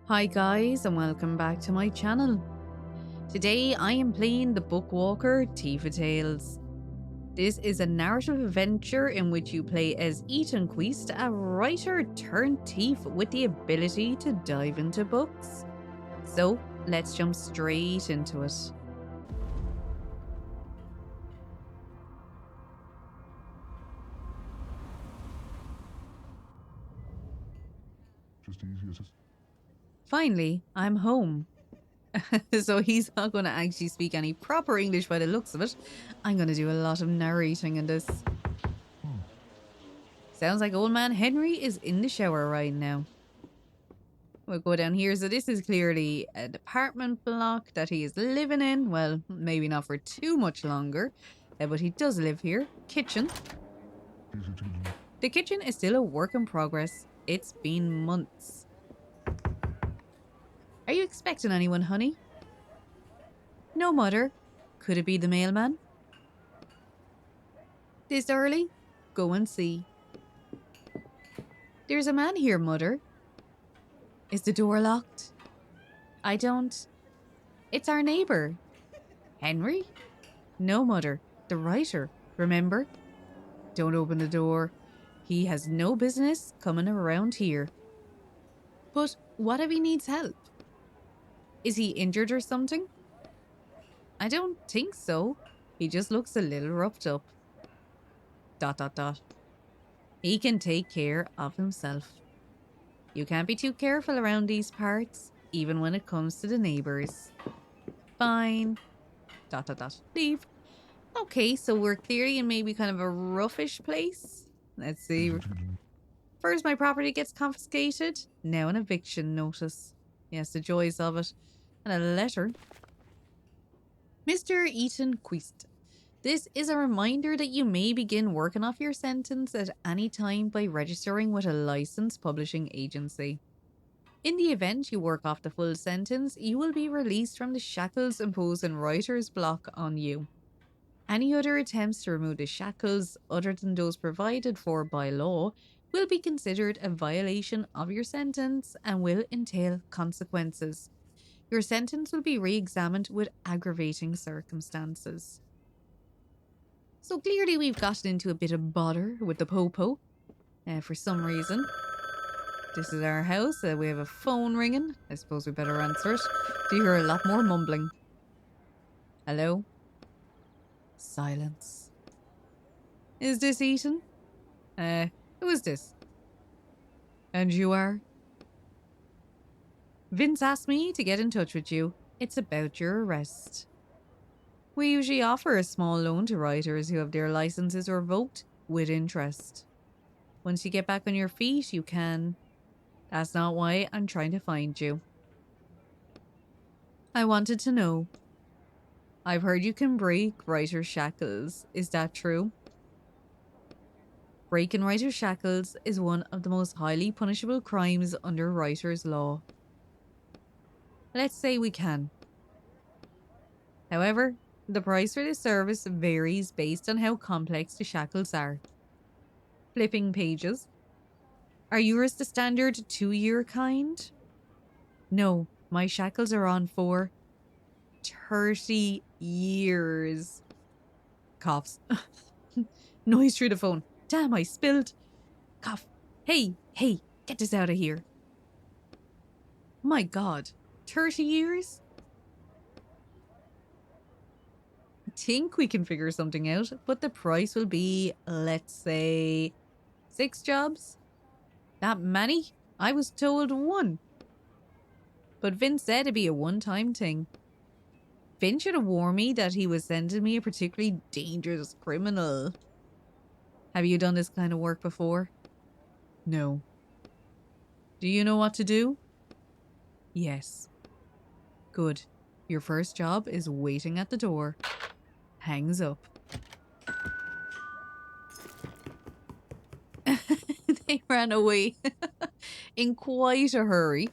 Hi guys and welcome back to my channel. Today I am playing the Bookwalker Tifa Tales. This is a narrative adventure in which you play as Etienne Quist, a writer turned thief with the ability to dive into books. So let's jump straight into it. Finally, I'm home. So he's not going to actually speak any proper English by the looks of it. I'm going to do a lot of narrating in this. Sounds like old man Henry is in the shower right now. We'll go down here. So this is clearly an apartment block that he is living in. Well, maybe not for too much longer, but he does live here. Kitchen. The kitchen is still a work in progress. It's been months. Are you expecting anyone, honey? No, mother. Could it be the mailman? This early? Go and see. There's a man here, mother. Is the door locked? I don't... It's our neighbor. Henry? No, mother. The writer. Remember? Don't open the door. He has no business coming around here. But what if he needs help? Is he injured or something? I don't think so. He just looks a little roughed up. ... He can take care of himself. You can't be too careful around these parts, even when it comes to the neighbors. Fine. ... Leave. Okay, so we're clearly in maybe kind of a roughish place. Let's see. First, my property gets confiscated. Now an eviction notice. Yes, the joys of it. And a letter. Mr. Etienne Quist, this is a reminder that you may begin working off your sentence at any time by registering with a licensed publishing agency. In the event you work off the full sentence, you will be released from the shackles imposed in writer's block on you. Any other attempts to remove the shackles other than those provided for by law will be considered a violation of your sentence and will entail consequences. Your sentence will be re-examined with aggravating circumstances. So clearly we've gotten into a bit of bother with the Popo for some reason. This is our house. We have a phone ringing. I suppose we better answer it. Do you hear a lot more mumbling? Hello? Silence. Is this Ethan? Who is this? And you are? Vince asked me to get in touch with you. It's about your arrest. We usually offer a small loan to writers who have their licenses revoked with interest. Once you get back on your feet, you can. That's not why I'm trying to find you. I wanted to know. I've heard you can break writer's shackles. Is that true? Breaking writer's shackles is one of the most highly punishable crimes under writer's law. Let's say we can. However, the price for this service varies based on how complex the shackles are. Flipping pages. Are yours the standard 2-year kind? No, my shackles are on for 30 years. Coughs. Noise through the phone. Damn, I spilled. Cough. Hey, get this out of here. My God, 30 years? I think we can figure something out, but the price will be, let's say, 6 jobs? That many? I was told 1. But Vince said it'd be a one-time thing. Vince should have warned me that he was sending me a particularly dangerous criminal. Have you done this kind of work before? No. Do you know what to do? Yes. Good. Your first job is waiting at the door. Hangs up. They ran away in quite a hurry.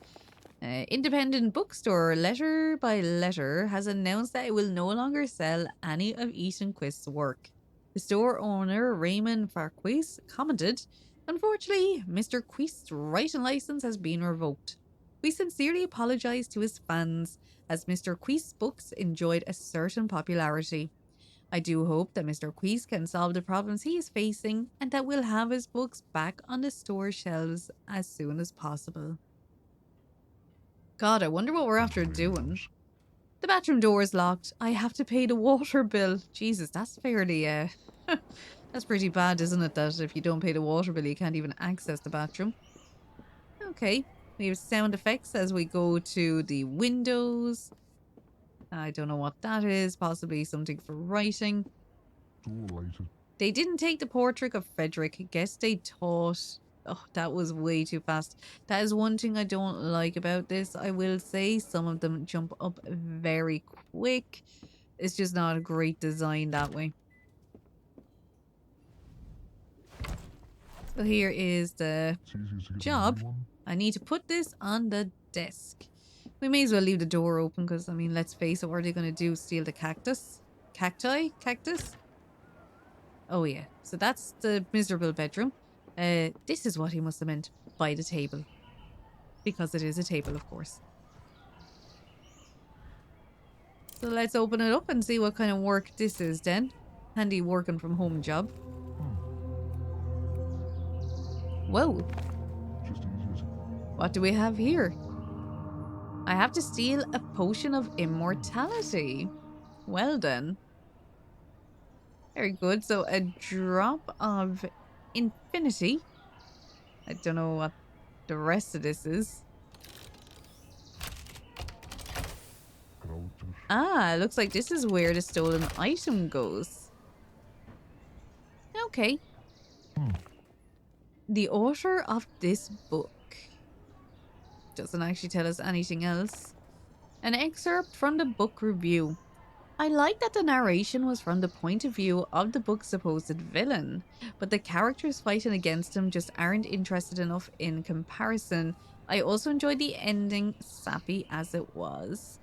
Independent bookstore Letter by Letter has announced that it will no longer sell any of Etienne Quist's work. The store owner, Raymond Farquis, commented, "Unfortunately, Mr. Quist's writing license has been revoked." We sincerely apologize to his fans, as Mr. Quist's books enjoyed a certain popularity. I do hope that Mr. Quist can solve the problems he is facing and that we'll have his books back on the store shelves as soon as possible. God, I wonder what we're after doing. The bathroom door is locked. I have to pay the water bill. Jesus, that's fairly, that's pretty bad, isn't it? That if you don't pay the water bill, you can't even access the bathroom. Okay, we have sound effects as we go to the windows. I don't know what that is. Possibly something for writing. They didn't take the portrait of Frederick. Guess they thought... Oh, that was way too fast. That is one thing I don't like about this. I will say some of them jump up very quick. It's just not a great design that way. So here is the job. I need to put this on the desk. We may as well leave the door open because, I mean, let's face it, what are they going to do? Steal the cactus? Cacti? Cactus? Oh, yeah. So that's the miserable bedroom. This is what he must have meant by the table. Because it is a table, of course. So let's open it up and see what kind of work this is then. Handy working from home job. Whoa. What do we have here? I have to steal a potion of immortality. Well done. Very good. So a drop of infinity. I don't know what the rest of this is. Ah, looks like this is where the stolen item goes. Okay. The author of this book doesn't actually tell us anything else. An excerpt from the book review. I like that the narration was from the point of view of the book's supposed villain, but the characters fighting against him just aren't interested enough in comparison. I also enjoyed the ending, sappy as it was.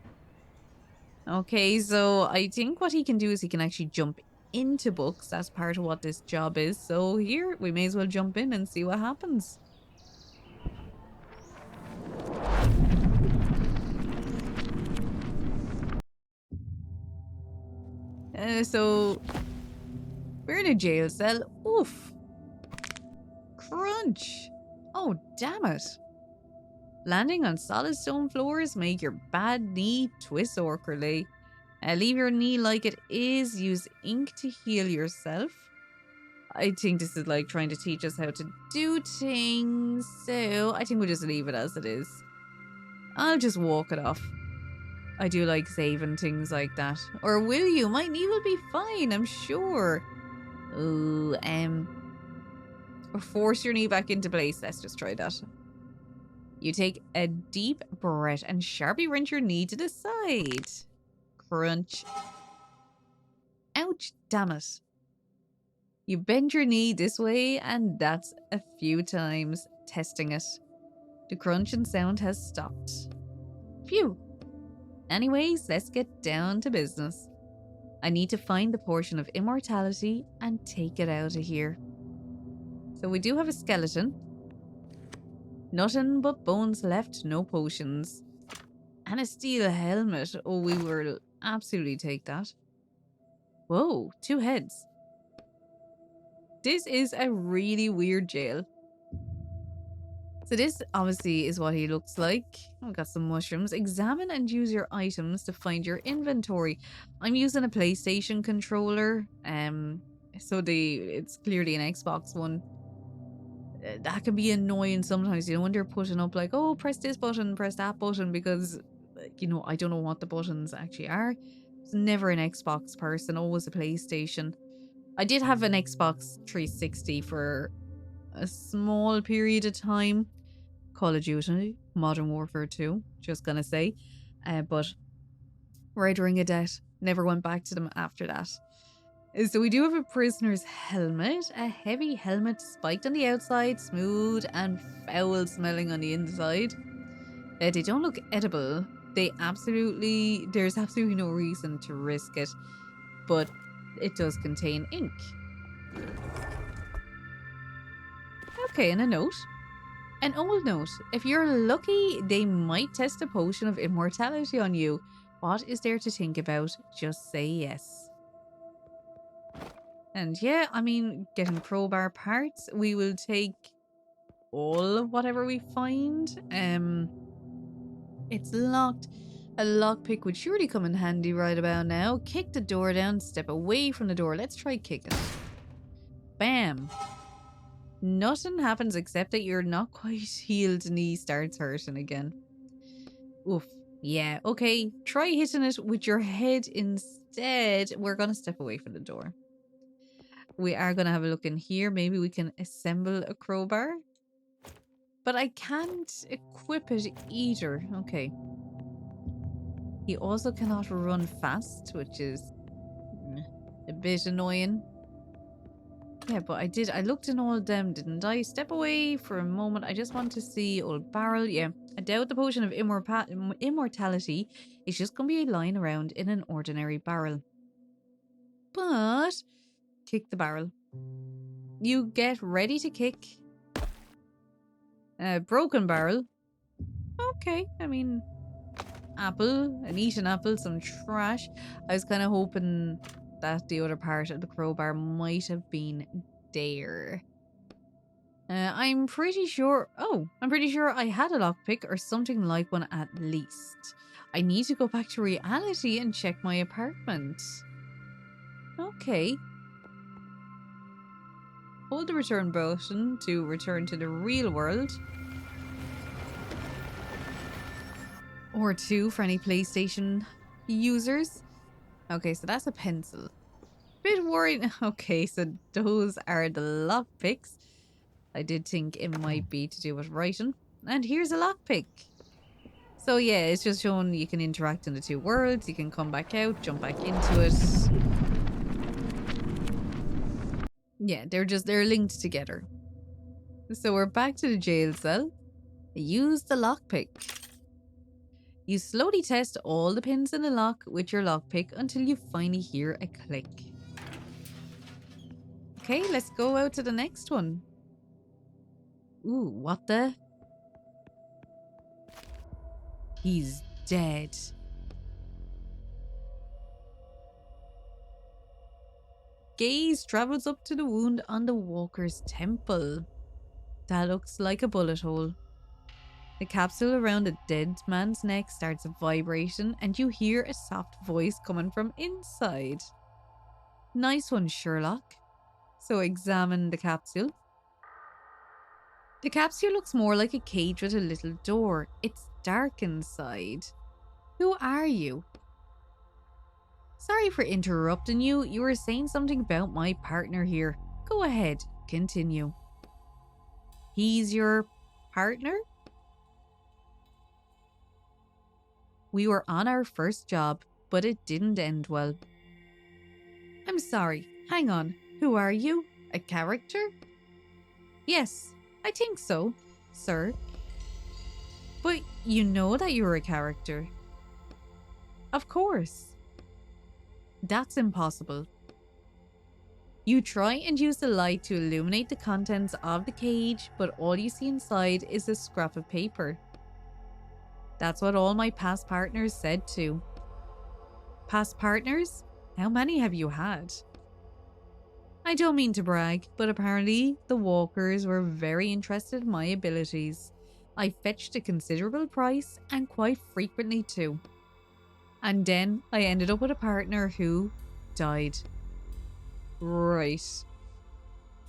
Okay, so I think what he can do is he can actually jump into books. That's part of what this job is. So here, we may as well jump in and see what happens. So we're in a jail cell. Oof. Crunch. Oh, damn it. Landing on solid stone floors make your bad knee twist awkwardly. Leave your knee like it is. Use ink to heal yourself. I think this is like trying to teach us how to do things. So I think we'll just leave it as it is. I'll just walk it off. I do like saving things like that. Or will you? My knee will be fine, I'm sure. Ooh, or force your knee back into place. Let's just try that. You take a deep breath and sharply wrench your knee to the side. Crunch. Ouch, damn it. You bend your knee this way, and that's a few times, testing it. The crunch and sound has stopped. Phew. Anyways, let's get down to business. I need to find the portion of immortality and take it out of here. So we do have a skeleton. Nothing but bones left, no potions. And a steel helmet. Oh, we will absolutely take that. Whoa, 2 heads. This is a really weird jail. So this obviously is what he looks like. I've got some mushrooms. Examine and use your items to find your inventory. I'm using a PlayStation controller. So it's clearly an Xbox one. That can be annoying sometimes, you know, when they're putting up like, oh, press this button, press that button, because, you know, I don't know what the buttons actually are. I was never an Xbox person, always a PlayStation. I did have an Xbox 360 for a small period of time. Call of Duty, Modern Warfare 2, just gonna say. But Red Ring of Death, never went back to them after that. So we do have a prisoner's helmet, a heavy helmet spiked on the outside, smooth and foul smelling on the inside. They don't look edible. There's absolutely no reason to risk it, but it does contain ink. Okay, and a note. An old note. If you're lucky, they might test a potion of immortality on you. What is there to think about? Just say yes. And yeah, I mean, getting crowbar parts, we will take all of whatever we find. It's locked. A lockpick would surely come in handy right about now. Kick the door down, step away from the door. Let's try kicking. Bam. Nothing happens except that your not quite healed knee starts hurting again. Oof. Yeah, okay. Try hitting it with your head instead. We're going to step away from the door. We are going to have a look in here. Maybe we can assemble a crowbar. But I can't equip it either. Okay. He also cannot run fast, which is a bit annoying. Yeah, but I looked in all of them, didn't I? Step away for a moment. I just want to see old barrel. Yeah, I doubt the potion of immortality is just going to be lying around in an ordinary barrel. But kick the barrel. You get ready to kick. Broken barrel. Okay, I mean, apple, an eaten apple, some trash. I was kind of hoping that the other part of the crowbar might have been there. I'm pretty sure I had a lockpick or something like one at least. I need to go back to reality and check my apartment. Okay. Hold the return button to return to the real world. Or 2 for any PlayStation users. Okay, so that's a pencil. Bit worried. Okay, so those are the lockpicks. I did think it might be to do with writing. And here's a lockpick. So yeah, it's just showing you can interact in the 2 worlds. You can come back out, jump back into it. Yeah, they're linked together. So we're back to the jail cell. Use the lockpick. You slowly test all the pins in the lock with your lockpick until you finally hear a click. Okay, let's go out to the next one. Ooh, what the? He's dead. Gaze travels up to the wound on the walker's temple. That looks like a bullet hole. The capsule around the dead man's neck starts vibrating and you hear a soft voice coming from inside. Nice one, Sherlock. So examine the capsule. The capsule looks more like a cage with a little door. It's dark inside. Who are you? Sorry for interrupting you. You were saying something about my partner here. Go ahead, continue. He's your partner? We were on our first job, but it didn't end well. I'm sorry. Hang on. Who are you? A character? Yes, I think so, sir. But you know that you're a character. Of course. That's impossible. You try and use the light to illuminate the contents of the cage, but all you see inside is a scrap of paper. That's what all my past partners said too. Past partners? How many have you had? I don't mean to brag, but apparently the walkers were very interested in my abilities. I fetched a considerable price, and quite frequently too. And then I ended up with a partner who died. Right.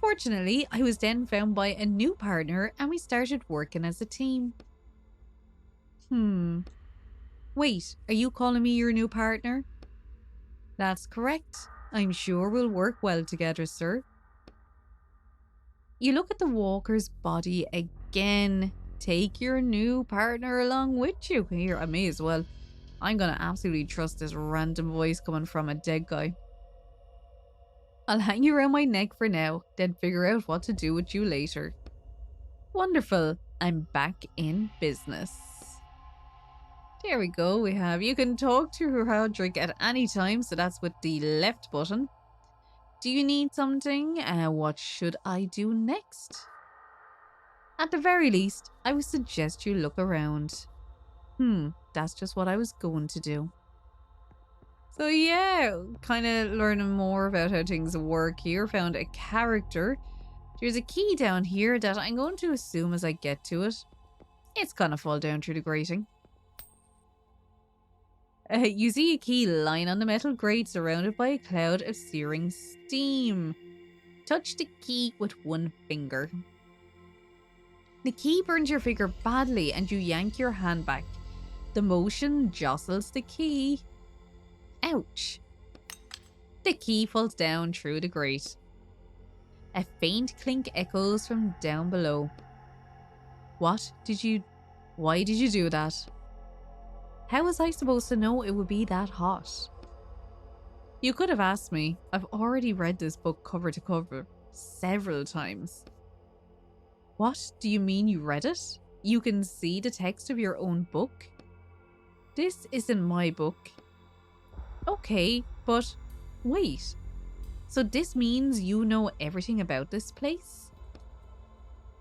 Fortunately, I was then found by a new partner and we started working as a team. Wait, are you calling me your new partner? That's correct. I'm sure we'll work well together, sir. You look at the walker's body again. Take your new partner along with you. Here, I may as well. I'm gonna absolutely trust this random voice coming from a dead guy. I'll hang you around my neck for now, then figure out what to do with you later. Wonderful. I'm back in business. There we go. We have, you can talk to Roderick at any time, so that's with the left button. Do you need something? What should I do next? At the very least, I would suggest you look around. That's just what I was going to do. So yeah, kind of learning more about how things work here. Found a character. There's a key down here that I'm going to assume as I get to it, it's gonna fall down through the grating. You see a key lying on the metal grate surrounded by a cloud of searing steam. Touch the key with one finger. The key burns your finger badly and you yank your hand back. The motion jostles the key. Ouch. The key falls down through the grate. A faint clink echoes from down below. Why did you do that? How was I supposed to know it would be that hot? You could have asked me. I've already read this book cover to cover several times. What do you mean you read it? You can see the text of your own book? This isn't my book. Okay, but wait. So this means you know everything about this place?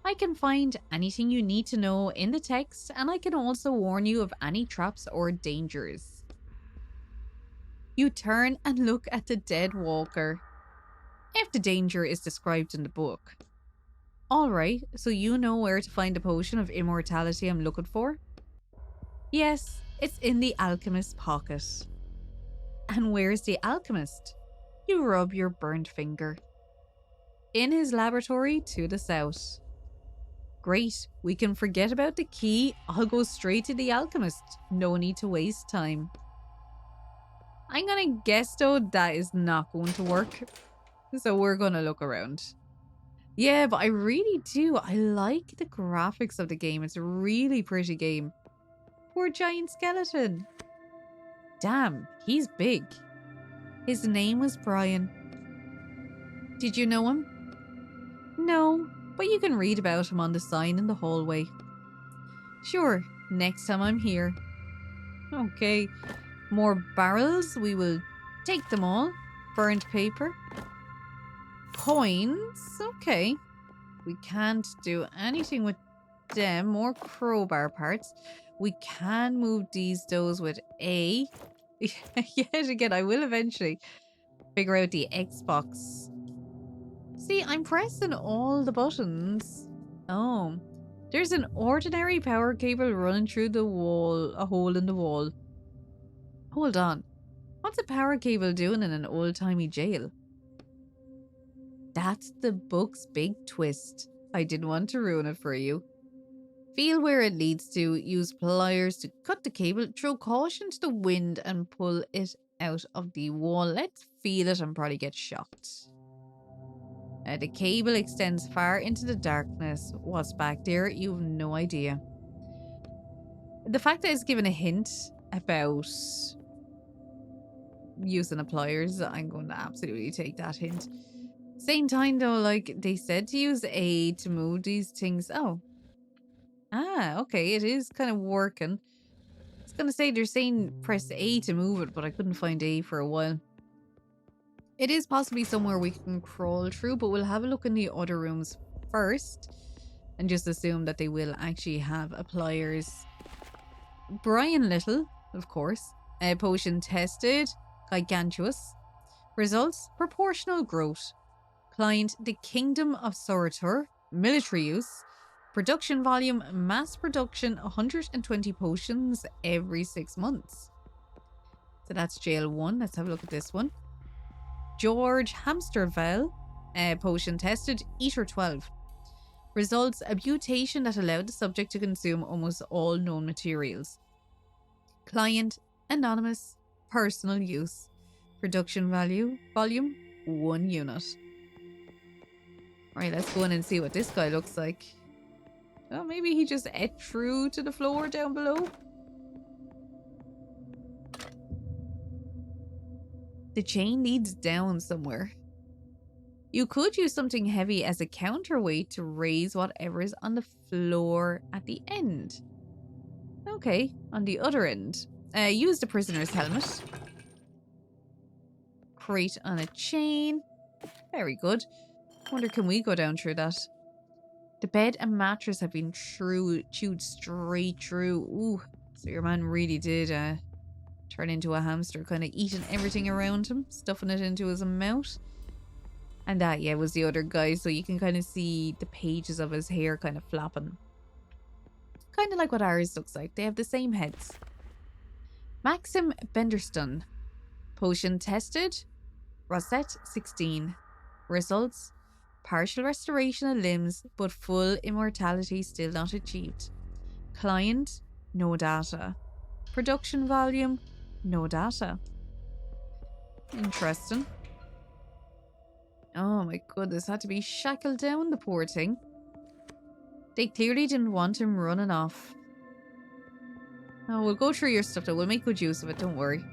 I can find anything you need to know in the text, and I can also warn you of any traps or dangers. You turn and look at the dead walker. If the danger is described in the book. Alright, so you know where to find the potion of immortality I'm looking for? Yes, it's in the alchemist's pocket. And where's the alchemist? You rub your burnt finger. In his laboratory to the south. Great, we can forget about the key. I'll go straight to the alchemist. No need to waste time. I'm gonna guess though that is not going to work. So we're gonna look around. Yeah, but I really do. I like the graphics of the game. It's a really pretty game. Poor giant skeleton. Damn, he's big. His name was Brian. Did you know him? No, but you can read about him on the sign in the hallway. Sure, next time I'm here. Okay, more barrels. We will take them all. Burnt paper. Coins. Okay. We can't do anything with them. More crowbar parts. We can move these doughs with A. Yet again, I will eventually figure out the Xbox. See, I'm pressing all the buttons. Oh. There's an ordinary power cable running through the wall, a hole in the wall. Hold on. What's a power cable doing in an old-timey jail? That's the book's big twist. I didn't want to ruin it for you. Feel where it leads to. Use pliers to cut the cable. Throw caution to the wind and pull it out of the wall. Let's feel it and probably get shocked. The cable extends far into the darkness. What's back there? You have no idea. The fact that it's given a hint about using the pliers, I'm going to absolutely take that hint. Same time though, like they said to use A to move these things. Oh. Ah, okay, it is kind of working. I was gonna say they're saying press A to move it, but I couldn't find A for a while. It is possibly somewhere we can crawl through, but we'll have a look in the other rooms first and just assume that they will actually have a pliers. Brian Little, of course. Potion tested, gigantuous. Results, proportional growth. Client, the Kingdom of Sorator. Military use. Production volume, mass production, 120 potions every 6 months. So that's jail 1. Let's have a look at this one. George Hamsterville, potion tested, Eater 12. Results, a mutation that allowed the subject to consume almost all known materials. Client, anonymous, personal use. Production volume, 1 unit. Alright, let's go in and see what this guy looks like. Oh, maybe he just ate through to the floor down below. The chain leads down somewhere. You could use something heavy as a counterweight to raise whatever is on the floor at the end. Okay, on the other end. Use the prisoner's helmet. Crate on a chain. Very good. Wonder, can we go down through that? The bed and mattress have been chewed straight through. Ooh, so your man really did turn into a hamster, kind of eating everything around him, stuffing it into his mouth. And that, yeah, was the other guy, so you can kind of see the pages of his hair kind of flapping. Kind of like what ours looks like. They have the same heads. Maxim Benderstun. Potion tested. Rosette 16. Results: partial restoration of limbs, but full immortality still not achieved. Client: no data. Production volume: no data. Interesting. Oh my goodness, had to be shackled down, the poor thing. They clearly didn't want him running off. Oh, we'll go through your stuff though. We'll make good use of it, don't worry.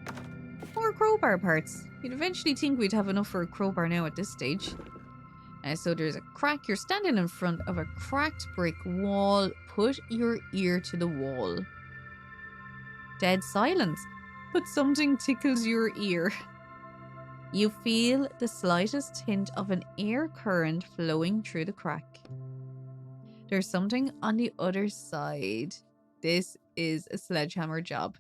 More crowbar parts. You'd eventually think we'd have enough for a crowbar now at this stage. So there's a crack. You're standing in front of a cracked brick wall. Put your ear to the wall. Dead silence. But something tickles your ear. You feel the slightest hint of an air current flowing through the crack. There's something on the other side. This is a sledgehammer job.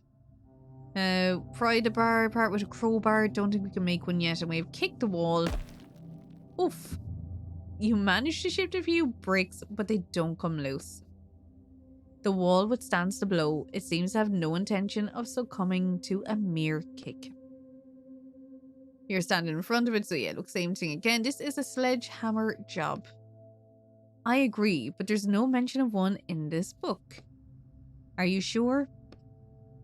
Pry the bar apart with a crowbar. Don't think we can make one yet. And we've kicked the wall. Oof. You manage to shift a few bricks, but they don't come loose. The wall withstands the blow. It seems to have no intention of succumbing to a mere kick. You're standing in front of it, so yeah, look, same thing again. This is a sledgehammer job. I agree, but there's no mention of one in this book. Are you sure?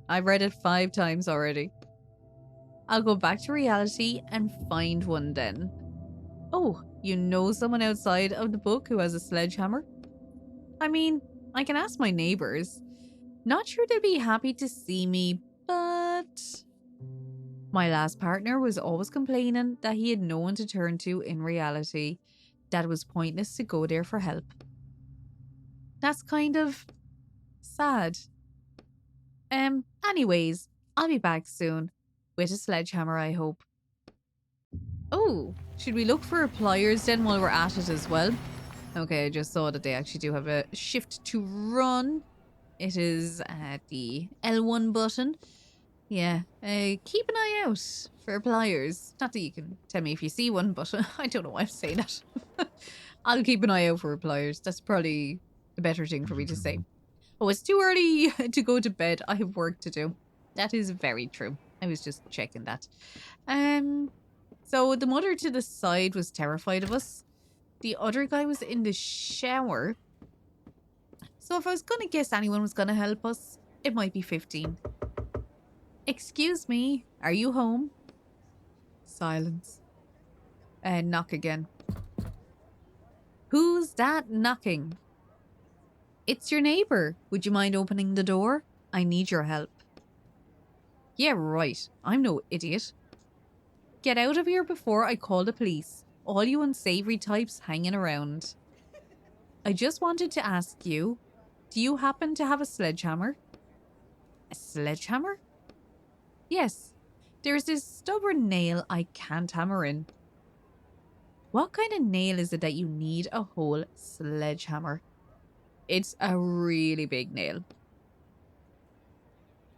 I've read it 5 times already. I'll go back to reality and find one then. Oh, you know someone outside of the book who has a sledgehammer? I mean, I can ask my neighbours. Not sure they'd be happy to see me, but... My last partner was always complaining that he had no one to turn to in reality, that it was pointless to go there for help. That's kind of sad. Anyways, I'll be back soon. With a sledgehammer, I hope. Oh, should we look for pliers then while we're at it as well? Okay, I just saw that they actually do have a shift to run. It is at the L1 button. Yeah, keep an eye out for pliers. Not that you can tell me if you see one, but I don't know why I'm saying that. I'll keep an eye out for pliers. That's probably the better thing for me to say. Oh, it's too early to go to bed. I have work to do. That is very true. I was just checking that. So the mother to the side was terrified of us. The other guy was in the shower. So if I was going to guess anyone was going to help us, it might be 15. Excuse me, are you home? Silence. Knock again. Who's that knocking? It's your neighbour. Would you mind opening the door? I need your help. Yeah, right. I'm no idiot. Get out of here before I call the police. All you unsavory types hanging around. I just wanted to ask you, do you happen to have a sledgehammer? A sledgehammer? Yes. There's this stubborn nail I can't hammer in. What kind of nail is it that you need a whole sledgehammer? It's a really big nail.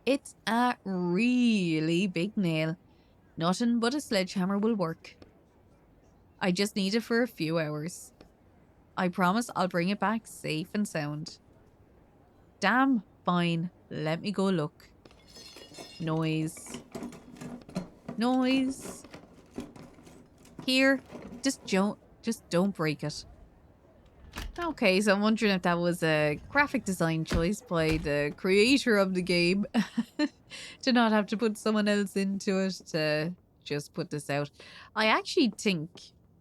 It's a really big nail. Nothing but a sledgehammer will work. I just need it for a few hours. I promise I'll bring it back safe and sound. Damn, fine. Let me go look. Noise. Noise. Here, just don't break it. Okay, so I'm wondering if that was a graphic design choice by the creator of the game to not have to put someone else into it to just put this out. I actually think,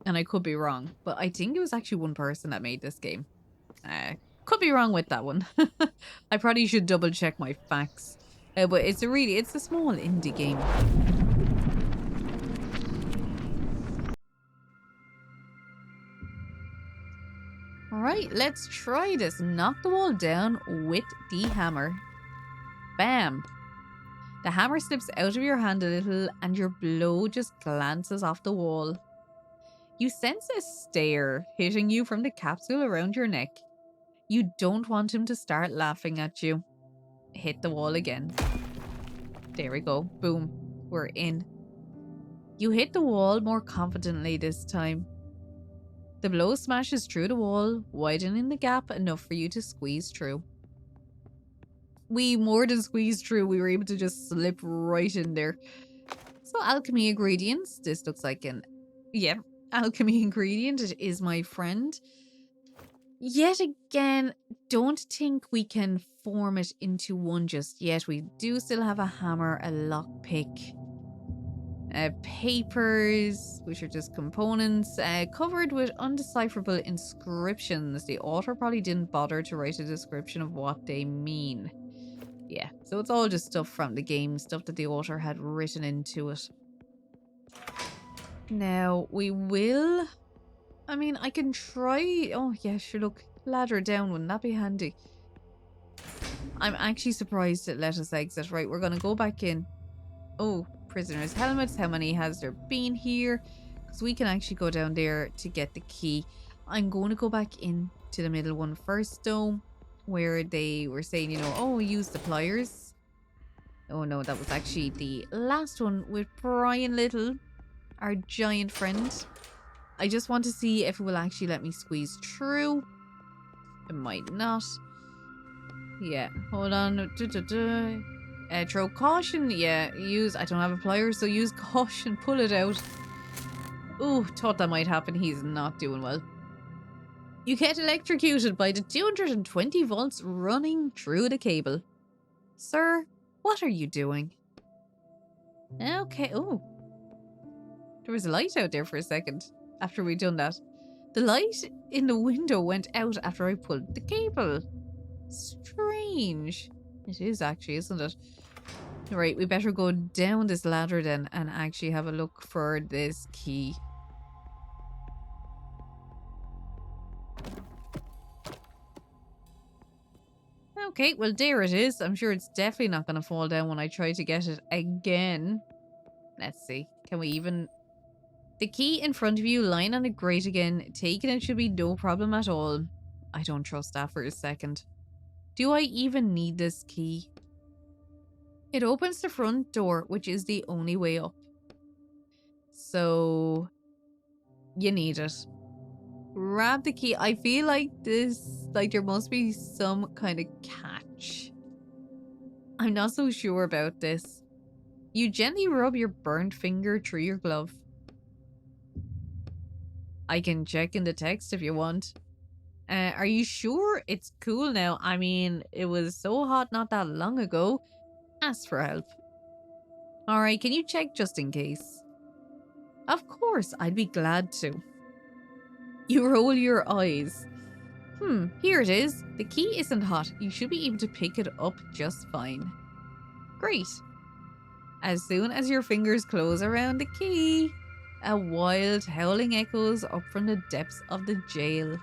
and I could be wrong, but I think it was actually one person that made this game. Could be wrong with that one. I probably should double check my facts. But it's a small indie game. Alright, let's try this. Knock the wall down with the hammer. Bam! The hammer slips out of your hand a little and your blow just glances off the wall. You sense a stare hitting you from the capsule around your neck. You don't want him to start laughing at you. Hit the wall again. There we go. Boom. We're in. You hit the wall more confidently this time. The blow smashes through the wall, widening the gap enough for you to squeeze through. We more than squeezed through. We were able to just slip right in there. So alchemy ingredients. This looks like an... Yeah, alchemy ingredient. It is my friend. Yet again, don't think we can form it into one just yet. We do still have a hammer, a lockpick, papers, which are just components, covered with undecipherable inscriptions. The author probably didn't bother to write a description of what they mean. Yeah, so it's all just stuff from the game, stuff that the author had written into it. Now, we will... I mean, I can try... Oh, yeah, sure, look. Ladder down, wouldn't that be handy? I'm actually surprised it let us exit. Right, we're going to go back in. Oh, prisoners' helmets. How many has there been here? Because we can actually go down there to get the key. I'm going to go back in to the middle one first, though, where they were saying, you know, oh, use the pliers. Oh, no, that was actually the last one with Brian Little, our giant friend. I just want to see if it will actually let me squeeze through. It might not. Yeah, hold on. Throw caution. Yeah, use... I don't have a plier, so use caution. Pull it out. Ooh, thought that might happen. He's not doing well. You get electrocuted by the 220 volts running through the cable. Sir, what are you doing? Okay, oh. There was a light out there for a second after we'd done that. The light in the window went out after I pulled the cable. Strange. It is actually, isn't it? Right, we better go down this ladder then and actually have a look for this key. Okay, well there it is. I'm sure it's definitely not going to fall down when I try to get it again. Let's see. Can we even... The key in front of you, lying on a grate again. Taking it should be no problem at all. I don't trust that for a second. Do I even need this key? It opens the front door, which is the only way up. So... You need it. Grab the key. I feel like this... Like there must be some kind of catch. I'm not so sure about this. You gently rub your burnt finger through your glove. I can check in the text if you want. Are you sure it's cool now? I mean, it was so hot not that long ago. Ask for help. Alright, can you check just in case? Of course, I'd be glad to. You roll your eyes. Here it is. The key isn't hot. You should be able to pick it up just fine. Great. As soon as your fingers close around the key, a wild howling echoes up from the depths of the jail.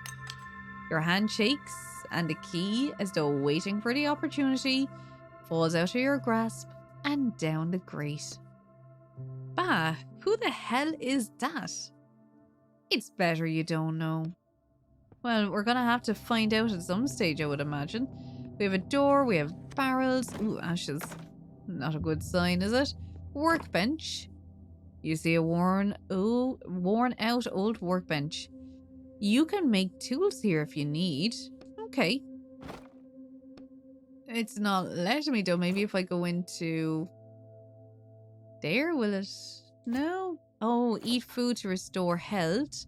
Your hand shakes, and the key, as though waiting for the opportunity, falls out of your grasp and down the grate. Bah, who the hell is that? It's better you don't know. Well, we're gonna have to find out at some stage, I would imagine. We have a door, we have barrels. Ooh, ashes. Not a good sign, is it? Workbench. You see a worn out old workbench. You can make tools here if you need. Okay. It's not letting me though. Maybe if I go into... There, will it? No. Oh, eat food to restore health.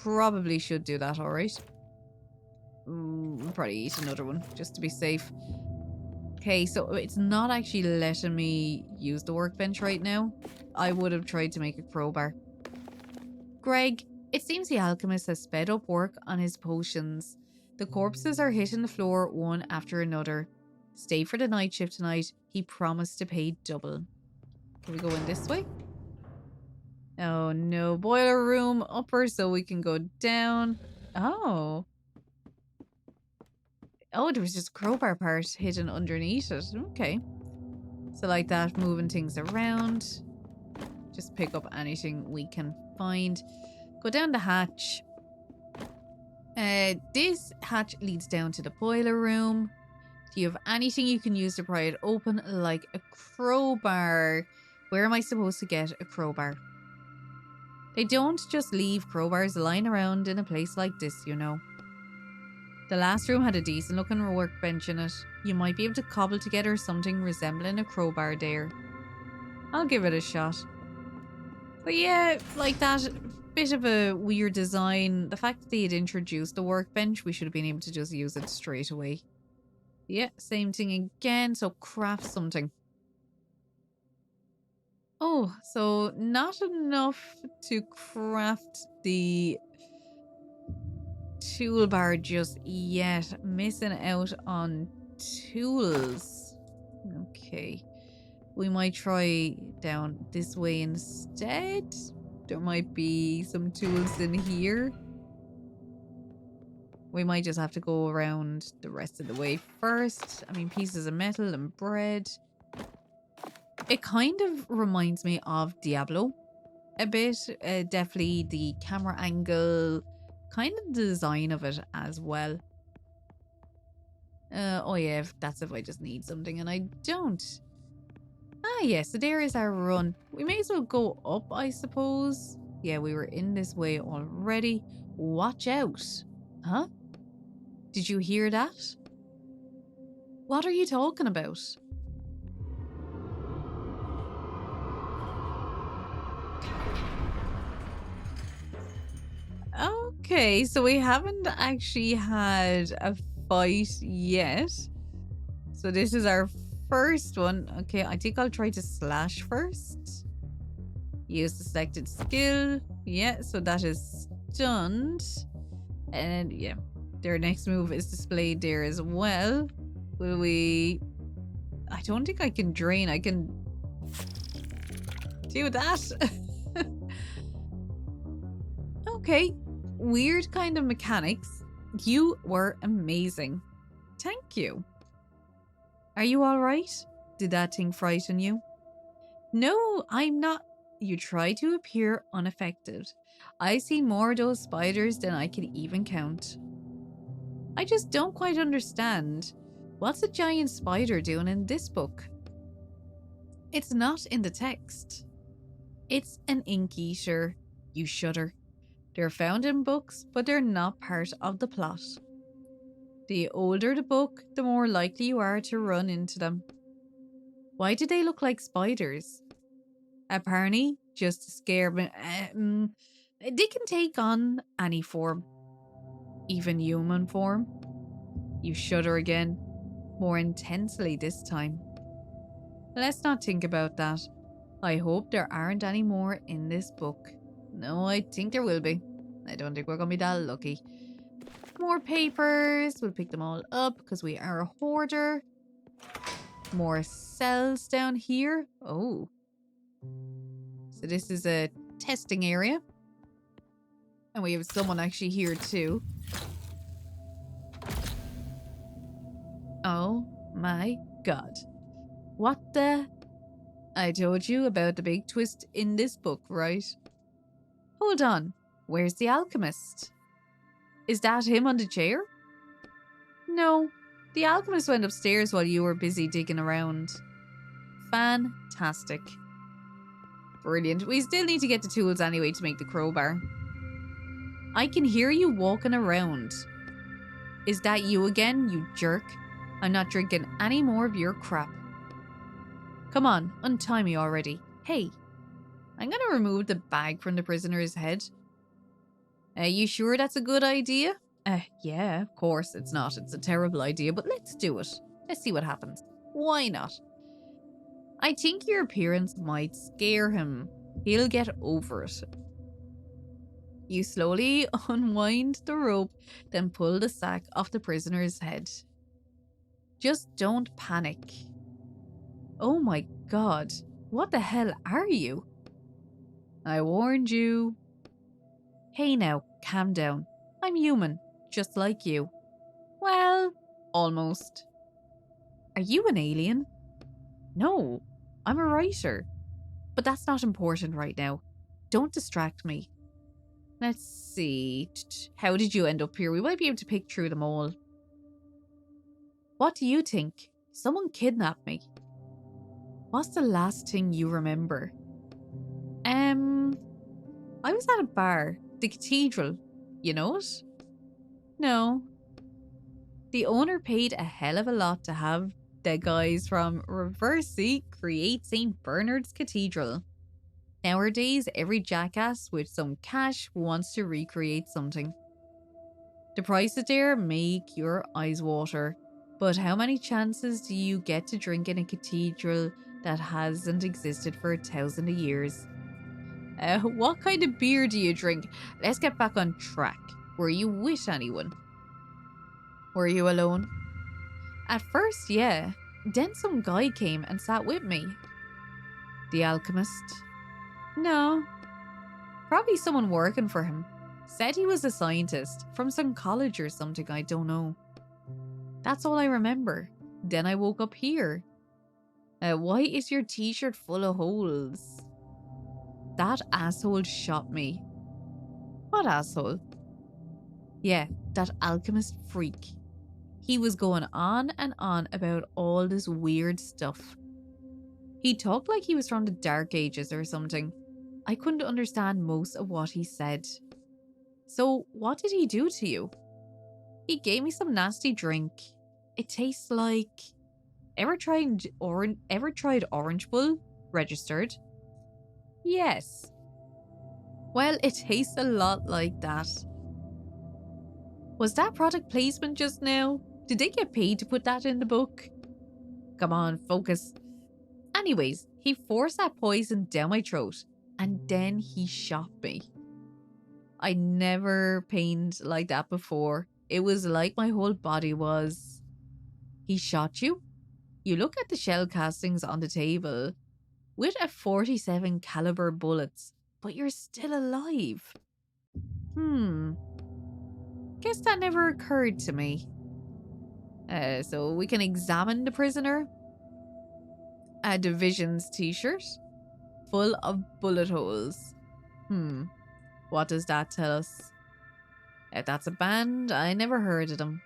Probably should do that, alright. Probably eat another one, just to be safe. Okay, so it's not actually letting me use the workbench right now. I would have tried to make a crowbar. Greg, it seems the alchemist has sped up work on his potions. The corpses are hitting the floor one after another. Stay for the night shift tonight. He promised to pay double. Can we go in this way? Oh no, boiler room upper so we can go down. Oh. Oh, there was just a crowbar part hidden underneath it. Okay. So like that, moving things around. Just pick up anything we can find. Go down the hatch. This hatch leads down to the boiler room. Do you have anything you can use to pry it open, like a crowbar? Where am I supposed to get a crowbar? They don't just leave crowbars lying around in a place like this, you know. The last room had a decent looking workbench in it. You might be able to cobble together something resembling a crowbar there. I'll give it a shot. But yeah, like that bit of a weird design. The fact that they had introduced the workbench, we should have been able to just use it straight away. Yeah, same thing again. So craft something. Oh, so not enough to craft the toolbar just yet. Missing out on tools. Okay. We might try down this way instead. There might be some tools in here. We might just have to go around the rest of the way first. I mean, pieces of metal and bread. It kind of reminds me of Diablo a bit. Definitely the camera angle, kind of the design of it as well. Oh yeah, that's if I just need something and I don't. Ah yes, so there is our run. We may as well go up, I suppose. Yeah, we were in this way already. Watch out. Huh? Did you hear that? What are you talking about? Okay, so we haven't actually had a fight yet. So this is our first one. Okay, I think I'll try to slash first. Use the selected skill. Yeah, so that is stunned. And yeah, their next move is displayed there as well. Will we... I don't think I can drain. I can do that. Okay, weird kind of mechanics. You were amazing. Thank you. Are you alright? Did that thing frighten you? No, I'm not. You try to appear unaffected. I see more of those spiders than I can even count. I just don't quite understand. What's a giant spider doing in this book? It's not in the text. It's an ink eater. You shudder. They're found in books, but they're not part of the plot. The older the book, the more likely you are to run into them. Why do they look like spiders? Apparently, just to scare me. They can take on any form, even human form. You shudder again, more intensely this time. Let's not think about that. I hope there aren't any more in this book. No, I think there will be. I don't think we're gonna be that lucky. More papers. We'll pick them all up because we are a hoarder. More cells down here. Oh. So this is a testing area. And we have someone actually here too. Oh my god. What the... I told you about the big twist in this book, right? Hold on. Where's the alchemist? Is that him on the chair? No. The alchemist went upstairs while you were busy digging around. Fantastic. Brilliant. We still need to get the tools anyway to make the crowbar. I can hear you walking around. Is that you again, you jerk? I'm not drinking any more of your crap. Come on, untie me already. Hey, I'm gonna remove the bag from the prisoner's head. You sure that's a good idea? Yeah, of course it's not. It's a terrible idea, but let's do it. Let's see what happens. Why not? I think your appearance might scare him. He'll get over it. You slowly unwind the rope, then pull the sack off the prisoner's head. Just don't panic. Oh my god, what the hell are you? I warned you. Hey now, calm down. I'm human, just like you. Well, almost. Are you an alien? No, I'm a writer. But that's not important right now. Don't distract me. Let's see. How did you end up here? We might be able to pick through them all. What do you think? Someone kidnapped me. What's the last thing you remember? I was at a bar. The cathedral. You know it? No. The owner paid a hell of a lot to have the guys from Reversey create St. Bernard's Cathedral. Nowadays, every jackass with some cash wants to recreate something. The prices there make your eyes water. But how many chances do you get to drink in a cathedral that hasn't existed for 1,000 years? What kind of beer do you drink? Let's get back on track. Were you with anyone? Were you alone? At first, yeah. Then some guy came and sat with me. The alchemist? No. Probably someone working for him. Said he was a scientist from some college or something, I don't know. That's all I remember. Then I woke up here. Why is your t-shirt full of holes? That asshole shot me. What asshole? Yeah, that alchemist freak. He was going on and on about all this weird stuff. He talked like he was from the Dark Ages or something. I couldn't understand most of what he said. So, what did he do to you? He gave me some nasty drink. It tastes like... Ever tried Orange Bull? Registered? Yes. Well, it tastes a lot like that. Was that product placement just now? Did they get paid to put that in the book? Come on, focus. Anyways, he forced that poison down my throat, and then he shot me. I never pained like that before. It was like my whole body was... He shot you? You look at the shell castings on the table with a 47 caliber bullets, but you're still alive. Guess that never occurred to me. So we can examine the prisoner. A Division's t-shirt full of bullet holes. What does that tell us? If that's a band, I never heard of them.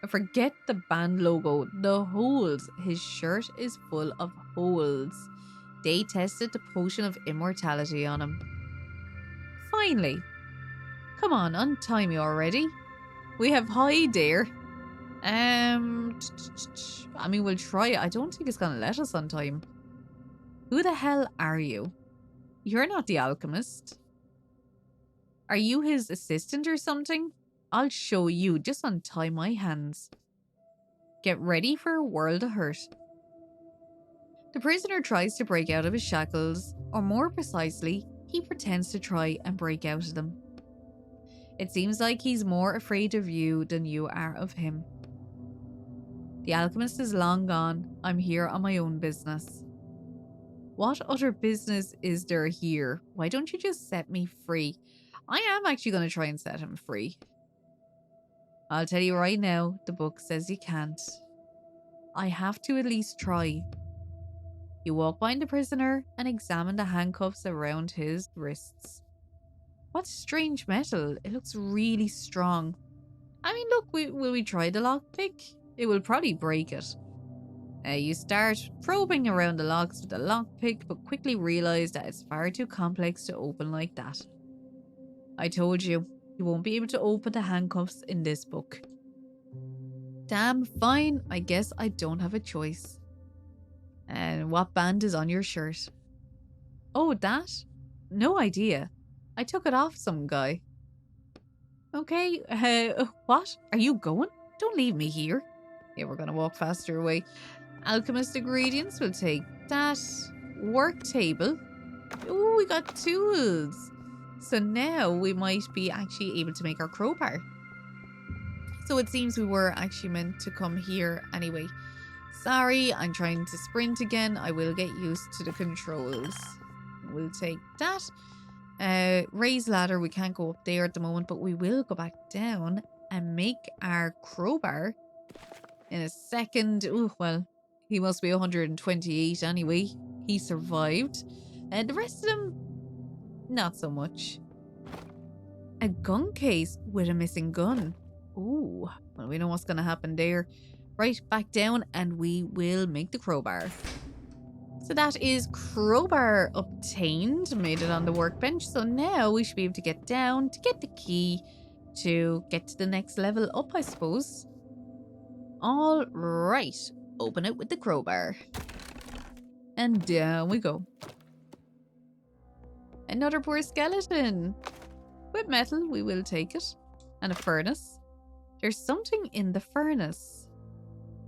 Forget the band logo, the holes. His shirt is full of holes. They tested the potion of immortality on him. Finally. Come on, untie me already. We have high dare. I mean, we'll try it. I don't think it's gonna let us untie him. Who the hell are you? You're not the alchemist. Are you his assistant or something? I'll show you. Just untie my hands. Get ready for a world of hurt. The prisoner tries to break out of his shackles, or more precisely, he pretends to try and break out of them. It seems like he's more afraid of you than you are of him. The alchemist is long gone. I'm here on my own business. What other business is there here? Why don't you just set me free? I am actually going to try and set him free. I'll tell you right now, the book says you can't. I have to at least try. You walk behind the prisoner and examine the handcuffs around his wrists. What strange metal. It looks really strong. I mean, look, will we try the lockpick? It will probably break it. You start probing around the locks with the lockpick, but quickly realize that it's far too complex to open like that. I told you, you won't be able to open the handcuffs in this book. Damn, fine. I guess I don't have a choice. And what band is on your shirt? Oh, that? No idea. I took it off some guy. Okay, what? Are you going? Don't leave me here. Yeah, we're gonna walk faster away. Alchemist ingredients, we'll take that. Work table. Oh, we got tools. So now we might be actually able to make our crowbar. So it seems we were actually meant to come here anyway. Sorry, I'm trying to sprint again. I will get used to the controls. We'll take that. Raise ladder. We can't go up there at the moment, but we will go back down and make our crowbar in a second. Oh, well, he must be 128 anyway. He survived. And the rest of them, not so much. A gun case with a missing gun. Ooh, well, we know what's going to happen there. Right, back down and we will make the crowbar. So that is crowbar obtained, made it on the workbench. So now we should be able to get down to get the key to get to the next level up, I suppose. All right, open it with the crowbar. And down we go. Another poor skeleton. With metal, we will take it. And a furnace. There's something in the furnace.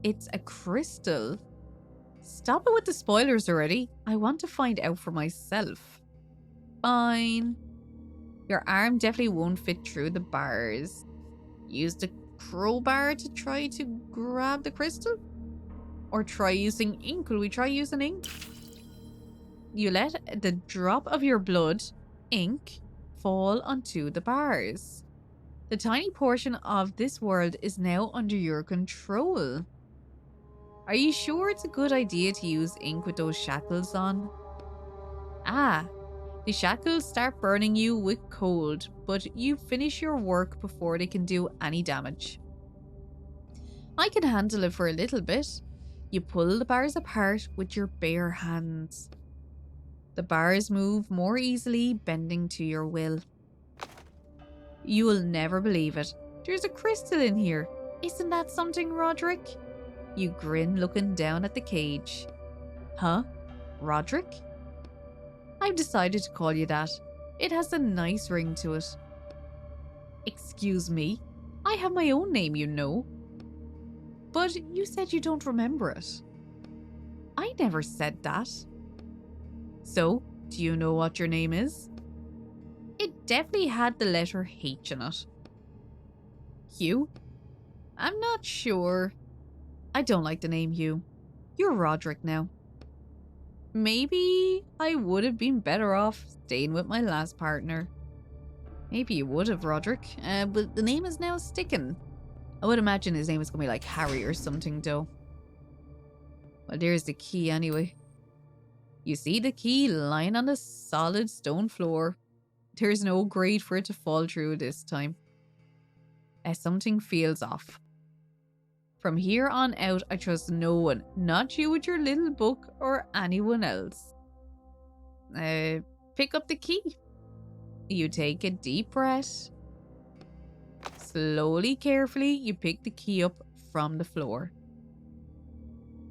It's a crystal. Stop it with the spoilers already. I want to find out for myself. Fine. Your arm definitely won't fit through the bars. Use the crowbar to try to grab the crystal? Or try using ink. Will we try using ink? You let the drop of your blood, ink, fall onto the bars. The tiny portion of this world is now under your control. Are you sure it's a good idea to use ink with those shackles on? Ah, the shackles start burning you with cold, but you finish your work before they can do any damage. I can handle it for a little bit. You pull the bars apart with your bare hands. The bars move more easily, bending to your will. You will never believe it. There's a crystal in here. Isn't that something, Roderick? You grin, looking down at the cage. Huh? Roderick? I've decided to call you that. It has a nice ring to it. Excuse me? I have my own name, you know. But you said you don't remember it. I never said that. So, do you know what your name is? It definitely had the letter H in it. Hugh? I'm not sure. I don't like the name Hugh. You're Roderick now. Maybe I would have been better off staying with my last partner. Maybe you would have, Roderick, but the name is now sticking. I would imagine his name is going to be like Harry or something, though. Well, there's the key anyway. You see the key lying on the solid stone floor. There's no grate for it to fall through this time. Something feels off. From here on out, I trust no one, not you with your little book or anyone else. Pick up the key. You take a deep breath. Slowly, carefully, you pick the key up from the floor.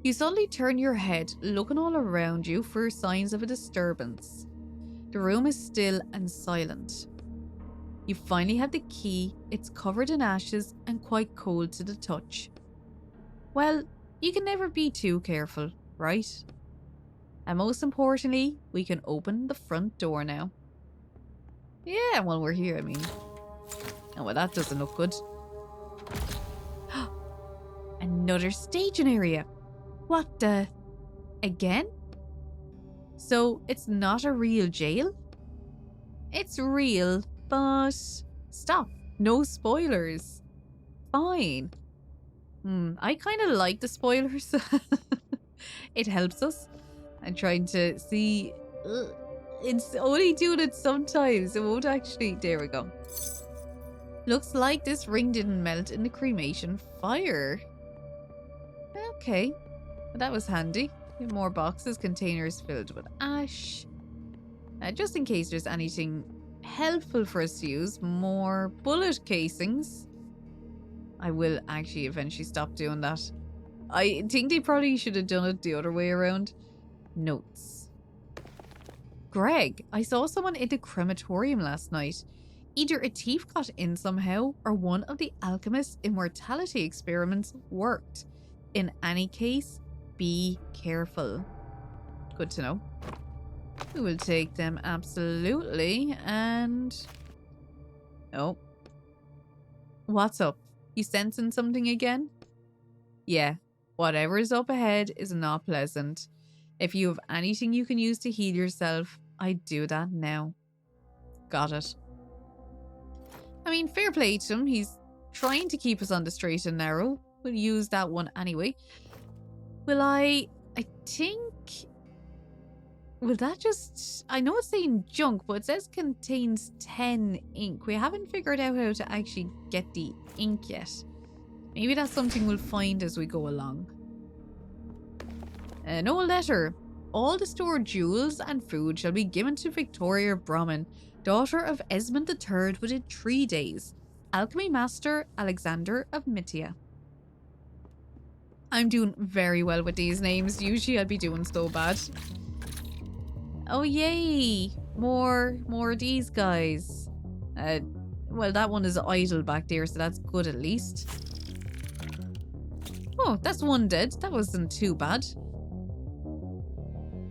You suddenly turn your head, looking all around you for signs of a disturbance. The room is still and silent. You finally have the key. It's covered in ashes and quite cold to the touch. Well, you can never be too careful, right? And most importantly, we can open the front door now. Yeah, well, we're here, I mean. Oh, well, that doesn't look good. Another staging area. What the? Again? So, it's not a real jail? It's real, but... Stop. No spoilers. Fine. I kind of like the spoilers. It helps us. I'm trying to see... It's only doing it sometimes. It won't actually... There we go. Looks like this ring didn't melt in the cremation fire. Okay. Well, that was handy. More boxes, containers filled with ash. Just in case there's anything helpful for us to use. More bullet casings. I will actually eventually stop doing that. I think they probably should have done it the other way around. Notes. Greg, I saw someone in the crematorium last night. Either a thief got in somehow, or one of the alchemist's immortality experiments worked. In any case, be careful. Good to know. We will take them absolutely, and... Oh. What's up? You sensing something again? Yeah, whatever is up ahead is not pleasant. If you have anything you can use to heal yourself, I'd do that now. Got it. I mean, fair play to him. He's trying to keep us on the straight and narrow. We'll use that one anyway. Will I think Will that just... I know it's saying junk, but it says contains 10 ink. We haven't figured out how to actually get the ink yet. Maybe that's something we'll find as we go along. No letter. All the stored jewels and food shall be given to Victoria Brahmin, daughter of Esmond III, within 3 days. Alchemy Master Alexander of Mittia. I'm doing very well with these names. Usually I'd be doing so bad. Oh yay! More of these guys. Well, that one is idle back there, so that's good at least. Oh, that's one dead. That wasn't too bad.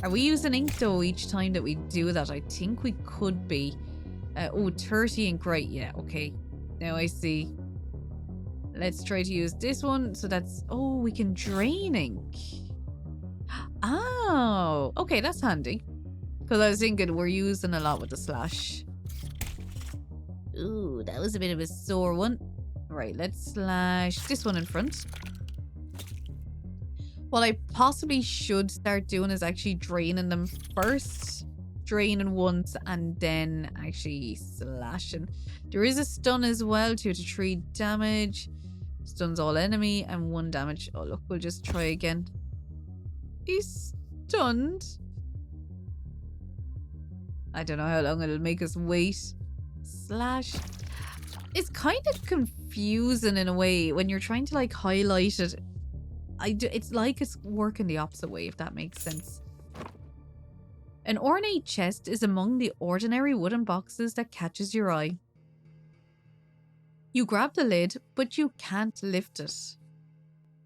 Are we using ink though each time that we do that? I think we could be. Oh, 30 ink, right, yeah, okay. Now I see. Let's try to use this one. So that's, oh, we can drain ink. Oh, okay, that's handy. Because I was thinking we're using a lot with the slash. Ooh, that was a bit of a sore one. Right, let's slash this one in front. What I possibly should start doing is actually draining them first. Draining once and then actually slashing. There is a stun as well, 2 to 3 damage. Stuns all enemy and 1 damage. Oh look, we'll just try again. He's stunned. I don't know how long it'll make us wait. Slash. It's kind of confusing in a way when you're trying to like highlight it. It's like it's working the opposite way, if that makes sense. An ornate chest is among the ordinary wooden boxes that catches your eye. You grab the lid, but you can't lift it.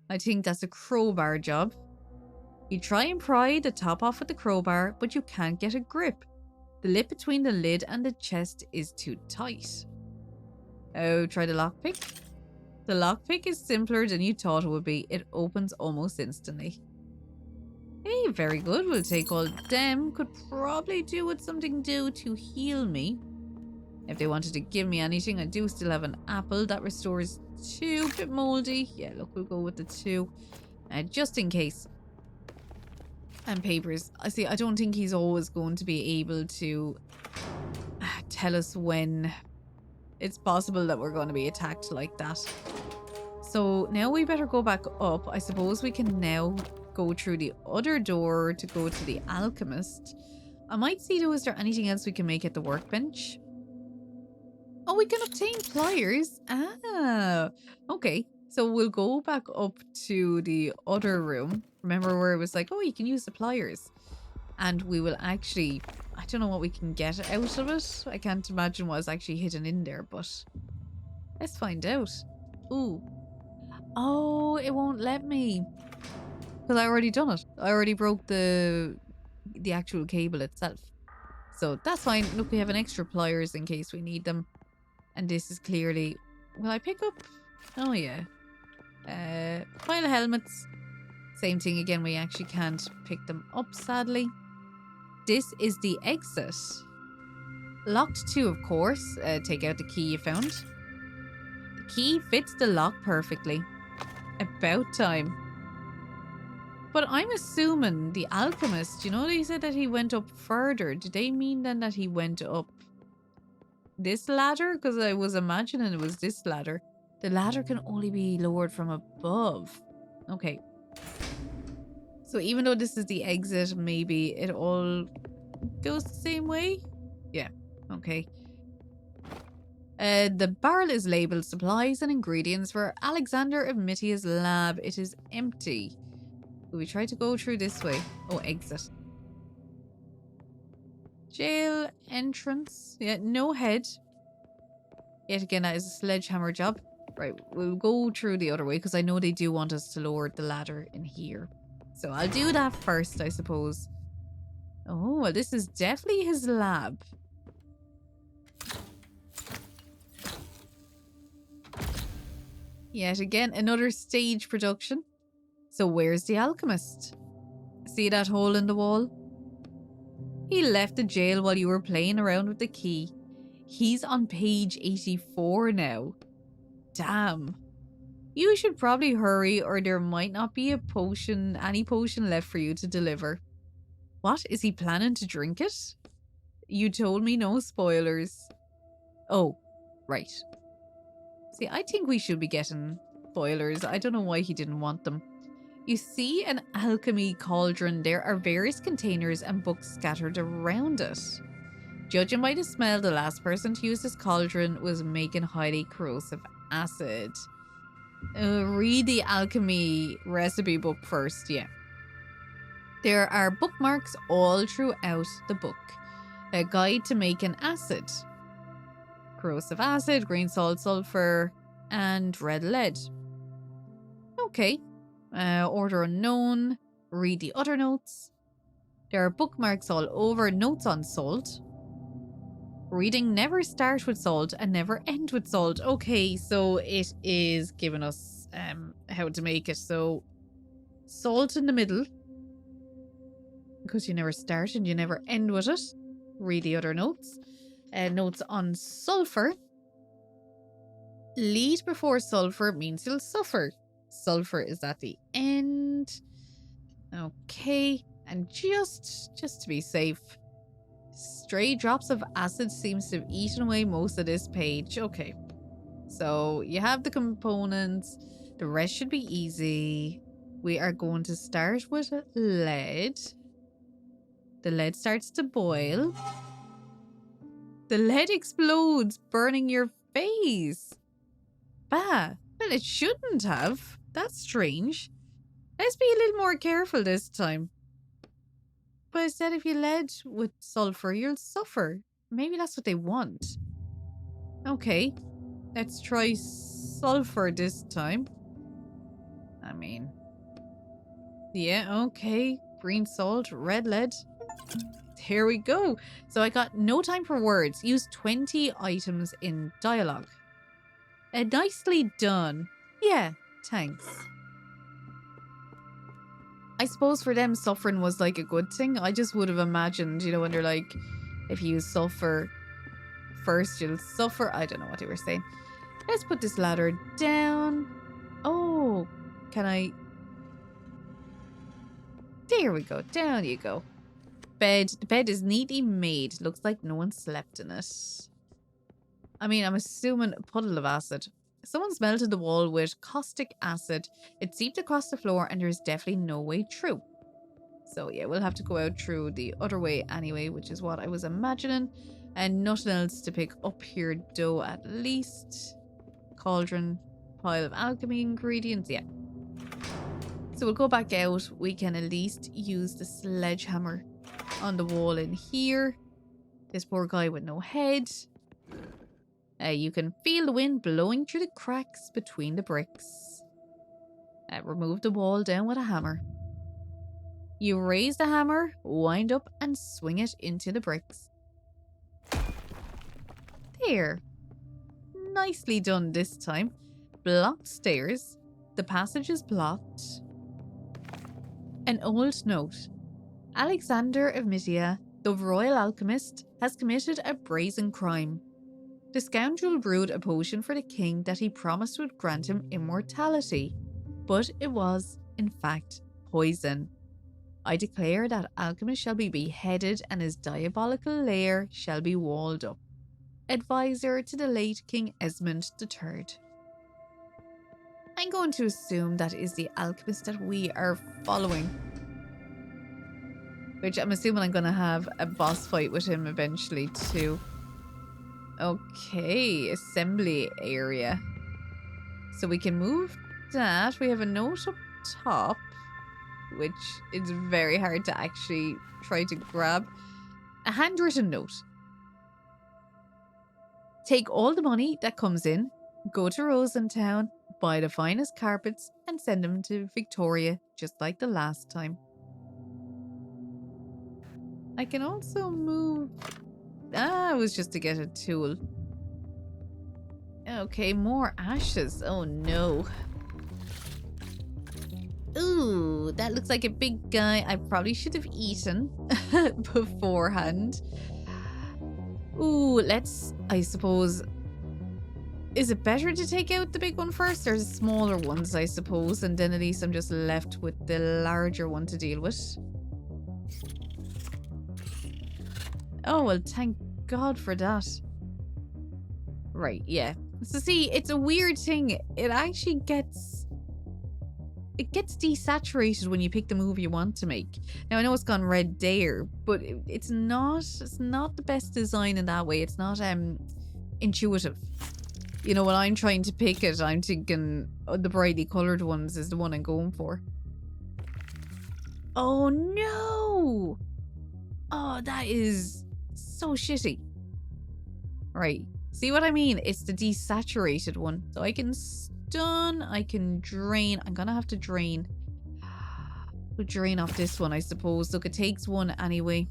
I think that's a crowbar job. You try and pry the top off with the crowbar, but you can't get a grip. The lip between the lid and the chest is too tight. Oh, try the lockpick. The lockpick is simpler than you thought it would be. It opens almost instantly. Hey, very good. We'll take all them. Could probably do with something to heal me. If they wanted to give me anything, I do still have an apple. That restores 2. Bit moldy. Yeah, look, we'll go with the 2. Just in case. And papers. I see, I don't think he's always going to be able to tell us when it's possible that we're going to be attacked like that. So now we better go back up. I suppose we can now go through the other door to go to the alchemist. I might see though, is there anything else we can make at the workbench? Oh, we can obtain pliers. Ah, okay. So we'll go back up to the other room. Remember where it was like, oh, you can use the pliers. And we will actually, I don't know what we can get out of it. I can't imagine what's actually hidden in there, but let's find out. Ooh. Oh, it won't let me. Because I already done it. I already broke the actual cable itself. So that's fine. Look, we have an extra pliers in case we need them. And this is clearly... Will I pick up? Oh, yeah. Pile of helmets. Same thing again. We actually can't pick them up, sadly. This is the exit. Locked too, of course. Take out the key you found. The key fits the lock perfectly. About time. But I'm assuming the alchemist, you know, they said that he went up further. Did they mean then that he went up this ladder? Because I was imagining it was this ladder. The ladder can only be lowered from above. Okay. So even though this is the exit, maybe it all goes the same way? Yeah. Okay. The barrel is labeled supplies and ingredients for Alexander of Mittia's lab. It is empty. We try to go through this way. Oh, exit. Jail entrance. Yeah, no head. Yet again, that is a sledgehammer job. Right, we'll go through the other way because I know they do want us to lower the ladder in here. So I'll do that first, I suppose. Oh, well, this is definitely his lab. Yet again, another stage production. So where's the alchemist? See that hole in the wall? He left the jail while you were playing around with the key. He's on page 84 now. Damn. You should probably hurry or there might not be a potion, any potion left for you to deliver. What? Is he planning to drink it? You told me no spoilers. Oh, right. See, I think we should be getting spoilers. I don't know why he didn't want them. You see an alchemy cauldron. There are various containers and books scattered around it. Judging by the smell, the last person to use this cauldron was making highly corrosive acid. Read the alchemy recipe book first, yeah. There are bookmarks all throughout the book. A guide to making acid. Corrosive acid, green salt, sulfur, and red lead. Okay. Order unknown. Read the other notes. There are bookmarks all over. Notes on salt. Reading never start with salt and never end with salt. Okay, so it is giving us how to make it. So salt in the middle, because you never start and you never end with it. Read the other notes. Notes on sulfur. Lead before sulfur means you'll suffer. Sulfur is at the end. Okay, and just to be safe, stray drops of acid seems to have eaten away most of this page. Okay, so you have the components. The rest should be easy. We are going to start with lead. The lead starts to boil. The lead explodes, burning your face. Bah, well, it shouldn't have. That's strange. Let's be a little more careful this time. But instead, if you lead with sulfur, you'll suffer. Maybe that's what they want. Okay, let's try sulfur this time. I mean, yeah, okay. Green salt, red lead. Here we go. So I got no time for words. Use 20 items in dialogue. Nicely done. Yeah, thanks. I suppose for them, suffering was like a good thing. I just would have imagined, you know, when they're like, if you suffer first, you'll suffer. I don't know what they were saying. Let's put this ladder down. Oh, can I? There we go. Down you go. Bed. The bed is neatly made. Looks like no one slept in it. I mean, I'm assuming a puddle of acid. Someone's melted the wall with caustic acid. It seeped across the floor and there's definitely no way through. So yeah, we'll have to go out through the other way anyway, which is what I was imagining. And nothing else to pick up here though, at least. Cauldron, pile of alchemy ingredients, yeah. So we'll go back out. We can at least use the sledgehammer on the wall in here. This poor guy with no head. You can feel the wind blowing through the cracks between the bricks. Remove the wall down with a hammer. You raise the hammer, wind up and swing it into the bricks. There. Nicely done this time. Blocked stairs. The passage is blocked. An old note. Alexander of Mysia, the royal alchemist, has committed a brazen crime. The scoundrel brewed a potion for the king that he promised would grant him immortality, but it was, in fact, poison. I declare that alchemist shall be beheaded and his diabolical lair shall be walled up. Advisor to the late King Esmond III. I'm going to assume that is the alchemist that we are following. Which I'm assuming I'm going to have a boss fight with him eventually too. Okay, assembly area. So we can move that. We have a note up top, which is very hard to actually try to grab. A handwritten note. Take all the money that comes in, go to Rosentown, buy the finest carpets, and send them to Victoria, just like the last time. I can also move... it was just to get a tool. Okay, more ashes. Oh no. Ooh, that looks like a big guy I probably should have eaten beforehand. Ooh, let's, I suppose... Is it better to take out the big one first or the smaller ones, I suppose? And then at least I'm just left with the larger one to deal with. Oh, well, thank God for that. Right, yeah. So see, it's a weird thing. It actually gets... It gets desaturated when you pick the move you want to make. Now, I know it's gone red there, but it's not the best design in that way. It's not intuitive. You know, when I'm trying to pick it, I'm thinking the brightly coloured ones is the one I'm going for. Oh no! Oh, that is so shitty. Right. See what I mean? It's the desaturated one. So I can stun, I can drain. I'm gonna have to drain. We'll drain off this one, I suppose. Look, it takes one anyway.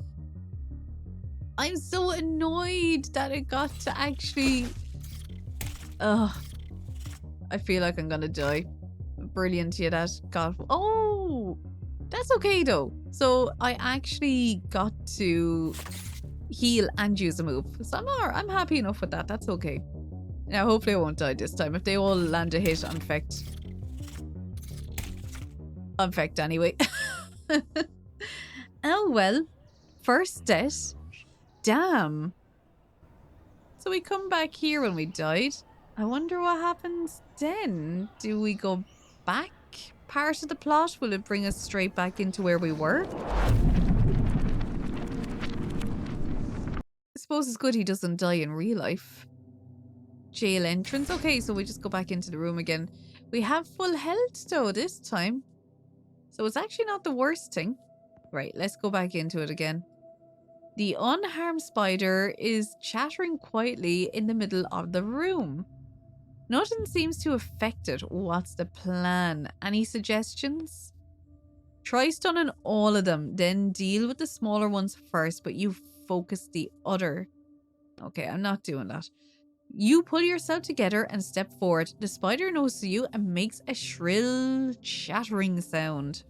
I'm so annoyed that it got to actually... Ugh. I feel like I'm gonna die. Brilliant, yeah, that got... Oh! That's okay, though. So I actually got to heal and use a move. So I'm happy enough with that. That's okay. Now, hopefully I won't die this time. If they all land a hit, I'm fecked. I'm fecked anyway. Oh, well. First death. Damn. So we come back here when we died. I wonder what happens then. Do we go back? Part of the plot? Will it bring us straight back into where we were? I suppose it's good he doesn't die in real life. Jail entrance. Okay, so we just go back into the room again. We have full health though this time. So it's actually not the worst thing. Right, let's go back into it again. The unharmed spider is chattering quietly in the middle of the room. Nothing seems to affect it. What's the plan? Any suggestions? Try stunning all of them, then deal with the smaller ones first, but you focus the other. Okay, I'm not doing that. You pull yourself together and step forward. The spider knows you and makes a shrill, chattering sound.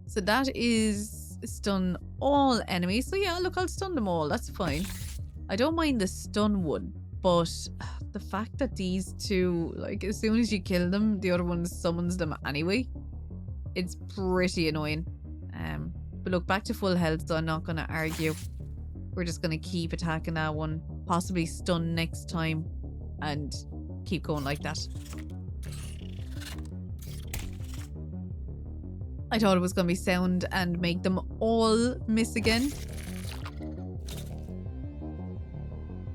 So that is stun all enemies. So yeah, look, I'll stun them all. That's fine. I don't mind the stun one, but the fact that these two, like, as soon as you kill them, the other one summons them anyway. It's pretty annoying. But look, back to full health, so I'm not going to argue. We're just going to keep attacking that one. Possibly stun next time. And keep going like that. I thought it was going to be sound and make them all miss again.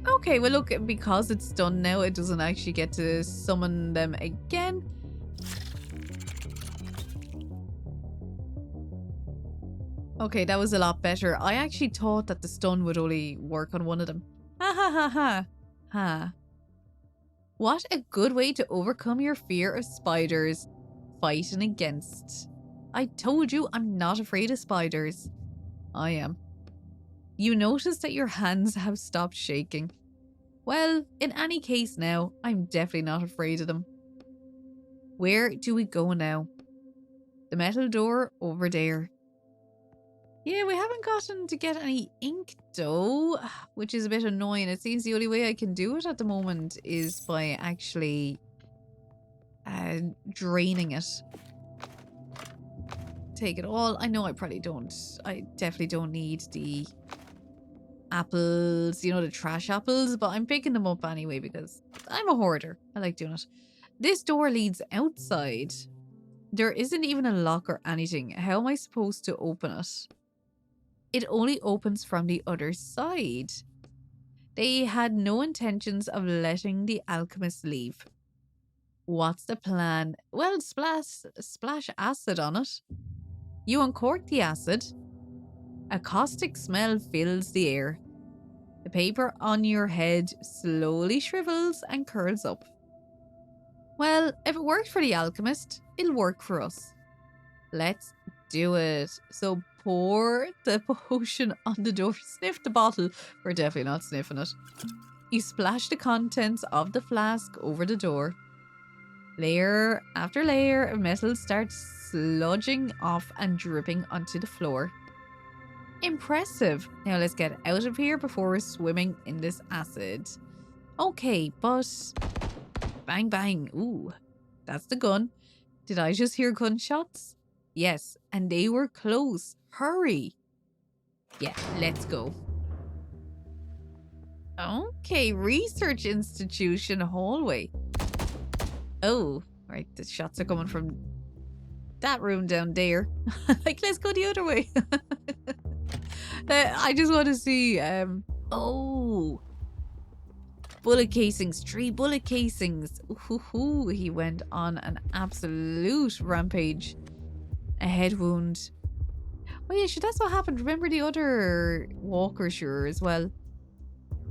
Okay, well look, because it's done now, it doesn't actually get to summon them again. Okay, that was a lot better. I actually thought that the stun would only work on one of them. Ha ha ha ha. Ha. What a good way to overcome your fear of spiders. Fighting against. I told you I'm not afraid of spiders. I am. You notice that your hands have stopped shaking. Well, in any case now, I'm definitely not afraid of them. Where do we go now? The metal door over there. Yeah, we haven't gotten to get any ink though, which is a bit annoying. It seems the only way I can do it at the moment is by actually draining it. Take it all. I know I probably don't. I definitely don't need the apples, you know, the trash apples, but I'm picking them up anyway because I'm a hoarder. I like doing it. This door leads outside. There isn't even a lock or anything. How am I supposed to open it? It only opens from the other side. They had no intentions of letting the alchemist leave. What's the plan? Well, splash acid on it. You uncork the acid. A caustic smell fills the air. The paper on your head slowly shrivels and curls up. Well, if it worked for the alchemist, it'll work for us. Let's do it. So pour the potion on the door. Sniff the bottle. We're definitely not sniffing it. You splash the contents of the flask over the door. Layer after layer of metal starts sludging off and dripping onto the floor. Impressive. Now let's get out of here before we're swimming in this acid. Okay, but... Bang, bang. Ooh, that's the gun. Did I just hear gunshots? Yes, and they were close. Hurry. Yeah, let's go. Okay, research institution hallway. Oh, right, the shots are coming from that room down there. Like, let's go the other way. I just want to see, oh, bullet casings, 3 bullet casings. Ooh, he went on an absolute rampage. A head wound. Oh yeah, sure, that's what happened. Remember the other walker, sure, as well.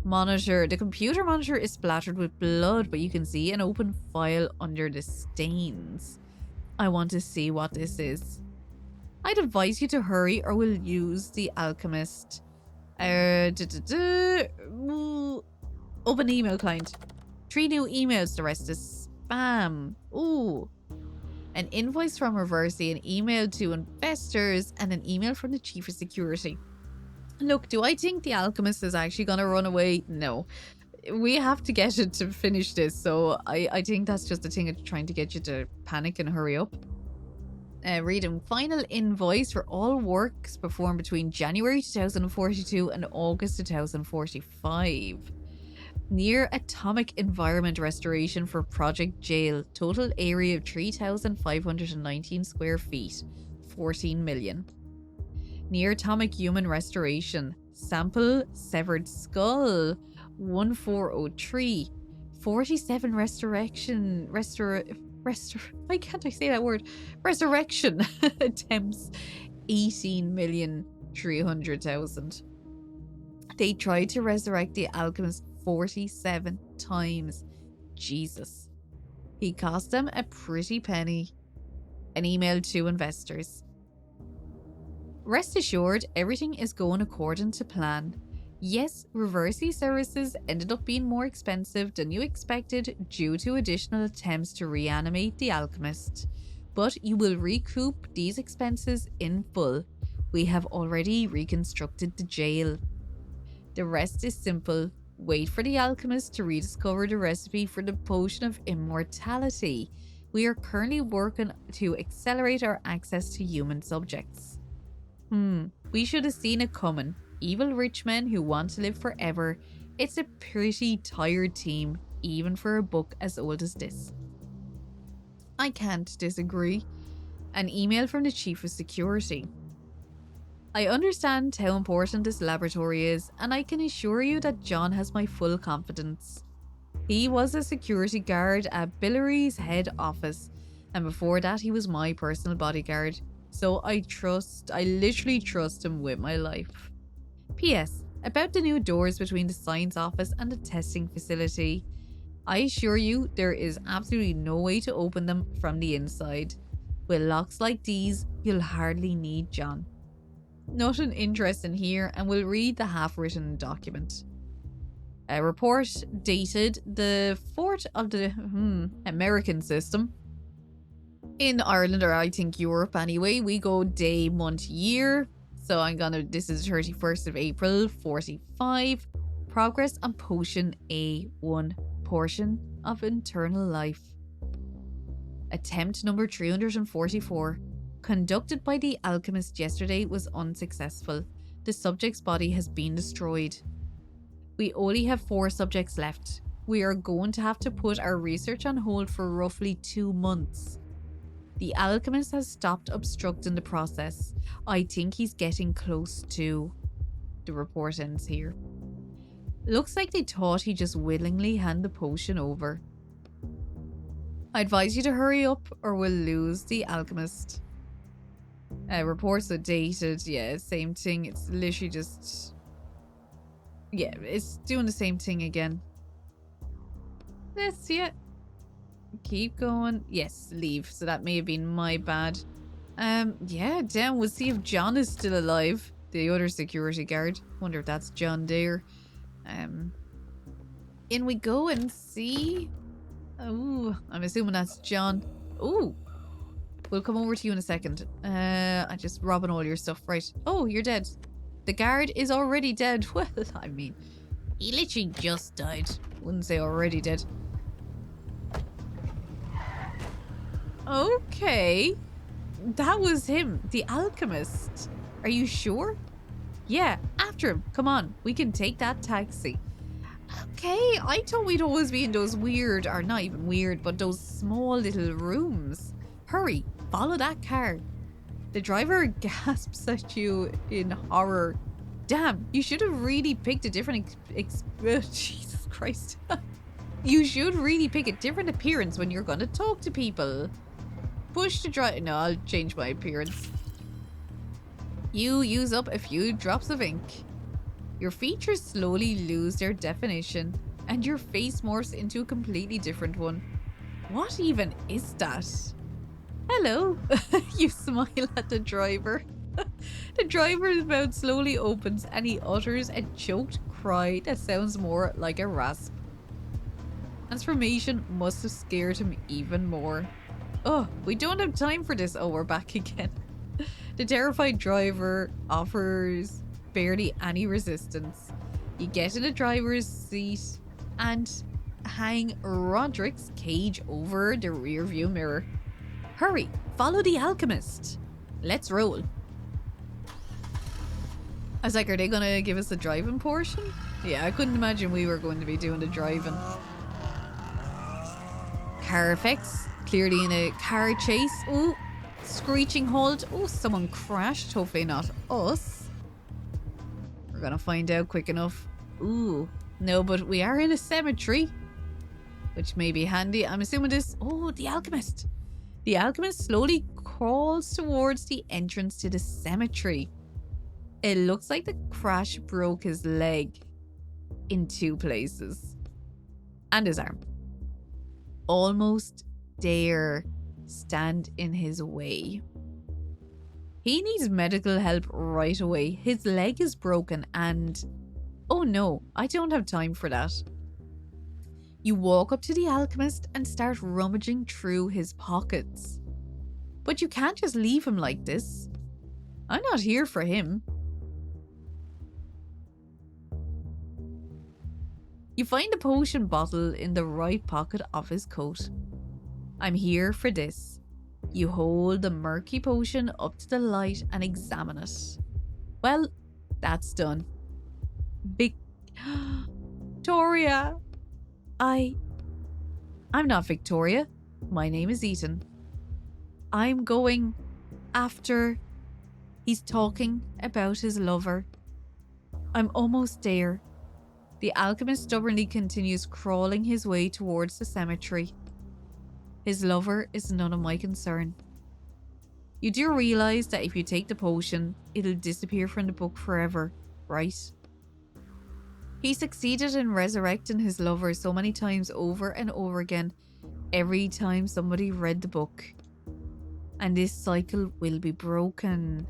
Monitor. The computer monitor is splattered with blood, but you can see an open file under the stains. I want to see what this is. I'd advise you to hurry or we'll use the alchemist. Open email client. 3 new emails, the rest is spam. Ooh. An invoice from Reversi, an email to investors, and an email from the chief of security. Look, do I think the alchemist is actually going to run away? No. We have to get it to finish this, so I think that's just a thing of trying to get you to panic and hurry up. Reading final invoice for all works performed between January 2042 and August 2045. Near atomic environment restoration for Project Jail. Total area of 3,519 square feet. 14 million. Near atomic human restoration. Sample severed skull. 1403. 47 resurrection. Why can't I say that word? Resurrection attempts. 18,300,000. They tried to resurrect the alchemist 47 times. Jesus. He cost them a pretty penny. An email to investors. Rest assured, everything is going according to plan. Yes, Reversi services ended up being more expensive than you expected due to additional attempts to reanimate the alchemist. But you will recoup these expenses in full. We have already reconstructed the jail. The rest is simple. Wait for the alchemist to rediscover the recipe for the potion of immortality. We are currently working to accelerate our access to human subjects. We should have seen it coming. Evil rich men who want to live forever. It's a pretty tired team, even for a book as old as this. I can't disagree. An email from the chief of security. I understand how important this laboratory is, and I can assure you that John has my full confidence. He was a security guard at Billerie's head office, and before that he was my personal bodyguard, so I literally trust him with my life. P.S. About the new doors between the science office and the testing facility. I assure you there is absolutely no way to open them from the inside. With locks like these, you'll hardly need John. Nothing interesting here, and we'll read the half-written document. A report dated the 4th of the American system. In Ireland, or I think Europe anyway, we go day, month, year. So this is 31st of April, 45. Progress on potion A1, portion of internal life. Attempt number 344. Conducted by the alchemist yesterday was unsuccessful. The subject's body has been destroyed. We only have 4 subjects left. We are going to have to put our research on hold for roughly 2 months. The alchemist has stopped obstructing the process. I think he's getting close to. The report ends here. Looks like they thought he'd just willingly hand the potion over. I advise you to hurry up or we'll lose the alchemist. Reports are dated. Yeah, same thing. It's literally just... yeah, it's doing the same thing again. Let's see it. Keep going. Yes, leave. So that may have been my bad. Yeah, damn. We'll see if John is still alive. The other security guard. Wonder if that's John there. In we go and see. Oh, I'm assuming that's John. Oh, we'll come over to you in a second. I'm just robbing all your stuff. Right. Oh, you're dead. The guard is already dead. Well, I mean, he literally just died. Wouldn't say already dead. Okay. That was him. The alchemist. Are you sure? Yeah, after him. Come on, we can take that taxi. Okay, I thought we'd always be in those weird, or not even weird, but those small little rooms. Hurry, follow that car. The driver gasps at you in horror. Damn, you should have really picked a different Jesus Christ. You should really pick a different appearance when you're going to talk to people. Push the drive. No, I'll change my appearance. You use up a few drops of ink. Your features slowly lose their definition, and your face morphs into a completely different one. What even is that? Hello. You smile at the driver. The driver's mouth slowly opens and he utters a choked cry that sounds more like a rasp. Transformation must have scared him even more. Oh, we don't have time for this. Oh, we're back again. The terrified driver offers barely any resistance. You get in the driver's seat and hang Roderick's cage over the rearview mirror. Hurry, follow the alchemist. Let's roll. I was like, are they gonna give us the driving portion? Yeah, I couldn't imagine we were going to be doing the driving. Car effects, clearly in a car chase. Ooh, screeching halt. Oh, someone crashed, hopefully not us. We're gonna find out quick enough. Ooh, no, but we are in a cemetery, which may be handy. I'm assuming this. Oh, the alchemist. The alchemist slowly crawls towards the entrance to the cemetery. It looks like the crash broke his leg in 2 places. And his arm. Almost dare stand in his way. He needs medical help right away. His leg is broken and... oh no, I don't have time for that. You walk up to the alchemist and start rummaging through his pockets. But you can't just leave him like this. I'm not here for him. You find the potion bottle in the right pocket of his coat. I'm here for this. You hold the murky potion up to the light and examine it. Well, that's done. Victoria. I'm not Victoria. My name is Etienne. I'm going after... He's talking about his lover. I'm almost there. The alchemist stubbornly continues crawling his way towards the cemetery. His lover is none of my concern. You do realize that if you take the potion, it'll disappear from the book forever, right? He succeeded in resurrecting his lover so many times over and over again, every time somebody read the book. And this cycle will be broken.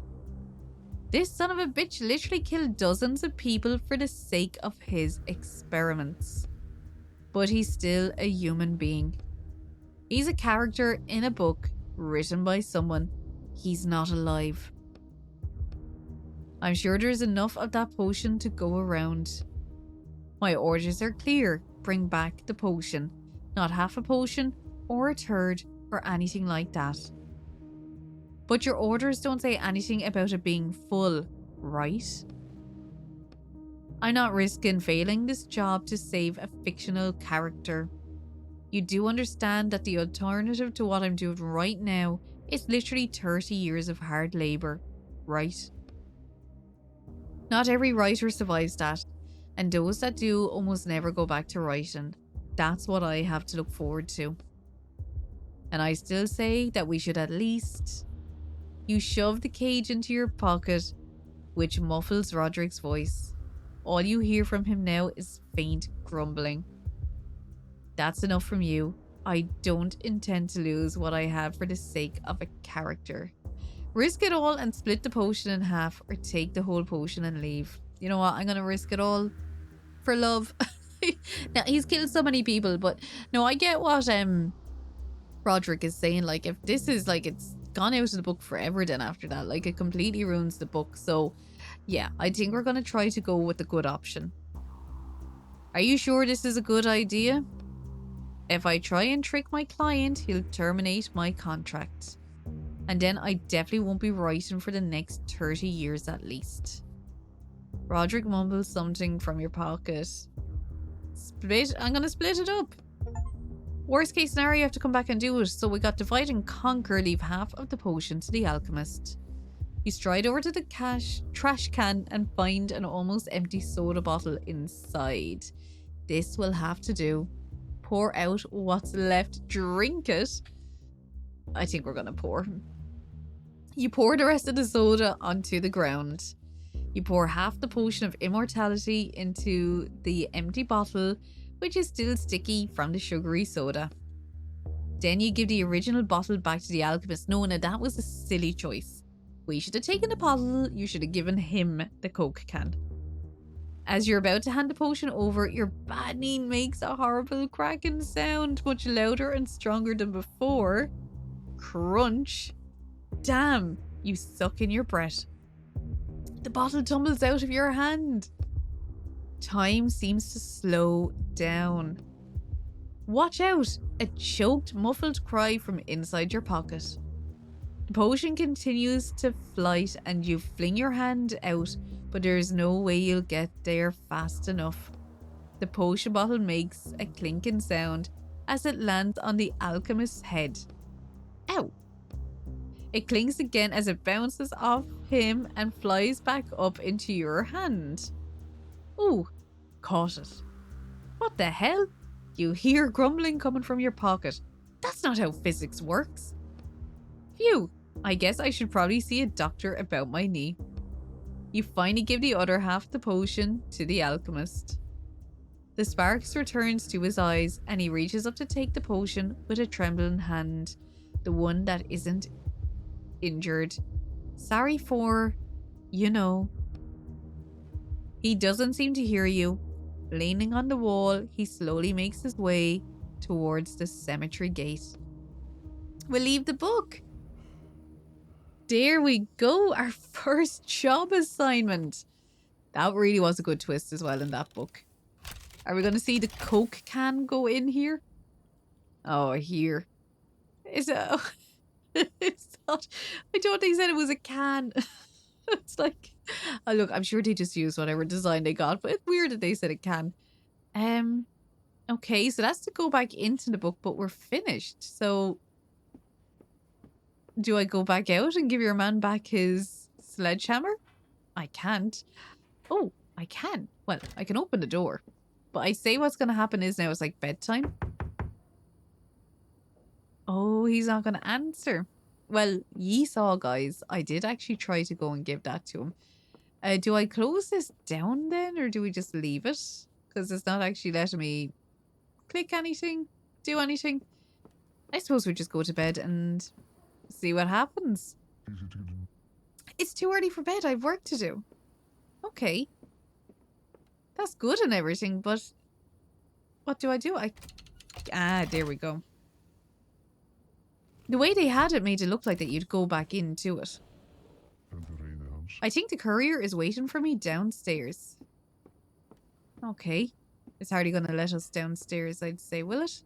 This son of a bitch literally killed dozens of people for the sake of his experiments. But he's still a human being. He's a character in a book written by someone. He's not alive. I'm sure there's enough of that potion to go around. My orders are clear. Bring back the potion. Not half a potion or a third or anything like that. But your orders don't say anything about it being full, right? I'm not risking failing this job to save a fictional character. You do understand that the alternative to what I'm doing right now is literally 30 years of hard labor, right? Not every writer survives that, and those that do almost never go back to writing. That's what I have to look forward to. And I still say that we should at least... You shove the cage into your pocket, which muffles Roderick's voice. All you hear from him now is faint grumbling. That's enough from you. I don't intend to lose what I have for the sake of a character. Risk it all and split the potion in half, or take the whole potion and leave. You know what? I'm going to risk it all for love. Now, he's killed so many people, but no, I get what Roderick is saying. Like, if this is like, it's gone out of the book forever, then after that, like, it completely ruins the book. So yeah, I think we're going to try to go with the good option. Are you sure this is a good idea? If I try and trick my client, he'll terminate my contract. And then I definitely won't be writing for the next 30 years at least. Roderick mumbles something from your pocket. Split? I'm gonna split it up. Worst case scenario, you have to come back and do it. So we got divide and conquer. Leave half of the potion to the alchemist. You stride over to the trash can and find an almost empty soda bottle inside. This will have to do. Pour out what's left. Drink it. I think we're gonna pour. You pour the rest of the soda onto the ground. You pour half the potion of immortality into the empty bottle, which is still sticky from the sugary soda. Then you give the original bottle back to the alchemist. No, now that was a silly choice. We should have taken the bottle. You should have given him the Coke can. As you're about to hand the potion over, your battling makes a horrible cracking sound, much louder and stronger than before. Crunch. Damn, you suck in your breath. The bottle tumbles out of your hand. Time seems to slow down. Watch out! A choked, muffled cry from inside your pocket. The potion continues to flight and you fling your hand out, but there is no way you'll get there fast enough. The potion bottle makes a clinking sound as it lands on the alchemist's head. Ow! It clings again as it bounces off him and flies back up into your hand. Ooh, caught it. What the hell? You hear grumbling coming from your pocket. That's not how physics works. Phew, I guess I should probably see a doctor about my knee. You finally give the other half the potion to the alchemist. The sparks returns to his eyes and he reaches up to take the potion with a trembling hand, the one that isn't injured. Sorry for, you know. He doesn't seem to hear you. Leaning on the wall, he slowly makes his way towards the cemetery gate. We'll leave the book. There we go, our first job assignment. That really was a good twist as well in that book. Are we going to see the Coke can go in here? Oh, here. It's a... it's not... I thought they said it was a can. It's like... Oh, look, I'm sure they just used whatever design they got, but it's weird that they said it can. Okay, so that's to go back into the book, but we're finished. So... do I go back out and give your man back his sledgehammer? I can't. Oh, I can. Well, I can open the door. But I say what's going to happen is now it's like bedtime. Oh, he's not going to answer. Well, ye saw, guys. I did actually try to go and give that to him. Do I close this down then, or do we just leave it? Because it's not actually letting me click anything, do anything. I suppose we just go to bed and see what happens. It's too early for bed. I've work to do. Okay. That's good and everything, but what do? There we go. The way they had it made it look like that you'd go back into it. I think the courier is waiting for me downstairs. Okay. It's hardly going to let us downstairs, I'd say, will it?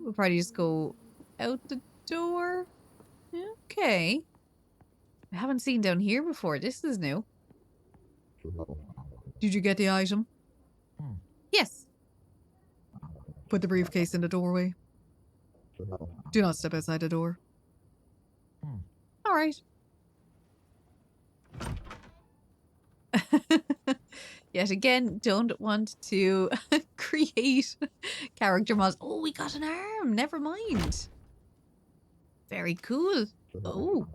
We'll probably just go out the door. Okay. I haven't seen down here before. This is new. Did you get the item? Yes. Put the briefcase in the doorway. Do not step outside the door. All right. Yet again, don't want to create character mods. Oh, we got an arm. Never mind. Very cool. Oh,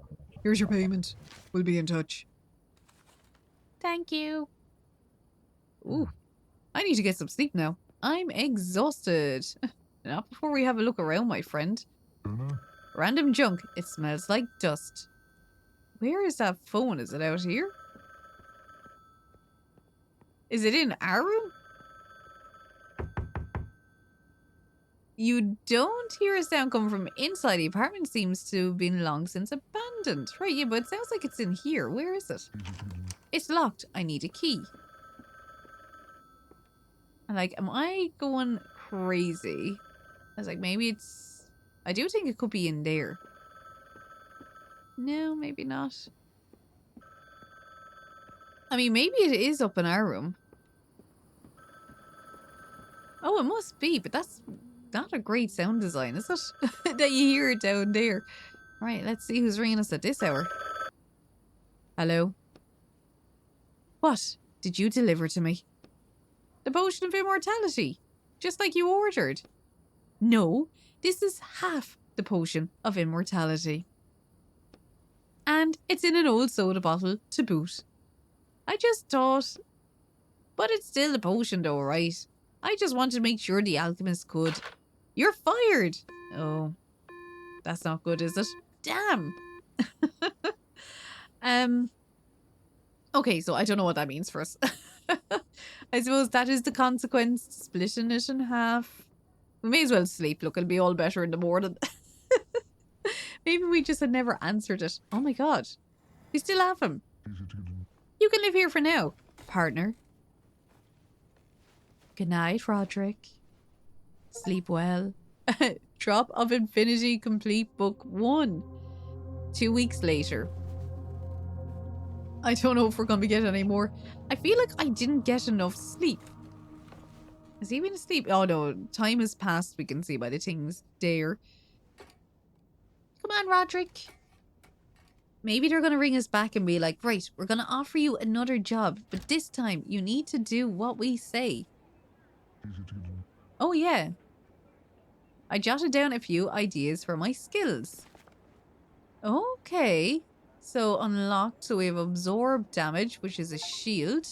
here's your payment. We'll be in touch. Thank you. Ooh, I need to get some sleep now. I'm exhausted. Not before we have a look around, my friend. Random junk. It smells like dust. Where is that phone? Is it out here? Is it in our room? You don't hear a sound coming from inside. The apartment seems to have been long since abandoned. Right, yeah, but it sounds like it's in here. Where is it? It's locked. I need a key. And like, am I going crazy? I was like, maybe it's... I do think it could be in there. No, maybe not. I mean, maybe it is up in our room. Oh, it must be, but that's not a great sound design, is it? That you hear it down there. All right, let's see who's ringing us at this hour. Hello? What did you deliver to me? The potion of immortality, just like you ordered. No, this is half the potion of immortality. And it's in an old soda bottle to boot. I just thought... But it's still a potion though, right? I just wanted to make sure the alchemist could. You're fired! Oh, that's not good, is it? Damn! Okay, so I don't know what that means for us. I suppose that is the consequence, splitting it in half. We may as well sleep. Look, it'll be all better in the morning. Maybe we just had never answered it. Oh my god. We still have him. You can live here for now, partner. Good night, Roderick. Sleep well. Drop of Infinity complete book 1. 2 weeks later. I don't know if we're going to get any more. I feel like I didn't get enough sleep. Has he been asleep? Oh no, time has passed. We can see by the things there. Come on, Roderick. Maybe they're going to ring us back and be like, right, we're going to offer you another job, but this time you need to do what we say. Oh yeah. I jotted down a few ideas for my skills. Okay. So unlocked, so we have absorb damage, which is a shield.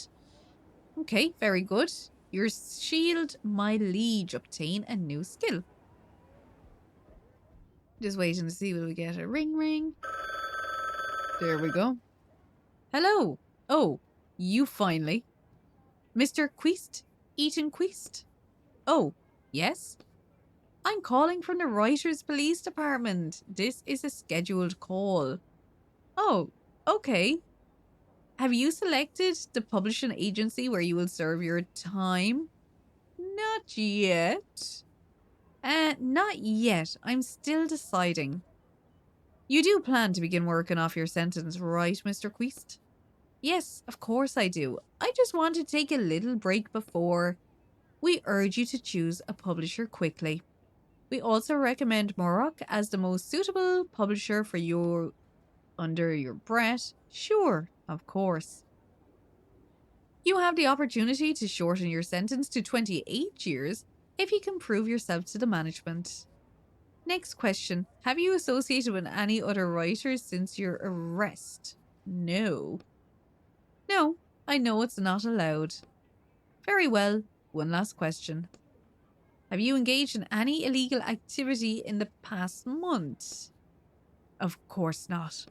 Okay, very good. Your shield, my liege, obtain a new skill. Just waiting to see what we get. A ring ring. There we go. Hello. Oh, you finally. Mr. Quist? Etienne Quist? Oh, yes? I'm calling from the Writers Police Department. This is a scheduled call. Oh, okay. Have you selected the publishing agency where you will serve your time? Not yet. Not yet. I'm still deciding. You do plan to begin working off your sentence, right, Mr. Quist? Yes, of course I do. I just want to take a little break before. We urge you to choose a publisher quickly. We also recommend Morocco as the most suitable publisher for your... Under your breath? Sure, of course. You have the opportunity to shorten your sentence to 28 years if you can prove yourself to the management. Next question. Have you associated with any other writers since your arrest? No. No, I know it's not allowed. Very well. One last question. Have you engaged in any illegal activity in the past month? Of course not.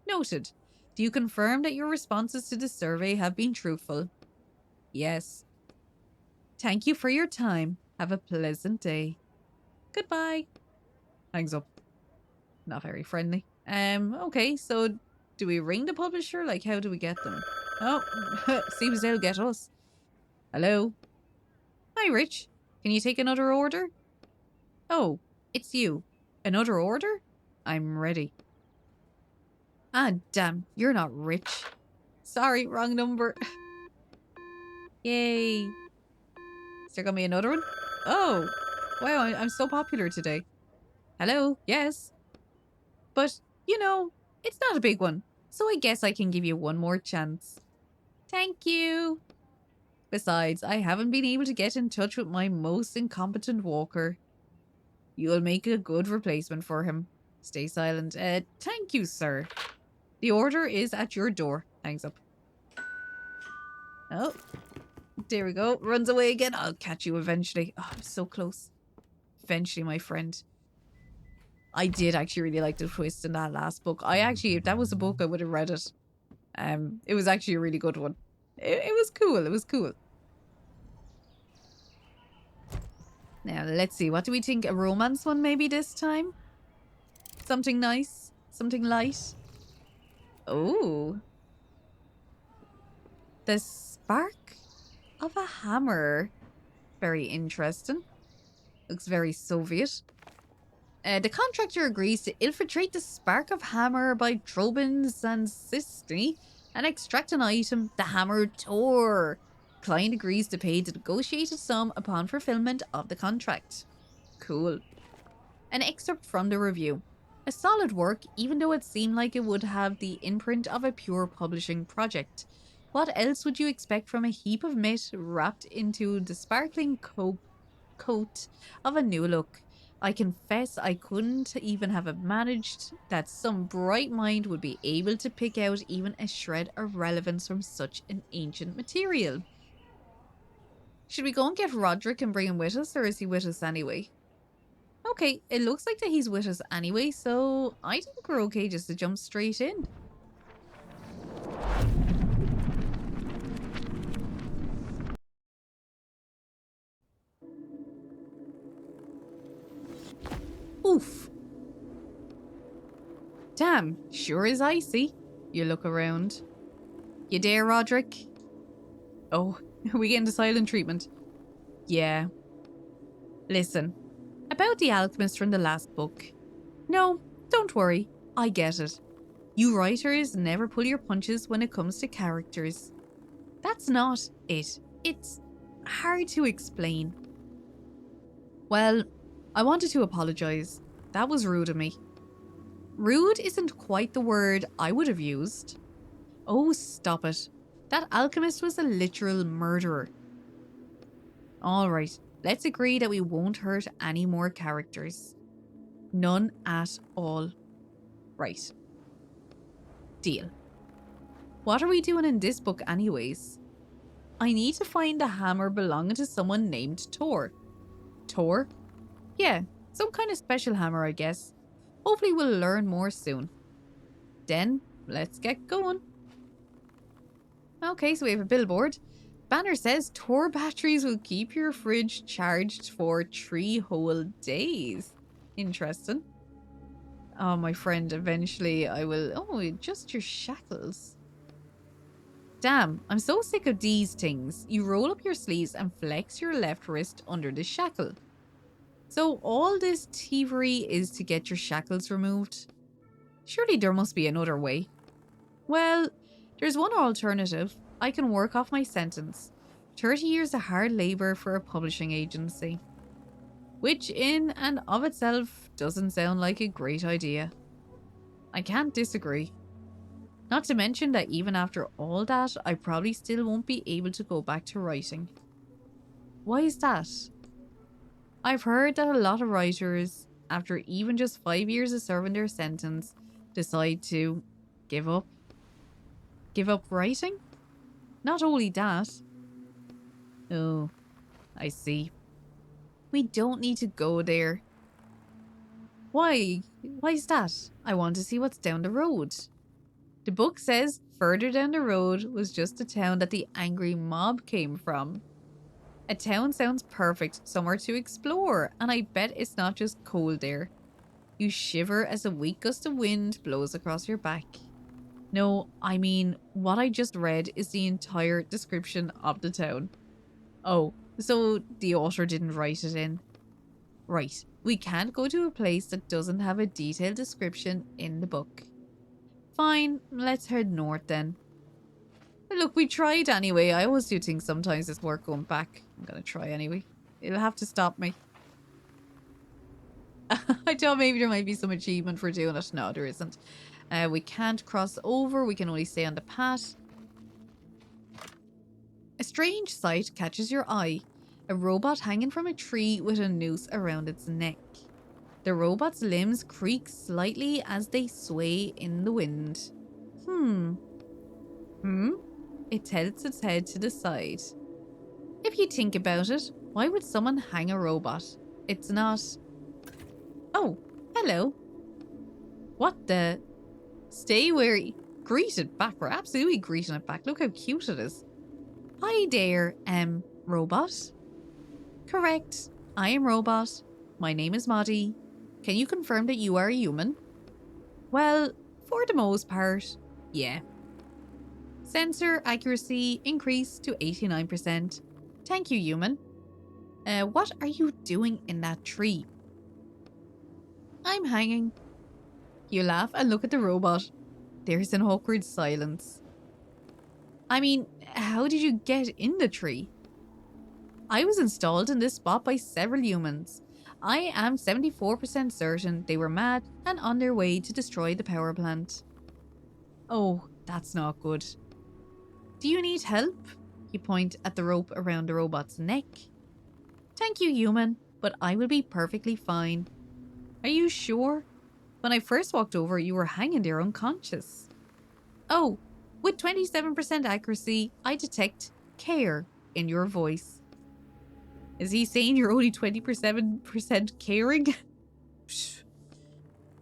Noted. Do you confirm that your responses to the survey have been truthful? Yes. Thank you for your time. Have a pleasant day. Goodbye. Hangs up. Not very friendly. Okay, so do we ring the publisher? Like, how do we get them? Oh, seems they'll get us. Hello? Hi, Rich. Can you take another order? Oh, it's you. Another order? I'm ready. Ah, damn. You're not rich. Sorry, wrong number. Yay. Is there gonna be another one? Oh, wow, I'm so popular today. Hello? Yes? But, you know, it's not a big one. So I guess I can give you one more chance. Thank you. Besides, I haven't been able to get in touch with my most incompetent walker. You'll make a good replacement for him. Stay silent. Thank you, sir. The order is at your door. Hangs up. Oh, there we go. Runs away again. I'll catch you eventually. Oh, I'm so close. Eventually, my friend. I did actually really like the twist in that last book. If that was a book, I would have read it. It was actually a really good one. It was cool. It was cool. Now, let's see. What do we think? A romance one maybe this time? Something nice? Something light? Oh. The spark of a hammer. Very interesting. Looks very Soviet. The contractor agrees to infiltrate the spark of hammer by Drobin Zansisti And extract an item, the hammer Thor. Client agrees to pay the negotiated sum upon fulfillment of the contract. Cool. An excerpt from the review. A solid work, even though it seemed like it would have the imprint of a pure publishing project. What else would you expect from a heap of myth wrapped into the sparkling coat of a new look? I confess I couldn't even have managed that some bright mind would be able to pick out even a shred of relevance from such an ancient material. Should we go and get Roderick and bring him with us, or is he with us anyway? Okay, it looks like that he's with us anyway, so I think we're okay just to jump straight in. Oof. Damn, sure is icy. You look around. You dare, Roderick? Oh, are we getting the silent treatment? Yeah. Listen, about the alchemist from the last book. No, don't worry, I get it. You writers never pull your punches when it comes to characters. That's not it. It's hard to explain. Well, I wanted to apologise. That was rude of me. Rude isn't quite the word I would have used. Oh, stop it. That alchemist was a literal murderer. Alright, let's agree that we won't hurt any more characters. None at all. Right. Deal. What are we doing in this book anyways? I need to find a hammer belonging to someone named Thor. Thor? Yeah, some kind of special hammer, I guess. Hopefully we'll learn more soon. Then, let's get going. Okay, so we have a billboard. Banner says Thor batteries will keep your fridge charged for 3 whole days. Interesting. Oh, my friend, eventually I will... Oh, adjust your shackles. Damn, I'm so sick of these things. You roll up your sleeves and flex your left wrist under the shackle. So all this thievery is to get your shackles removed? Surely there must be another way. Well, there's one alternative. I can work off my sentence. 30 years of hard labour for a publishing agency. Which in and of itself doesn't sound like a great idea. I can't disagree. Not to mention that even after all that, I probably still won't be able to go back to writing. Why is that? I've heard that a lot of writers, after even just 5 years of serving their sentence, decide to give up. Give up writing? Not only that. Oh, I see. We don't need to go there. Why? Why's that? I want to see what's down the road. The book says further down the road was just a town that the angry mob came from. A town sounds perfect, somewhere to explore, and I bet it's not just cold there. You shiver as a weak gust of wind blows across your back. No, I mean, what I just read is the entire description of the town. Oh, so the author didn't write it in. Right, we can't go to a place that doesn't have a detailed description in the book. Fine, let's head north then. Look, we tried anyway. I always do think sometimes it's worth going back. I'm gonna try anyway. It'll have to stop me. I thought maybe there might be some achievement for doing it. No, there isn't. We can't cross over. We can only stay on the path. A strange sight catches your eye. A robot hanging from a tree with a noose around its neck. The robot's limbs creak slightly as they sway in the wind. It tilts its head to the side. If you think about it, why would someone hang a robot? It's not... Oh, hello. What the... Stay wary. Greet it back. We're absolutely greeting it back. Look how cute it is. Hi there, robot. Correct. I am robot. My name is Maddie. Can you confirm that you are a human? Well, for the most part, yeah. Sensor accuracy increased to 89%. Thank you, human. What are you doing in that tree? I'm hanging. You laugh and look at the robot. There's an awkward silence. I mean, how did you get in the tree? I was installed in this spot by several humans. I am 74% certain they were mad and on their way to destroy the power plant. Oh, that's not good. Do you need help? You point at the rope around the robot's neck. Thank you, human, but I will be perfectly fine. Are you sure? When I first walked over, you were hanging there unconscious. Oh, with 27% accuracy, I detect care in your voice. Is he saying you're only 27% caring?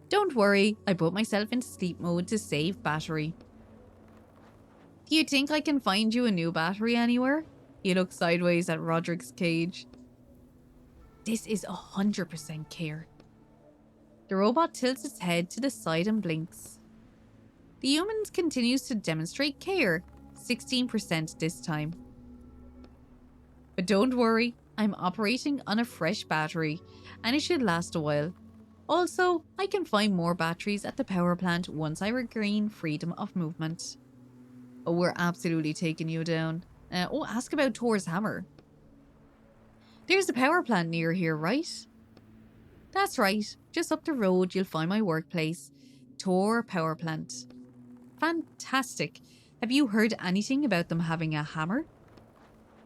Don't worry, I put myself into sleep mode to save battery. Do you think I can find you a new battery anywhere? He looks sideways at Roderick's cage. This is 100% care. The robot tilts its head to the side and blinks. The human continues to demonstrate care, 16% this time. But don't worry, I'm operating on a fresh battery, and it should last a while. Also, I can find more batteries at the power plant once I regain freedom of movement. Oh, we're absolutely taking you down. Ask about Thor's hammer. There's a power plant near here, right? That's right. Just up the road, you'll find my workplace. Thor Power Plant. Fantastic. Have you heard anything about them having a hammer?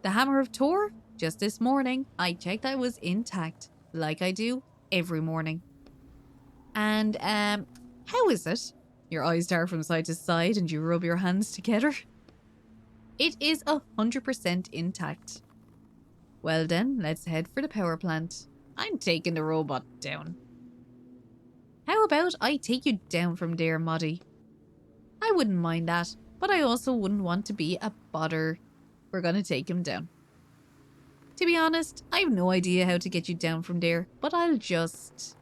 The hammer of Thor? Just this morning, I checked that it was intact, like I do every morning. And, how is it? Your eyes dart from side to side and you rub your hands together. It is 100% intact. Well then, let's head for the power plant. I'm taking the robot down. How about I take you down from there, Moddy? I wouldn't mind that, but I also wouldn't want to be a bother. We're gonna take him down. To be honest, I have no idea how to get you down from there, but I'll just...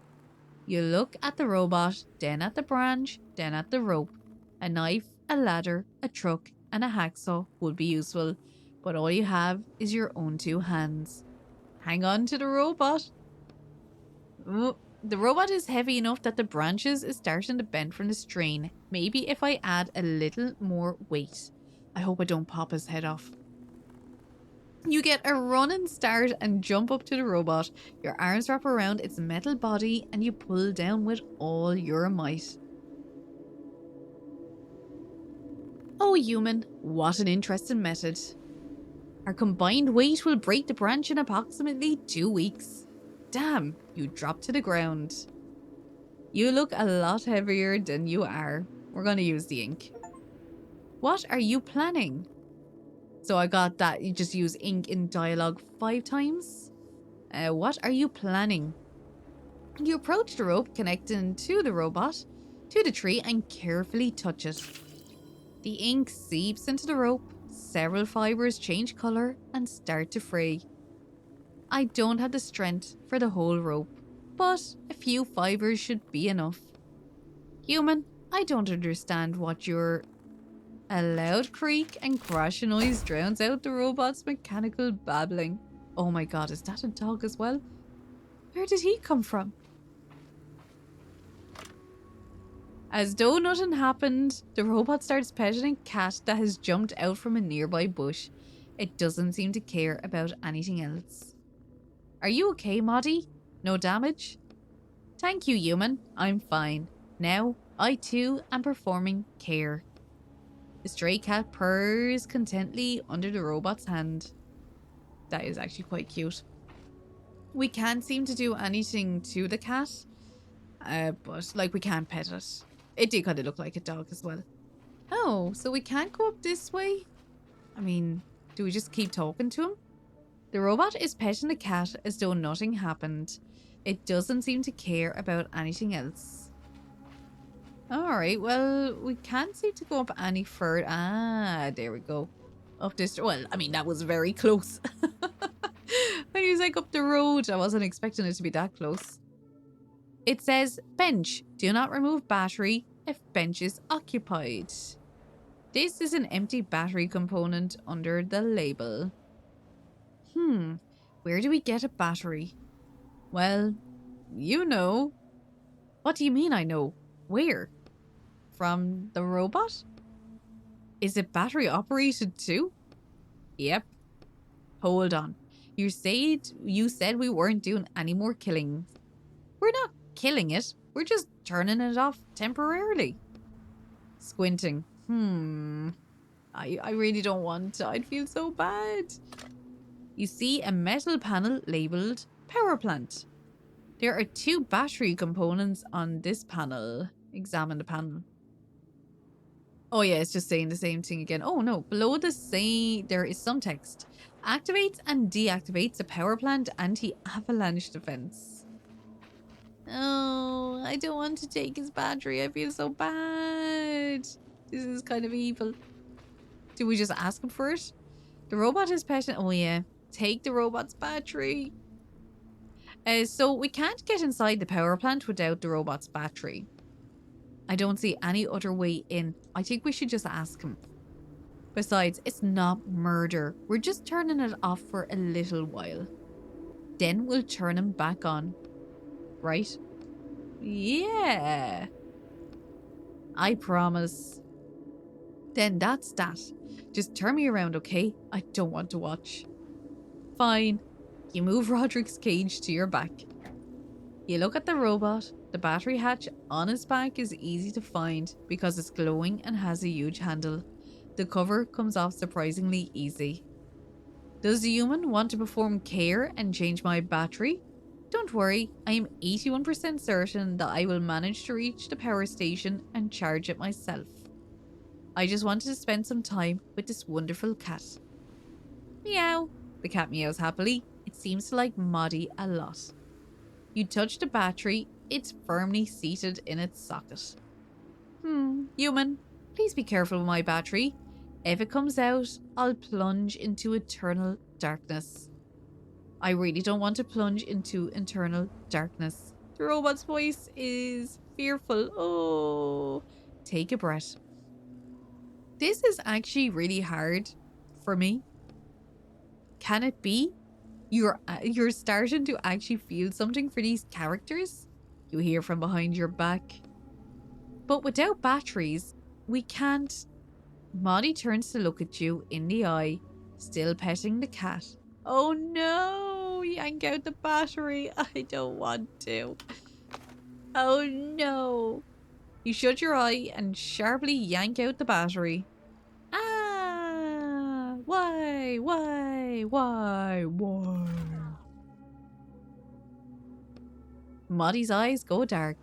You look at the robot, then at the branch, then at the rope. A knife, a ladder, a truck, and a hacksaw would be useful, but all you have is your own two hands. Hang on to the robot. Oh, the robot is heavy enough that the branches is starting to bend from the strain. Maybe if I add a little more weight. I hope I don't pop his head off. You get a running start and jump up to the robot. Your arms wrap around its metal body and you pull down with all your might. Oh, human, what an interesting method. Our combined weight will break the branch in approximately 2 weeks. Damn, you drop to the ground. You look a lot heavier than you are. We're going to use the ink. What are you planning? So I got that you just use ink in dialogue 5 times. What are you planning? You approach the rope connecting to the robot, to the tree, and carefully touch it. The ink seeps into the rope, several fibers change colour and start to fray. I don't have the strength for the whole rope, but a few fibers should be enough. Human, I don't understand what you're... A loud creak and crash noise drowns out the robot's mechanical babbling. Oh my god, is that a dog as well? Where did he come from? As though nothing happened, the robot starts petting a cat that has jumped out from a nearby bush. It doesn't seem to care about anything else. Are you okay, Moddy? No damage? Thank you, human. I'm fine. Now, I too am performing care. The stray cat purrs contentedly under the robot's hand. That is actually quite cute. We can't seem to do anything to the cat, but like we can't pet it. It did kind of look like a dog as well. Oh, so we can't go up this way? I mean, do we just keep talking to him? The robot is petting the cat as though nothing happened. It doesn't seem to care about anything else. Alright, well, we can't seem to go up any further. Ah, there we go. Up this... Well, I mean, that was very close. When he was like up the road, I wasn't expecting it to be that close. It says, bench. Do not remove battery if bench is occupied. This is an empty battery component under the label. Where do we get a battery? Well, you know. What do you mean I know? Where? From the robot? Is it battery operated too? Yep. Hold on. You said we weren't doing any more killing. We're not killing it. We're just turning it off temporarily. Squinting. I really don't want to. I'd feel so bad. You see a metal panel labeled power plant. There are 2 battery components on this panel. Examine the panel. Oh yeah, it's just saying the same thing again. Oh no, below the same there is some text. Activates and deactivates the power plant anti-avalanche defense. Oh, I don't want to take his battery. I feel so bad. This is kind of evil. Do we just ask him for it? The robot is passionate. Oh yeah, take the robot's battery. So we can't get inside the power plant without the robot's battery. I don't see any other way in. I think we should just ask him. Besides, it's not murder. We're just turning it off for a little while. Then we'll turn him back on. Right? Yeah. I promise. Then that's that. Just turn me around, okay? I don't want to watch. Fine. You move Roderick's cage to your back. You look at the robot. The battery hatch on his back is easy to find because it's glowing and has a huge handle. The cover comes off surprisingly easy. Does the human want to perform care and change my battery? Don't worry, I am 81% certain that I will manage to reach the power station and charge it myself. I just wanted to spend some time with this wonderful cat. Meow. The cat meows happily. It seems to like Maddie a lot. You touch the battery, it's firmly seated in its socket. Human, please be careful with my battery. If it comes out, I'll plunge into eternal darkness. I really don't want to plunge into eternal darkness. The robot's voice is fearful. Oh, take a breath. This is actually really hard for me. Can it be? You're starting to actually feel something for these characters? You hear from behind your back. But without batteries, we can't. Maddie turns to look at you in the eye, still petting the cat. Oh no! Yank out the battery. I don't want to. Oh no! You shut your eye and sharply yank out the battery. Ah! Why? Maddie's eyes go dark.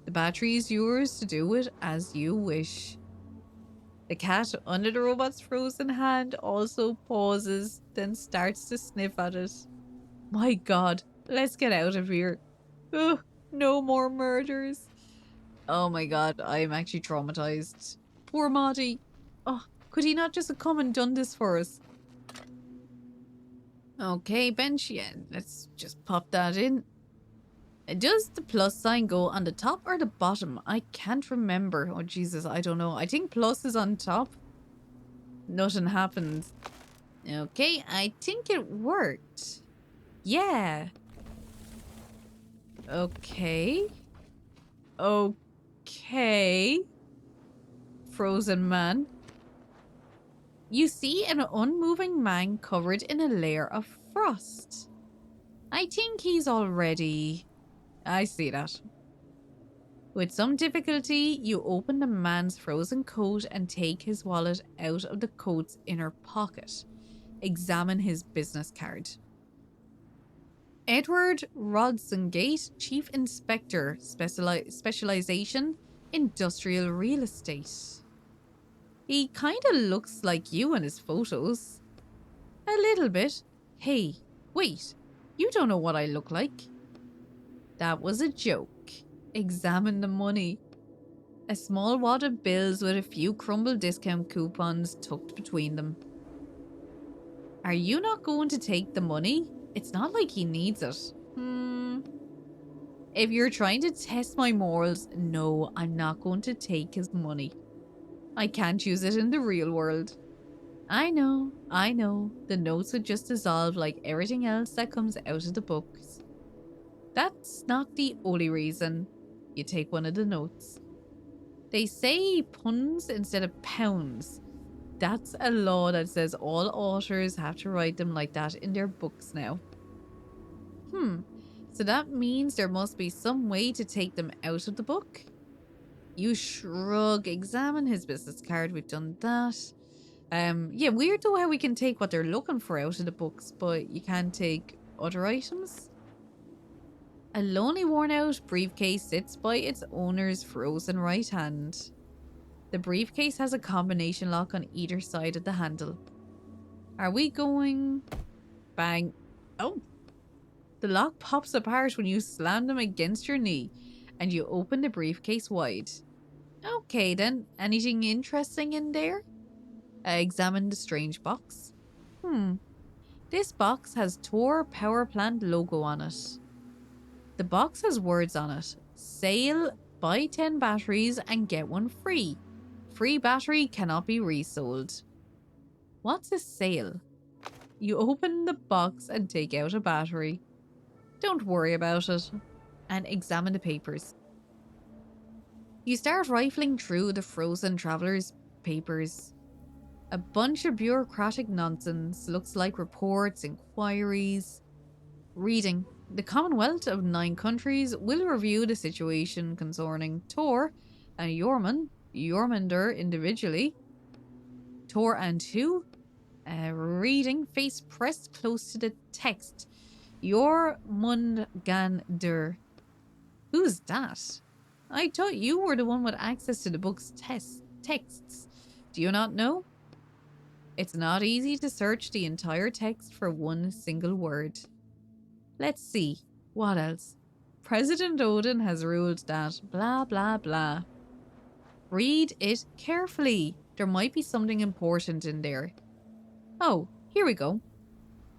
The battery is yours to do it as you wish. The cat under the robot's frozen hand also pauses, then starts to sniff at it. My god, let's get out of here. Ugh, no more murders. Oh my god, I'm actually traumatized. Poor Maddie. Oh, could he not just have come and done this for us? Okay, bench, yeah, let's just pop that in. Does the plus sign go on the top or the bottom? I can't remember. Oh, Jesus, I don't know. I think plus is on top. Nothing happens. Okay, I think it worked. Yeah. Okay. Okay. Frozen man. You see an unmoving man covered in a layer of frost. I think he's already... I see that. With some difficulty, you open the man's frozen coat and take his wallet out of the coat's inner pocket. Examine his business card. Edward Rodsongate, Chief Inspector, Specialization, Industrial Real Estate. He kinda looks like you in his photos. A little bit. Hey, wait, you don't know what I look like. That was a joke. Examine the money. A small wad of bills with a few crumbled discount coupons tucked between them. Are you not going to take the money? It's not like he needs it. If you're trying to test my morals, no, I'm not going to take his money. I can't use it in the real world. I know. The notes would just dissolve like everything else that comes out of the books. That's not the only reason. You take one of the notes. They say puns instead of pounds. That's a law that says all authors have to write them like that in their books now. So that means there must be some way to take them out of the book? You shrug, examine his business card. We've done that. Yeah, weird though how we can take what they're looking for out of the books, but you can't take other items. A lonely, worn out briefcase sits by its owner's frozen right hand. The briefcase has a combination lock on either side of the handle. Are we going? Bang. Oh. The lock pops apart when you slam them against your knee and you open the briefcase wide. Okay then, anything interesting in there? Examine the strange box. This box has Thor power plant logo on it. The box has words on it. Sale, buy 10 batteries and get one free. Free battery cannot be resold. What's a sale? You open the box and take out a battery. Don't worry about it. And examine the papers. You start rifling through the frozen traveler's papers. A bunch of bureaucratic nonsense. Looks like reports, inquiries. Reading. The Commonwealth of 9 countries will review the situation concerning Thor and Jormungandr individually. Thor and who? Reading. Face pressed close to the text. Jormungandr. Who's that? I thought you were the one with access to the book's texts. Do you not know? It's not easy to search the entire text for one single word. Let's see. What else? President Odin has ruled that blah blah blah. Read it carefully. There might be something important in there. Oh, here we go.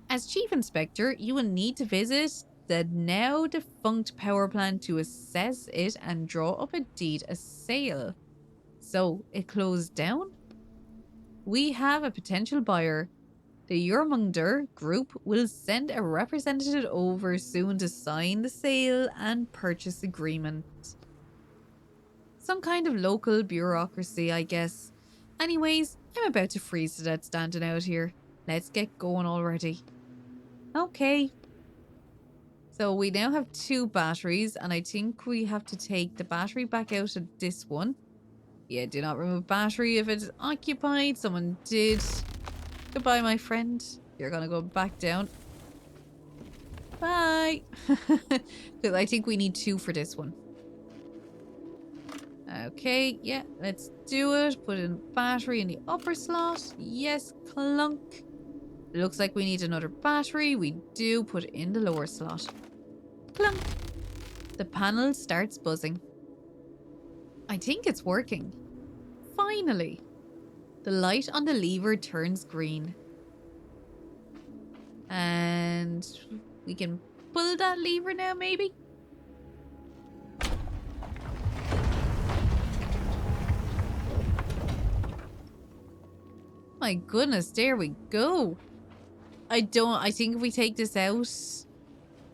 As Chief Inspector, you will need to visit the now defunct power plant to assess it and draw up a deed of sale. So, it closed down? We have a potential buyer. The Jormungandr group will send a representative over soon to sign the sale and purchase agreement. Some kind of local bureaucracy, I guess. Anyways, I'm about to freeze to death standing out here. Let's get going already. Okay. So we now have 2 batteries, and I think we have to take the battery back out of this one. Yeah, do not remove battery if it's occupied. Someone did. Goodbye, my friend. You're gonna go back down. Bye. Because I think we need 2 for this one. Okay, yeah, let's do it. Put in battery in the upper slot. Yes, clunk. Looks like we need another battery. We do. Put in the lower slot. Clunk. The panel starts buzzing. I think it's working. Finally. The light on the lever turns green. And we can pull that lever now, maybe? My goodness, there we go. I think if we take this out,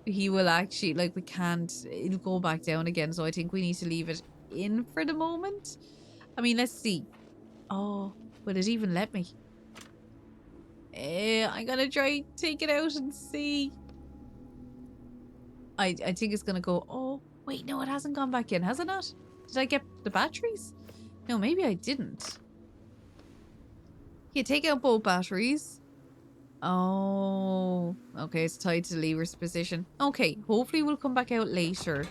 he will actually, like, we can't, it'll go back down again. So I think we need to leave it in for the moment. I mean, let's see. Oh, will it even let me? I'm gonna try take it out and see. I think it's gonna go, oh, wait, no, it hasn't gone back in, has it not? Did I get the batteries? No, maybe I didn't. Yeah, take out both batteries. Oh, okay, it's tied to the lever's position. Okay, hopefully we'll come back out later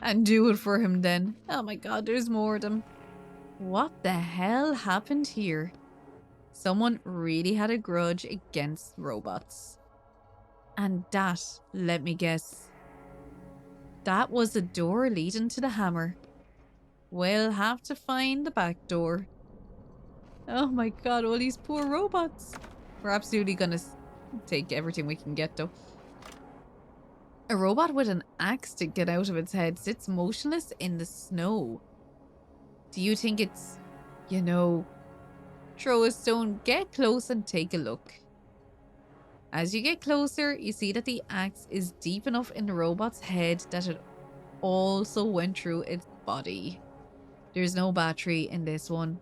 and do it for him then. Oh my god, there's more of them. What the hell happened here? Someone really had a grudge against robots. And that, let me guess, that was the door leading to the hammer. We'll have to find the back door. Oh my god, all these poor robots. We're absolutely gonna take everything we can get though. A robot with an axe to get out of its head sits motionless in the snow. Do you think it's, you know, throw a stone? Get close and take a look. As you get closer, you see that the axe is deep enough in the robot's head that it also went through its body. There's no battery in this one.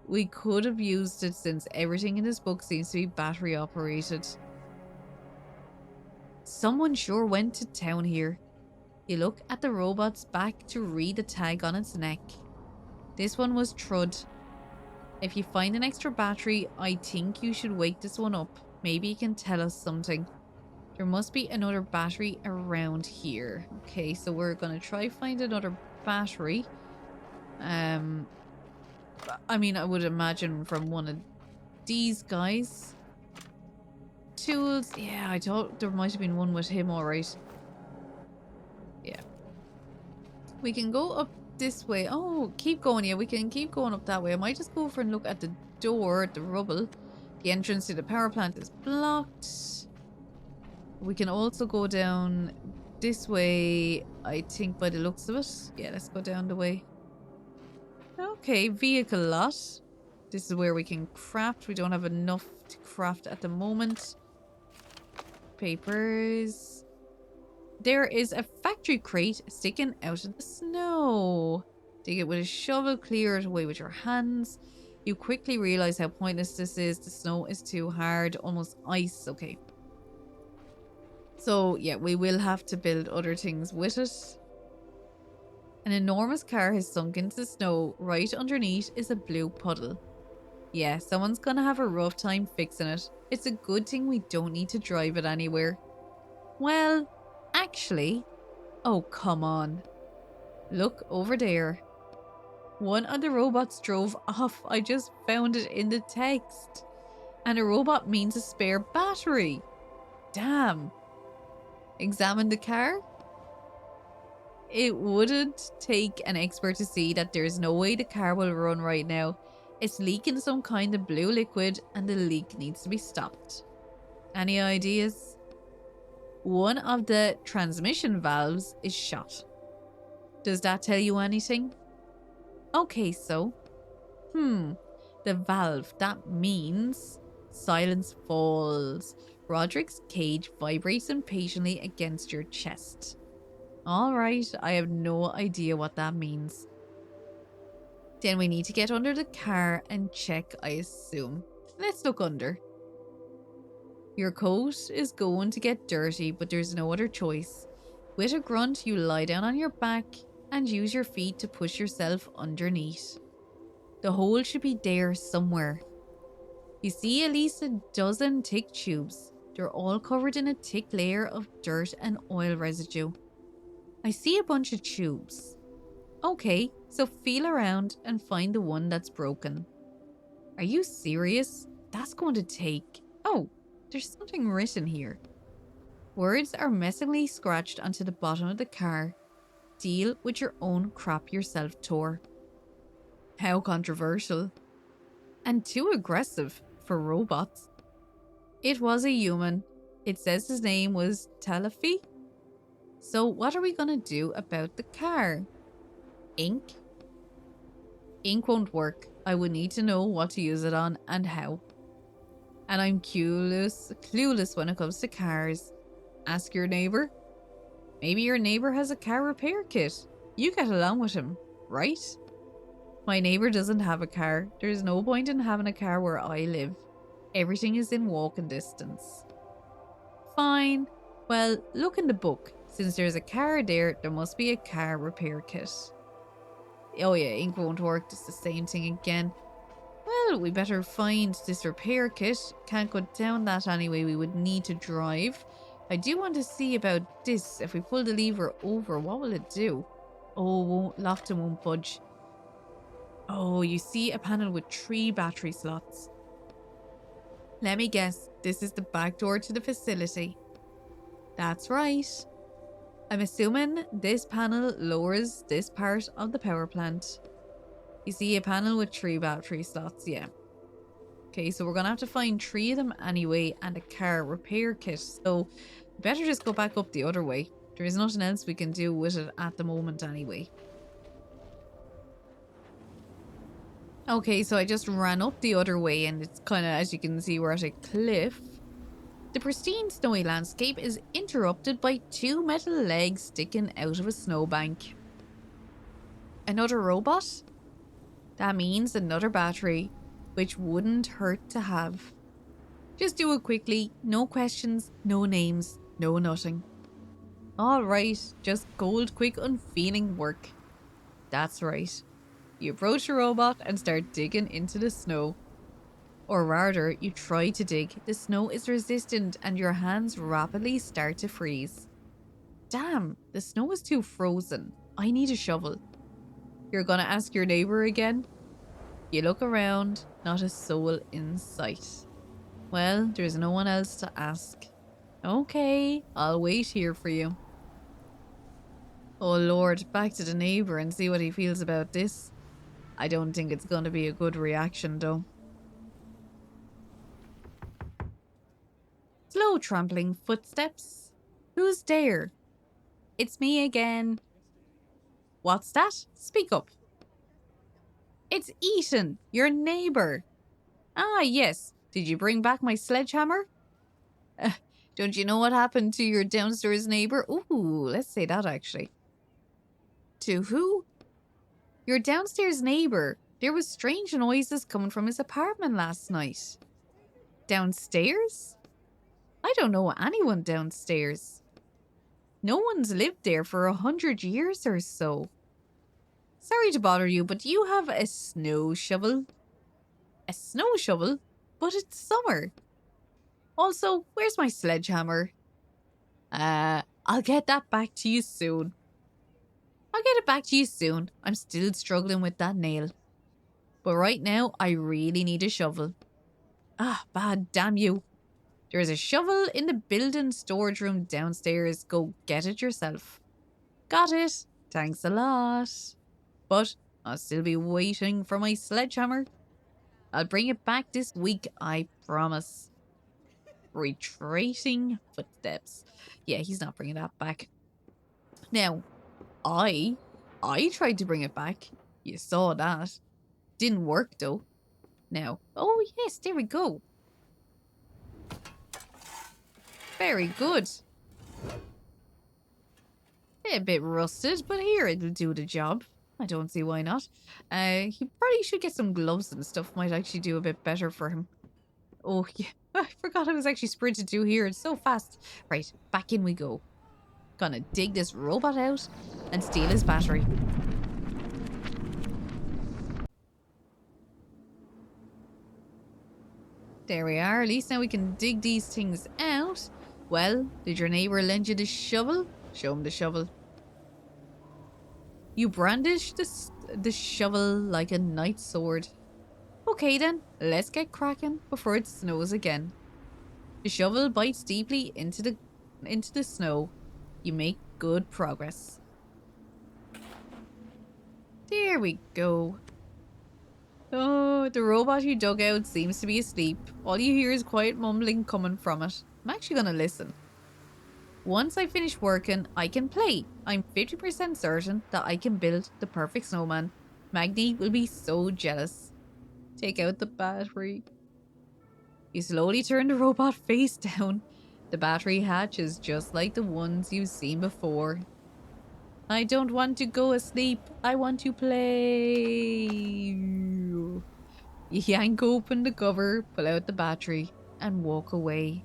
we could have used it since everything in this book seems to be battery operated. Someone sure went to town here. You look at the robot's back to read the tag on its neck. This one was Trud. If you find an extra battery, I think you should wake this one up. Maybe it can tell us something. There must be another battery around here. Okay, so we're gonna try find another battery. I mean, I would imagine from one of these guys. Tools. Yeah, I thought there might have been one with him, alright. Yeah. We can go up this way. Oh, keep going. Yeah, we can keep going up that way. I might just go over and look at the door, the rubble. The entrance to the power plant is blocked. We can also go down this way, I think, by the looks of it. Yeah, let's go down the way. Okay, vehicle lot. This is where we can craft. We don't have enough to craft at the moment. Papers. There is a factory crate sticking out of the snow. Dig it with a shovel, clear it away with your hands. You quickly realize how pointless this is. The snow is too hard, almost ice. Okay. So, yeah, we will have to build other things with it. An enormous car has sunk into the snow. Right underneath is a blue puddle. Yeah, someone's gonna have a rough time fixing it. It's a good thing we don't need to drive it anywhere. Well, actually... Oh, come on. Look over there. One of the robots drove off. I just found it in the text. And a robot means a spare battery. Damn. Examine the car. It wouldn't take an expert to see that there's no way the car will run right now. It's leaking some kind of blue liquid and the leak needs to be stopped. Any ideas? One of the transmission valves is shot. Does that tell you anything? Okay, so. The valve, that means silence falls. Roderick's cage vibrates impatiently against your chest. Alright, I have no idea what that means. Then we need to get under the car and check, I assume. Let's look under. Your coat is going to get dirty, but there's no other choice. With a grunt, you lie down on your back and use your feet to push yourself underneath. The hole should be there somewhere. You see at least a dozen thick tubes. They're all covered in a thick layer of dirt and oil residue. I see a bunch of tubes. Okay, so feel around and find the one that's broken. Are you serious? That's going to take... Oh, there's something written here. Words are messily scratched onto the bottom of the car. Deal with your own crap yourself, Thor. How controversial. And too aggressive for robots. It was a human. It says his name was Talafi. So what are we going to do about the car? Ink? Ink won't work. I would need to know what to use it on and how. And I'm clueless when it comes to cars. Ask your neighbor. Maybe your neighbor has a car repair kit. You get along with him, right? My neighbor doesn't have a car. There's no point in having a car where I live. Everything is in walking distance. Fine. Well, look in the book. Since there's a car there, there must be a car repair kit. Oh yeah, ink won't work. It's the same thing again. Well, we better find this repair kit. Can't go down that anyway. We would need to drive. I do want to see about this. If we pull the lever over, what will it do? Oh, Lofton won't budge. Oh, you see a panel with 3 battery slots. Let me guess. This is the back door to the facility. That's right. I'm assuming this panel lowers this part of the power plant. You see a panel with 3 battery slots, yeah. Okay, so we're going to have to find 3 of them anyway and a car repair kit. So, better just go back up the other way. There is nothing else we can do with it at the moment anyway. Okay, so I just ran up the other way and it's kind of, as you can see, we're at a cliff. The pristine snowy landscape is interrupted by 2 metal legs sticking out of a snowbank. Another robot? That means another battery. which wouldn't hurt to have. Just do it quickly, no questions, no names, no nothing. Alright, just cold, quick, unfeeling work. That's right. You approach the robot and start digging into the snow. Or rather, you try to dig. The snow is resistant and your hands rapidly start to freeze. Damn, the snow is too frozen. I need a shovel. You're gonna ask your neighbor again? You look around, not a soul in sight. Well, there's no one else to ask. Okay, I'll wait here for you. Oh Lord, back to the neighbor and see what he feels about this. I don't think it's gonna be a good reaction though. Slow trampling footsteps. Who's there? It's me again. What's that? Speak up. It's Etienne, your neighbor. Ah, yes. Did you bring back my sledgehammer? Uh, don't you know what happened to your downstairs neighbor? Ooh, let's say that actually. To who? Your downstairs neighbor. There was strange noises coming from his apartment last night. Downstairs? I don't know anyone downstairs. No one's lived there for 100 years or so. Sorry to bother you, but do you have a snow shovel? A snow shovel? But it's summer. Also, where's my sledgehammer? I'll get that back to you soon. I'll get it back to you soon. I'm still struggling with that nail. But right now, I really need a shovel. Ah, bad damn you. There's a shovel in the building storage room downstairs. Go get it yourself. Got it. Thanks a lot. But I'll still be waiting for my sledgehammer. I'll bring it back this week, I promise. Retreating footsteps. Yeah, he's not bringing that back. Now, I tried to bring it back. You saw that. Didn't work though. Now, oh yes, there we go. Very good. A bit rusted, but here it'll do the job. I don't see why not. He probably should get some gloves and stuff. Might actually do a bit better for him. Oh yeah, I forgot I was actually sprinted through here. It's so fast. Right, back in we go. Gonna dig this robot out and steal his battery. There we are. At least now we can dig these things out. Well, did your neighbor lend you the shovel? Show him the shovel. You brandish the shovel like a knight's sword. Okay then, let's get cracking before it snows again. The shovel bites deeply into the snow. You make good progress. There we go. Oh, the robot you dug out seems to be asleep. All you hear is quiet mumbling coming from it. I'm actually gonna listen. Once I finish working, I can play. I'm 50% certain that I can build the perfect snowman. Magni will be so jealous. Take out the battery. You slowly turn the robot face down. The battery hatch is just like the ones you've seen before. I don't want to go asleep. I want to play. You yank open the cover, pull out the battery, and walk away.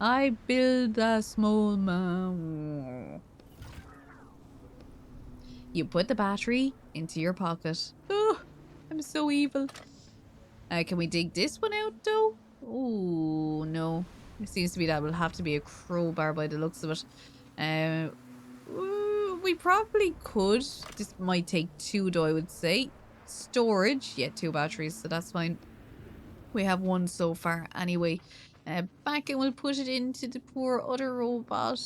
I build a small man. You put the battery into your pocket. Oh, I'm so evil. Can we dig this one out though? Oh, no. It seems to be that will have to be a crowbar by the looks of it. We probably could. This might take two though, I would say. Storage. Yeah, two batteries, so that's fine. We have one so far anyway. Back and we'll put it into the poor other robot.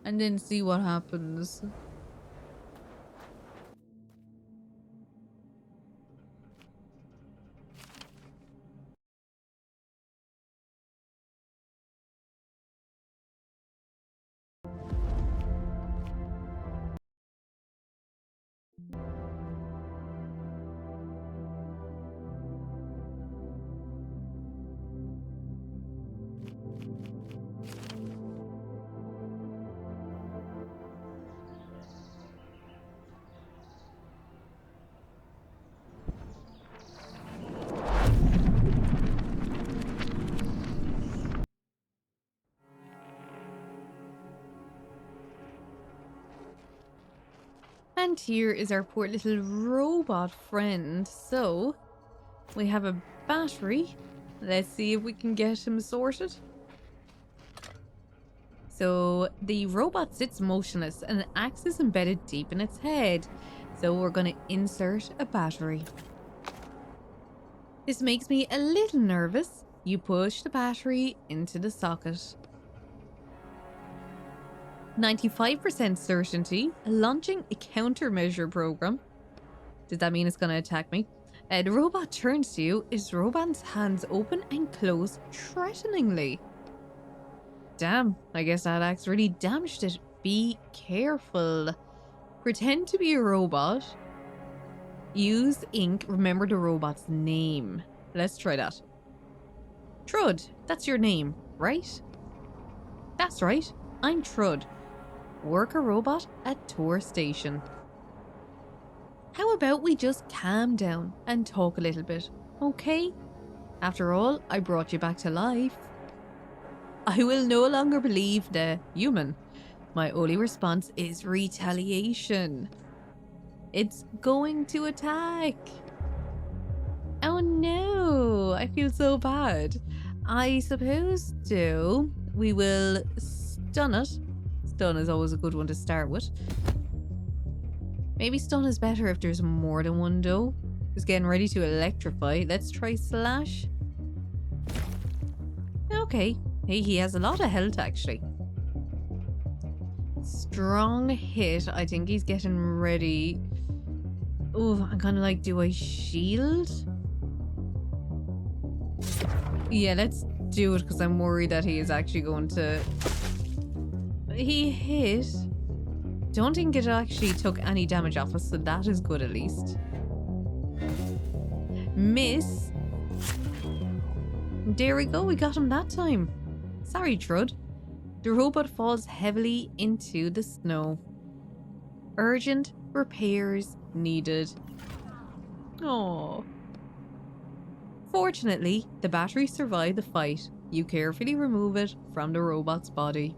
And then see what happens. And here is our poor little robot friend. So, we have a battery. Let's see if we can get him sorted. So, the robot sits motionless and an axe is embedded deep in its head. So, we're going to insert a battery. This makes me a little nervous. You push the battery into the socket. 95% certainty, launching a countermeasure program. Does that mean it's going to attack me? The robot turns to you, its robot's hands open and close threateningly. Damn, I guess that axe really damaged it. Be careful. Pretend to be a robot. Use ink. Remember the robot's name. Let's try that. Trud, that's your name, right? That's right, I'm Trud. Worker robot at Thor station. How about we just calm down and talk a little bit, okay? After all, I brought you back to life. I will no longer believe the human. My only response is retaliation. It's going to attack. Oh no, I feel so bad. I suppose so. We will stun it. Stun is always a good one to start with. Maybe stun is better if there's more than one though. Just getting ready to electrify. Let's try slash. Okay. Hey, he has a lot of health actually. Strong hit. I think he's getting ready. Oh, I'm kind of like, do I shield? Yeah, let's do it because I'm worried that he is actually going to... He hit. Don't think it actually took any damage off us, so that is good at least. Miss. There we go, we got him that time. Sorry, Trud. The robot falls heavily into the snow. Urgent repairs needed. Oh. Fortunately, the battery survived the fight. You carefully remove it from the robot's body.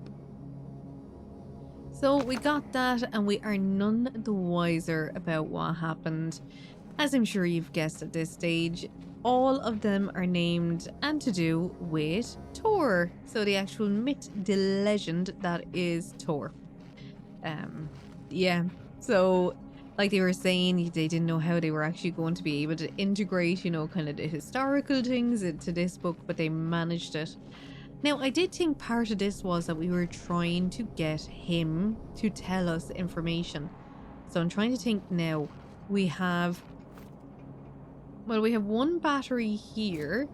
So we got that, and we are none the wiser about what happened. As I'm sure you've guessed at this stage, all of them are named and to do with Thor. So the actual myth, the legend that is Thor. Yeah. So, like they were saying, they didn't know how they were actually going to be able to integrate, you know, kind of the historical things into this book, but they managed it. Now, I did think part of this was that we were trying to get him to tell us information. So I'm trying to think now. We have one battery here.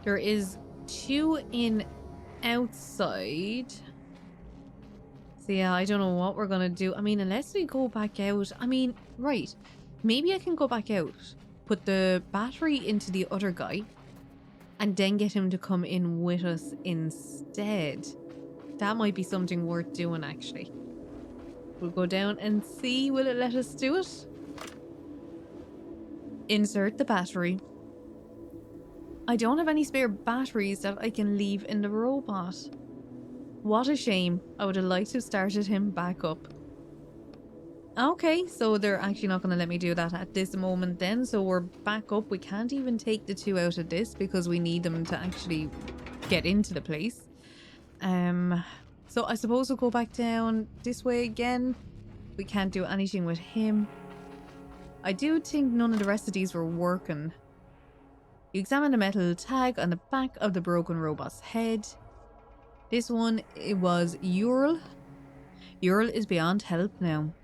There is 2 in outside. So yeah, I don't know what we're gonna do. I mean, unless we go back out. I mean, right. Maybe I can go back out, put the battery into the other guy, and then get him to come in with us instead. That might be something worth doing, actually. We'll go down and see. Will it let us do it? Insert the battery. I don't have any spare batteries that I can leave in the robot. What a shame. I would have liked to have started him back up. Okay, so they're actually not going to let me do that at this moment then. So we're back up. We can't even take the 2 out of this because we need them to actually get into the place. So I suppose we'll go back down this way again. We can't do anything with him. I do think none of the rest of these were working. You examine the metal tag on the back of the broken robot's head. This one, it was Ural. Ural is beyond help now.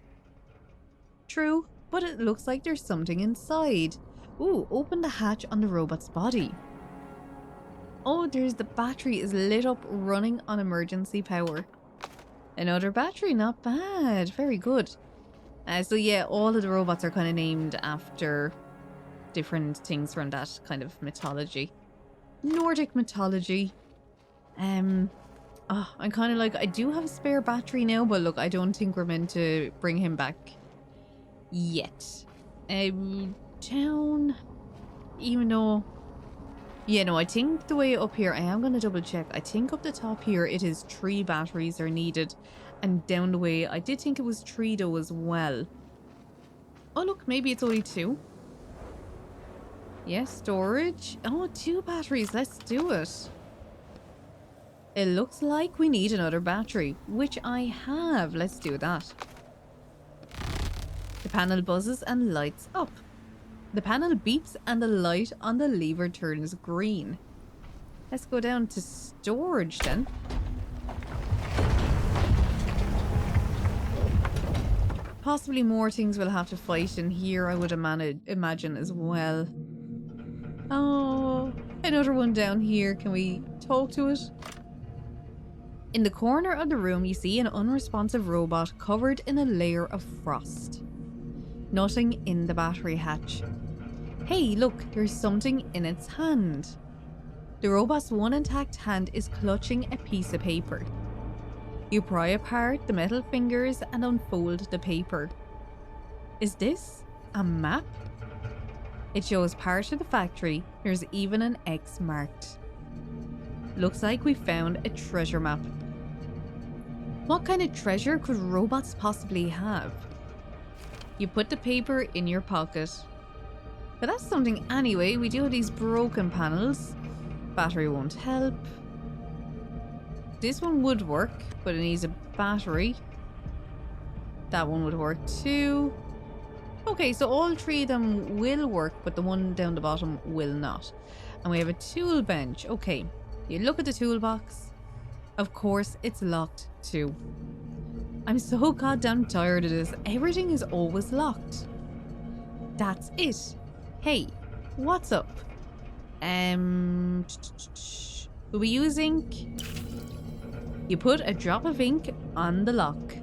True, but it looks like there's something inside. Ooh, open the hatch on the robot's body. Oh, there's the battery is lit up, running on emergency power. Another battery, not bad. Very good. So yeah, all of the robots are kind of named after different things from that kind of mythology. Nordic mythology. Oh, I'm kind of like, I do have a spare battery now, but look, I don't think we're meant to bring him back yet. Down, even though, yeah, no, I think the way up here, I am going to double check. I think up the top here, it is 3 batteries are needed. And down the way, I did think it was 3 though as well. Oh, look, maybe it's only 2. Yes, storage. Oh, 2 batteries. Let's do it. It looks like we need another battery, which I have. Let's do that. The panel buzzes and lights up. The panel beeps and the light on the lever turns green. Let's go down to storage then. Possibly more things we'll have to fight in here, I would imagine as well. Oh, another one down here. Can we talk to it? In the corner of the room, you see an unresponsive robot covered in a layer of frost. Nothing in the battery hatch. Hey, look, there's something in its hand. The robot's one intact hand is clutching a piece of paper. You pry apart the metal fingers and unfold the paper. Is this a map? It shows part of the factory. There's even an X marked. Looks like we found a treasure map. What kind of treasure could robots possibly have? You put the paper in your pocket. But that's something anyway. We do have these broken panels. Battery won't help. This one would work, but it needs a battery. That one would work too. Okay, so all 3 of them will work, but the one down the bottom will not. And we have a tool bench. Okay, you look at the toolbox. Of course, it's locked too. I'm so goddamn tired of this. Everything is always locked. That's it. Hey, what's up? Will we use ink? You put a drop of ink on the lock.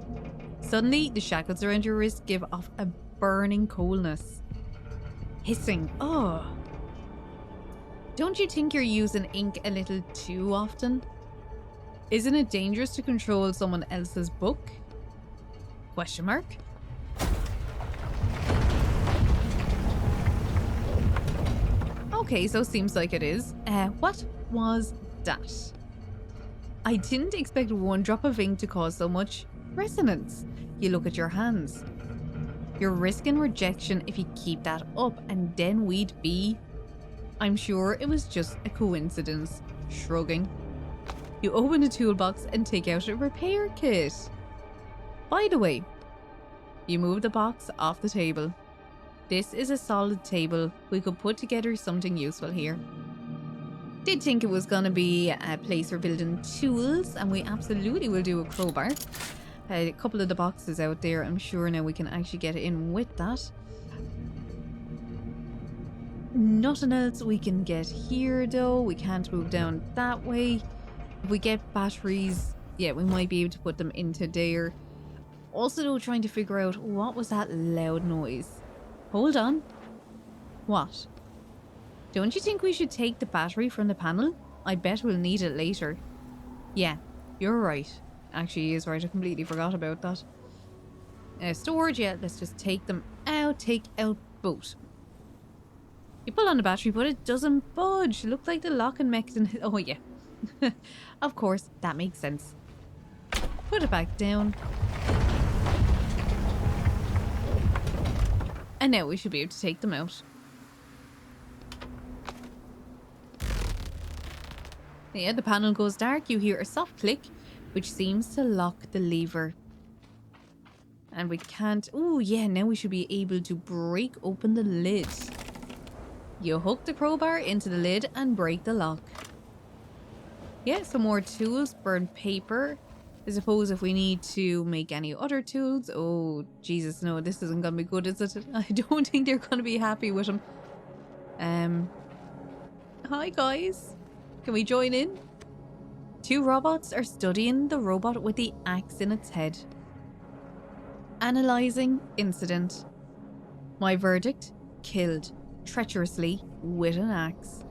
Suddenly, the shackles around your wrist give off a burning coldness. Hissing. Oh. Don't you think you're using ink a little too often? Isn't it dangerous to control someone else's book? Question mark? Okay, so seems like it is. What was that? I didn't expect one drop of ink to cause so much resonance. You look at your hands. You're risking rejection if you keep that up, and then we'd be... I'm sure it was just a coincidence. Shrugging. You open the toolbox and take out a repair kit. By the way, you move the box off the table. This is a solid table. We could put together something useful here. Did think it was gonna be a place for building tools, and we absolutely will do a crowbar. A couple of the boxes out there, I'm sure now we can actually get in with that. Nothing else we can get here though. We can't move down that way. If we get batteries, yeah, we might be able to put them into there. Also though, trying to figure out what was that loud noise. Hold on. What? Don't you think we should take the battery from the panel? I bet we'll need it later. Yeah, you're right. Actually, he is right. I completely forgot about that. Storage, yeah, let's just take them out. Take out both. You pull on the battery, but it doesn't budge. Looked like the locking mechanism. Oh, yeah. Of course, that makes sense. Put it back down. And now we should be able to take them out. Yeah, the panel goes dark. You hear a soft click, which seems to lock the lever. And we can't... Oh, yeah, now we should be able to break open the lid. You hook the crowbar into the lid and break the lock. Yeah, some more tools. Burn paper. I suppose if we need to make any other tools... Oh, Jesus, no, this isn't going to be good, is it? I don't think they're going to be happy with them. Hi, guys. Can we join in? 2 robots are studying the robot with the axe in its head. Analyzing incident. My verdict: killed treacherously with an axe.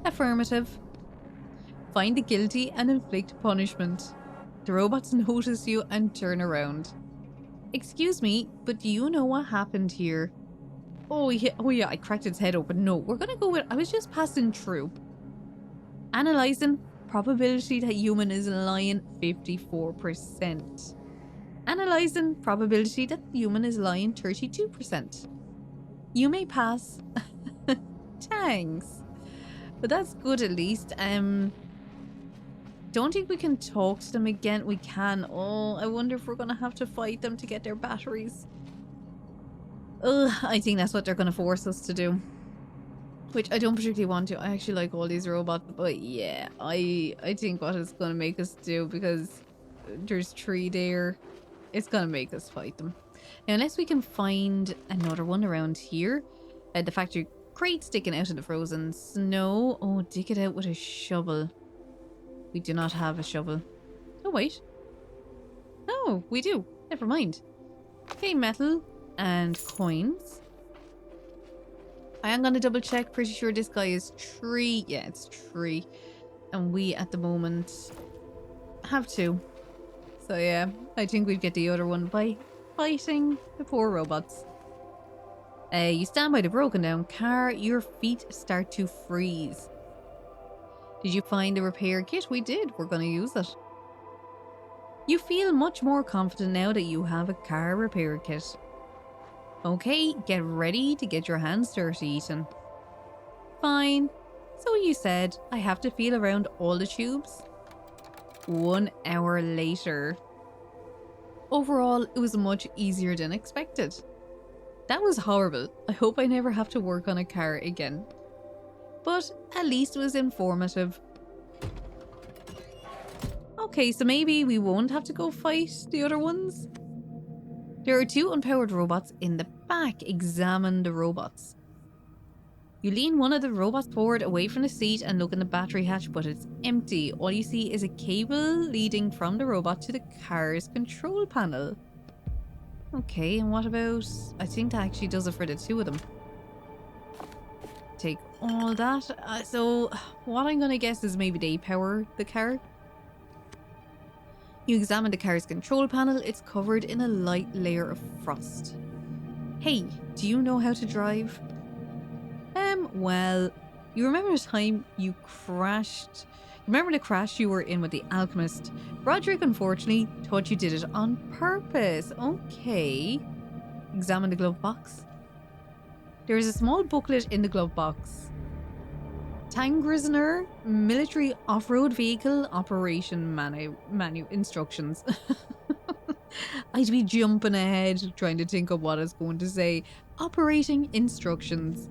Affirmative. Find the guilty and inflict punishment. The robots notice you and turn around. Excuse me, but do you know what happened here? Oh yeah, I cracked its head open. No, we're gonna go with... I was just passing through. Analyzing. Probability that human is lying, 54%. Analyzing probability that the human is lying 32%. You may pass. Thanks. But that's good at least. Don't think we can talk to them again. We can. Oh, I wonder if we're gonna have to fight them to get their batteries. Ugh, I think that's what they're gonna force us to do. Which I don't particularly want to. I actually like all these robots, but yeah, I think what it's gonna make us do, because there's 3 there, it's gonna make us fight them. Now, unless we can find another one around here. The factory crate sticking out of the frozen snow. Oh, dig it out with a shovel. We do not have a shovel. Oh, wait. No, we do. Never mind. Okay, metal and coins. I am going to double check. Pretty sure this guy is 3. Yeah, it's 3. And we, at the moment, have 2. So yeah, I think we'd get the other one by fighting the poor robots. You stand by the broken down car. Your feet start to freeze. Did you find the repair kit? We did. We're going to use it. You feel much more confident now that you have a car repair kit. Okay, get ready to get your hands dirty, Ethan. Fine. So you said I have to feel around all the tubes? 1 hour later. Overall, it was much easier than expected. That was horrible. I hope I never have to work on a car again. But at least it was informative. Okay, so maybe we won't have to go fight the other ones. There are 2 unpowered robots in the back. Examine the robots. You lean one of the robots forward away from the seat and look in the battery hatch, but it's empty. All you see is a cable leading from the robot to the car's control panel. Okay, and what about... I think that actually does it for the 2 of them. Take all that. So what I'm going to guess is maybe they power the car. You examine the car's control panel. It's covered in a light layer of frost. Hey, do you know how to drive? Well, you remember the time you crashed? Remember the crash you were in with the alchemist? Roderick, unfortunately, thought you did it on purpose. Okay. Examine the glove box. There is a small booklet in the glove box. Tangrisner Military Off-Road Vehicle Operation Manu Instructions. I'd be jumping ahead trying to think of what I was going to say. Operating instructions.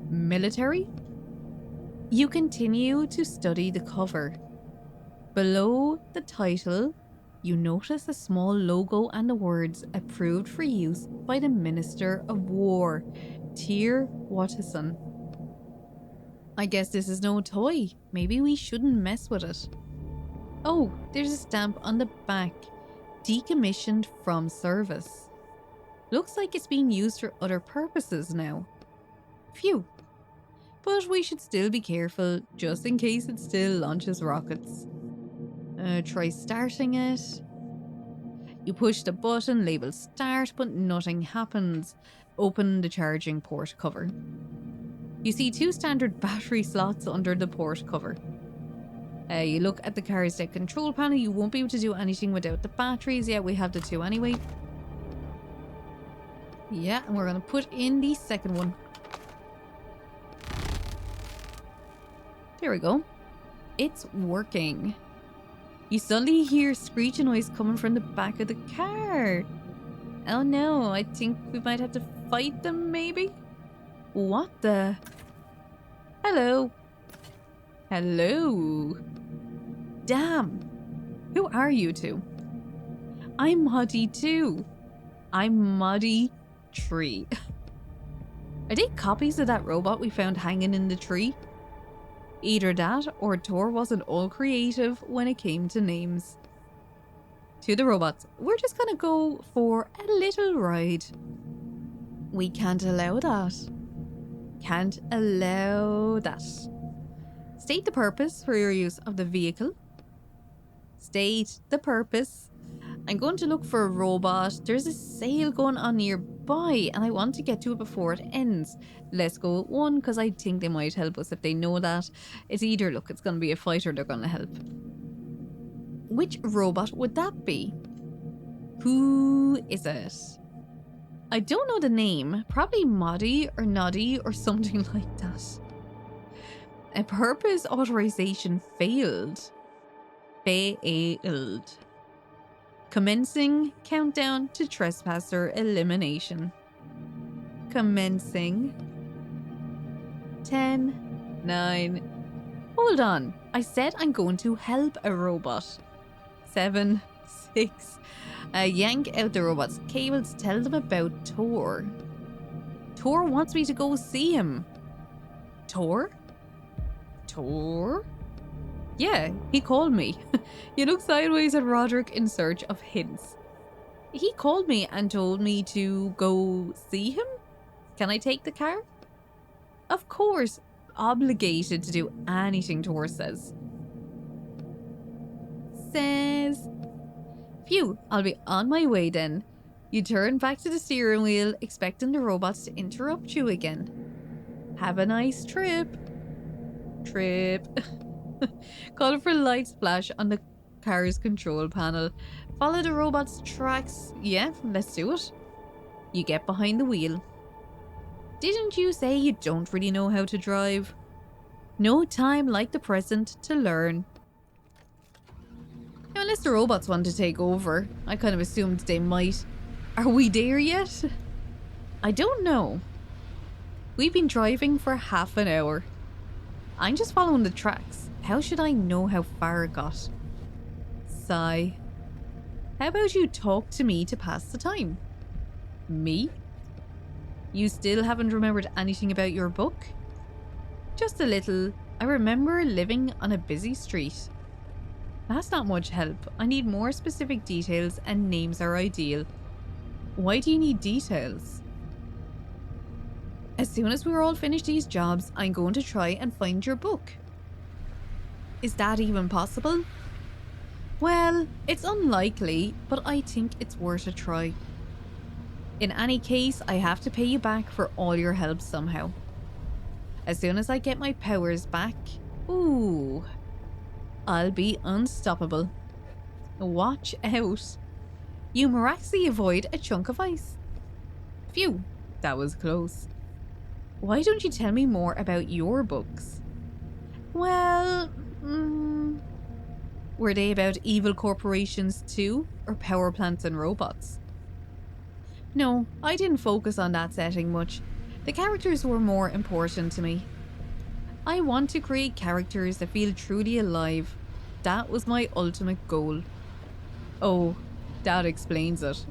Military? You continue to study the cover. Below the title, you notice a small logo and the words approved for use by the Minister of War, Tyr Watterson. I guess this is no toy. Maybe we shouldn't mess with it. Oh, there's a stamp on the back. Decommissioned from service. Looks like it's being used for other purposes now. Phew. But we should still be careful, just in case it still launches rockets. Try starting it. You push the button labeled start, but nothing happens. Open the charging port cover. You see 2 standard battery slots under the port cover. You look at the car's deck control panel. You won't be able to do anything without the batteries. Yeah, we have the 2 anyway. Yeah, and we're going to put in the second one. There we go. It's working. You suddenly hear screeching noise coming from the back of the car. Oh no, I think we might have to fight them maybe? What the? Hello. Hello. Damn. Who are you 2? I'm Muddy too. I'm Muddy Tree. Are they copies of that robot we found hanging in the tree? Either that or Thor wasn't all creative when it came to names. To the robots, we're just gonna go for a little ride. We can't allow that. Can't allow that. State the purpose for your use of the vehicle. State the purpose. I'm going to look for a robot. There's a sale going on nearby and I want to get to it before it ends. Let's go with 1 because I think they might help us if they know that. It's either, look, it's going to be a fight or they're going to help. Which robot would that be? Who is it? I don't know the name. Probably Moddy or Noddy or something like that. A purpose authorization failed. Failed. Commencing countdown to trespasser elimination. Commencing. 10, 9. Hold on. I said I'm going to help a robot. 7, 6. Yank out the robot's cables, tell them about Thor. Thor wants me to go see him. Thor? Thor? Yeah, he called me. He looked sideways at Roderick in search of hints. He called me and told me to go see him? Can I take the car? Of course, obligated to do anything Thor says. Phew, I'll be on my way then. You turn back to the steering wheel, expecting the robots to interrupt you again. Have a nice trip. Colourful lights flash on the car's control panel. Follow the robot's tracks. Yeah, let's do it. You get behind the wheel. Didn't you say you don't really know how to drive? No time like the present to learn. Unless the robots want to take over. I kind of assumed they might. Are we there yet? I don't know. We've been driving for half an hour. I'm just following the tracks. How should I know how far it got? Sigh. How about you talk to me to pass the time? Me? You still haven't remembered anything about your book? Just a little. I remember living on a busy street. That's not much help. I need more specific details, and names are ideal. Why do you need details? As soon as we're all finished these jobs, I'm going to try and find your book. Is that even possible? Well, it's unlikely, but I think it's worth a try. In any case, I have to pay you back for all your help somehow. As soon as I get my powers back, ooh, I'll be unstoppable. Watch out. You miraculously avoid a chunk of ice. Phew, that was close. Why don't you tell me more about your books? Well, were they about evil corporations too, or power plants and robots? No, I didn't focus on that setting much. The characters were more important to me. I want to create characters that feel truly alive. That was my ultimate goal. Oh, that explains it.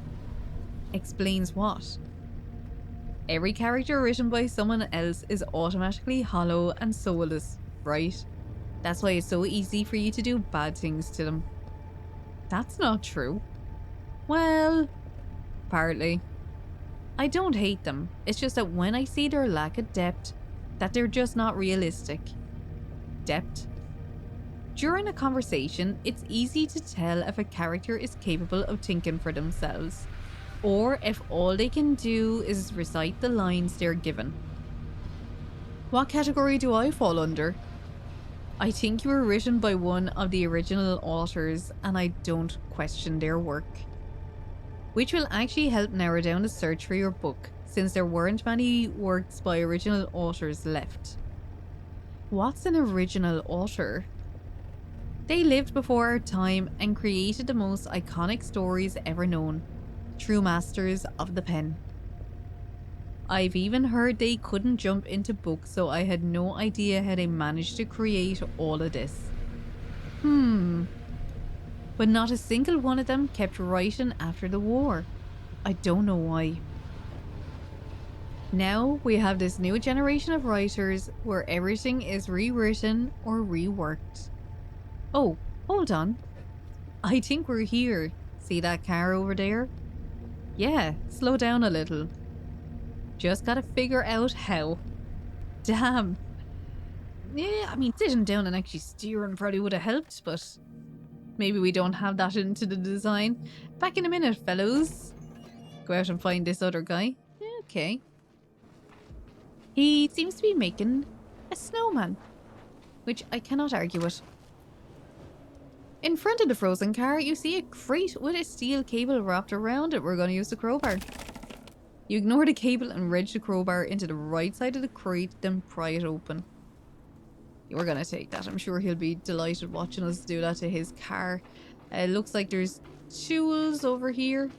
Explains what? Every character written by someone else is automatically hollow and soulless, right? That's why it's so easy for you to do bad things to them. That's not true. Well, partly. I don't hate them. It's just that when I see their lack of depth, that they're just not realistic. Depth. During a conversation, it's easy to tell if a character is capable of thinking for themselves, or if all they can do is recite the lines they're given. What category do I fall under? I think you were written by one of the original authors, and I don't question their work. Which will actually help narrow down the search for your book, since there weren't many works by original authors left. What's an original author? They lived before our time and created the most iconic stories ever known. True masters of the pen. I've even heard they couldn't jump into books, so I had no idea how they managed to create all of this. But not a single one of them kept writing after the war. I don't know why. Now we have this new generation of writers where everything is rewritten or reworked. Oh, hold on. I think we're here. See that car over there? Yeah, slow down a little. Just gotta figure out how. Damn. Yeah, I mean, sitting down and actually steering probably would have helped, but maybe we don't have that into the design. Back in a minute, fellows. Go out and find this other guy. Okay. He seems to be making a snowman, which I cannot argue with. In front of the frozen car, you see a crate with a steel cable wrapped around it. We're going to use the crowbar. You ignore the cable and wedge the crowbar into the right side of the crate, then pry it open. We're going to take that. I'm sure he'll be delighted watching us do that to his car. It looks like there's tools over here.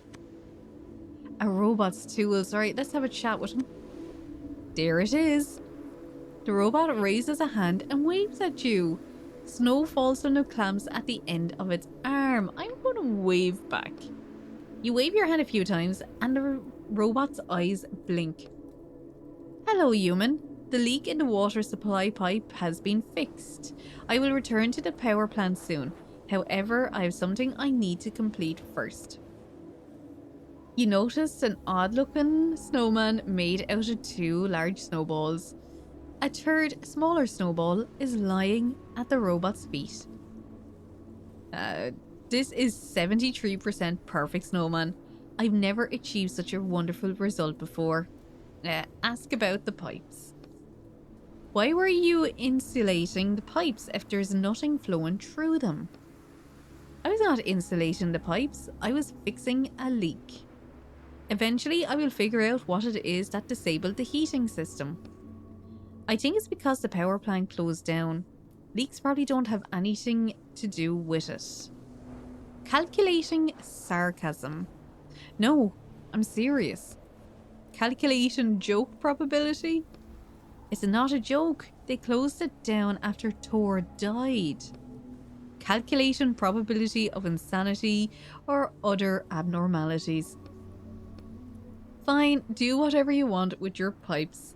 A robot's tools. Alright, let's have a chat with him. There it is. The robot raises a hand and waves at you. Snow falls from the clamps at the end of its arm. I'm going to wave back. You wave your hand a few times and the robot's eyes blink. Hello, human. The leak in the water supply pipe has been fixed. I will return to the power plant soon. However, I have something I need to complete first. You notice an odd-looking snowman made out of 2 large snowballs. A third, smaller snowball is lying at the robot's feet. This is 73% perfect snowman. I've never achieved such a wonderful result before. Ask about the pipes. Why were you insulating the pipes if there's nothing flowing through them? I was not insulating the pipes, I was fixing a leak. Eventually, I will figure out what it is that disabled the heating system. I think it's because the power plant closed down. Leaks probably don't have anything to do with it. Calculating sarcasm. No, I'm serious. Calculation joke probability? It's not a joke. They closed it down after Thor died. Calculation probability of insanity or other abnormalities. Fine, do whatever you want with your pipes.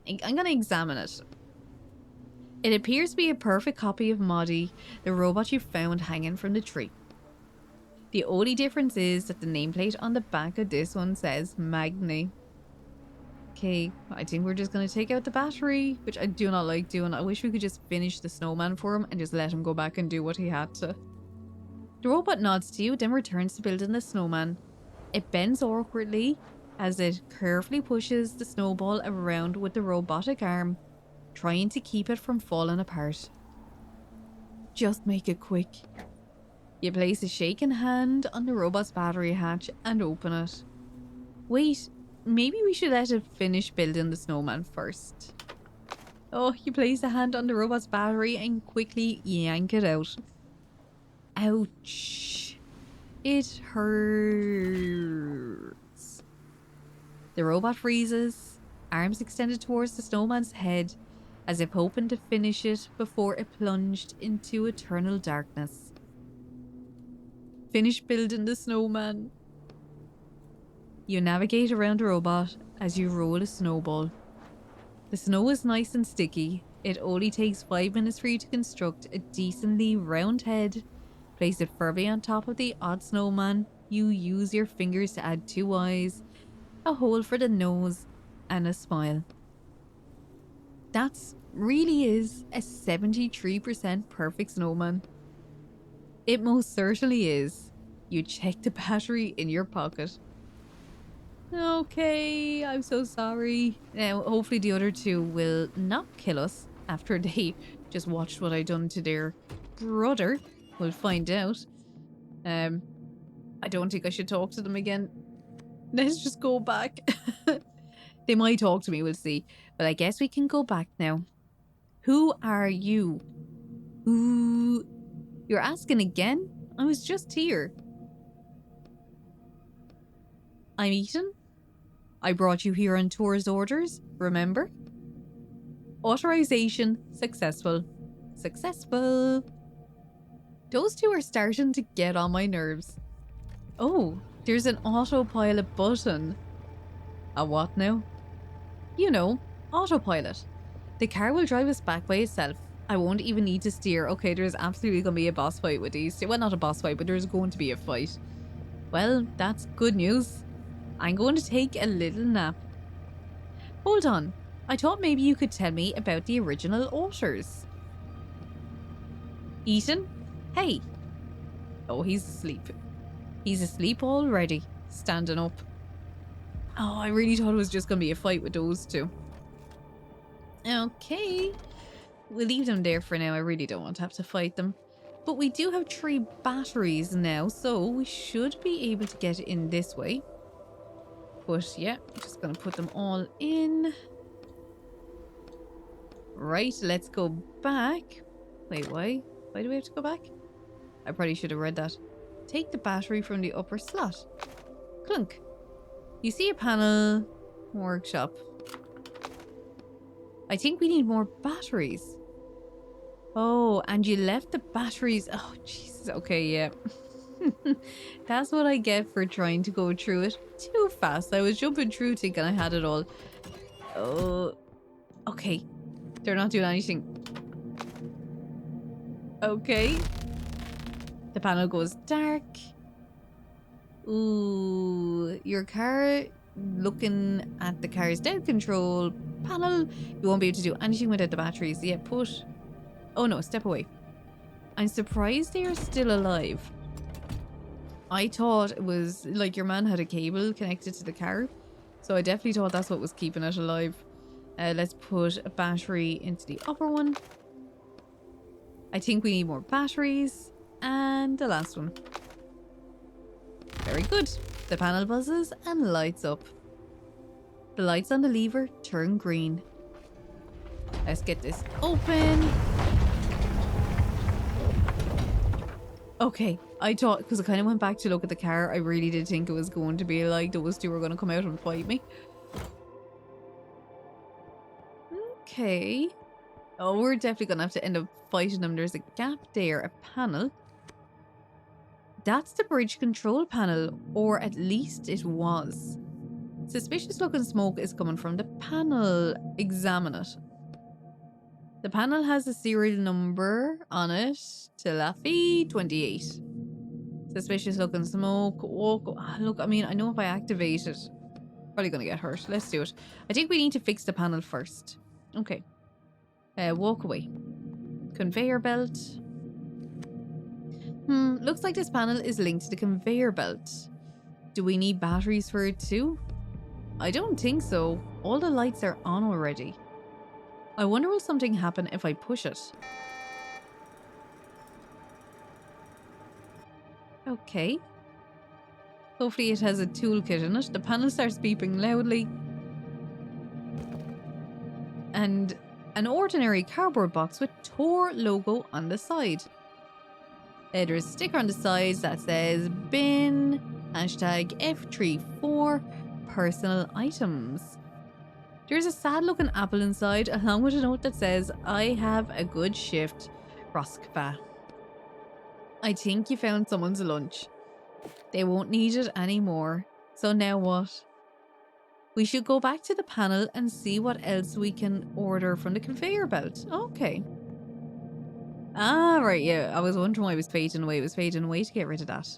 I'm gonna examine it. It appears to be a perfect copy of Moddy, the robot you found hanging from the tree. The only difference is that the nameplate on the back of this one says Magni. Okay, I think we're just going to take out the battery, which I do not like doing. I wish we could just finish the snowman for him and just let him go back and do what he had to. The robot nods to you, then returns to building the snowman. It bends awkwardly as it carefully pushes the snowball around with the robotic arm, trying to keep it from falling apart. Just make it quick. You place a shaking hand on the robot's battery hatch and open it. Wait, maybe we should let it finish building the snowman first. Oh, you place a hand on the robot's battery and quickly yank it out. Ouch. It hurts. The robot freezes, arms extended towards the snowman's head, as if hoping to finish it before it plunged into eternal darkness. Finish building the snowman. You navigate around the robot as you roll a snowball. The snow is nice and sticky. It only takes 5 minutes for you to construct a decently round head. Place it firmly on top of the odd snowman. You use your fingers to add 2 eyes, a hole for the nose, and a smile. That really is a 73% perfect snowman. It most certainly is. You check the battery in your pocket. Okay, I'm so sorry. Now, hopefully the other 2 will not kill us after they just watched what I done to their brother. We'll find out. I don't think I should talk to them again. Let's just go back. They might talk to me, we'll see. But I guess we can go back now. Who are you? Ooh, you're asking again? I was just here. I'm Etienne. I brought you here on Thor's orders, remember? Authorization successful. Successful. Those 2 are starting to get on my nerves. Oh, there's an autopilot button. A what now? You know, autopilot. The car will drive us back by itself. I won't even need to steer. Okay, there's absolutely going to be a boss fight with these. Well, not a boss fight, but there's going to be a fight. Well, that's good news. I'm going to take a little nap. Hold on. I thought maybe you could tell me about the original authors. Etienne? Hey. Oh, he's asleep. He's asleep already. Standing up. Oh, I really thought it was just going to be a fight with those 2. Okay. We'll leave them there for now. I really don't want to have to fight them. But we do have 3 batteries now, so we should be able to get in this way. But yeah, I'm just going to put them all in. Right, let's go back. Wait, why? Why do we have to go back? I probably should have read that. Take the battery from the upper slot. Clunk. You see a panel. Workshop. I think we need more batteries. Oh, and you left the batteries. Oh, Jesus. Okay, yeah. That's what I get for trying to go through it too fast. I was jumping through thinking I had it all. Oh, okay. They're not doing anything. Okay. The panel goes dark. Ooh, your car, looking at the car's dead control panel, you won't be able to do anything without the batteries. Yeah, push. Oh no, step away. I'm surprised they are still alive. I thought it was like your man had a cable connected to the car. So I definitely thought that's what was keeping it alive. Let's put a battery into the upper one. I think we need more batteries. And the last one. Very good. The panel buzzes and lights up. The lights on the lever turn green. Let's get this open. Okay, I thought, because I kind of went back to look at the car, I really did think it was going to be like those two were going to come out and fight me. Okay. Oh, we're definitely going to have to end up fighting them. There's a gap there, a panel. That's the bridge control panel, or at least it was. Suspicious looking smoke is coming from the panel. Examine it. The panel has a serial number on it. Tilafi 28. Suspicious looking smoke. Oh, look, I mean, I know if I activate it, probably gonna get hurt. Let's do it. I think we need to fix the panel first. Okay. Walk away. Conveyor belt. Looks like this panel is linked to the conveyor belt. Do we need batteries for it too? I don't think so. All the lights are on already. I wonder will something happen if I push it? Okay. Hopefully it has a toolkit in it. The panel starts beeping loudly. And an ordinary cardboard box with Thor logo on the side. There's a sticker on the sides that says bin #F34 personal items. There's a sad looking apple inside along with a note that says I have a good shift, Roskva. I think you found someone's lunch. They won't need it anymore. So now what? We should go back to the panel and see what else we can order from the conveyor belt. Okay. Ah, right, yeah. I was wondering why it was fading away. It was fading away to get rid of that.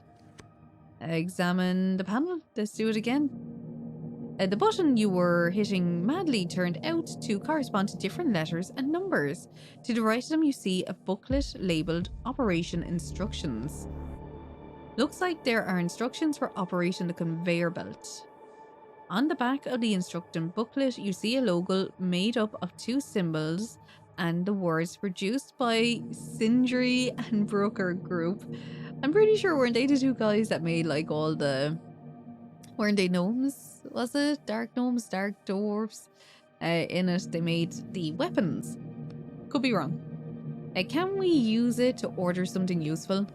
Examine the panel. Let's do it again. The button you were hitting madly turned out to correspond to different letters and numbers. To the right of them, you see a booklet labelled Operation Instructions. Looks like there are instructions for operating the conveyor belt. On the back of the instruction booklet, you see a logo made up of 2 symbols and the words produced by Sindri and Brooker Group. I'm pretty sure weren't they the 2 guys that made like all the... Weren't they gnomes? Was it? Dark gnomes? Dark dwarves? In it, they made the weapons. Could be wrong. Can we use it to order something useful?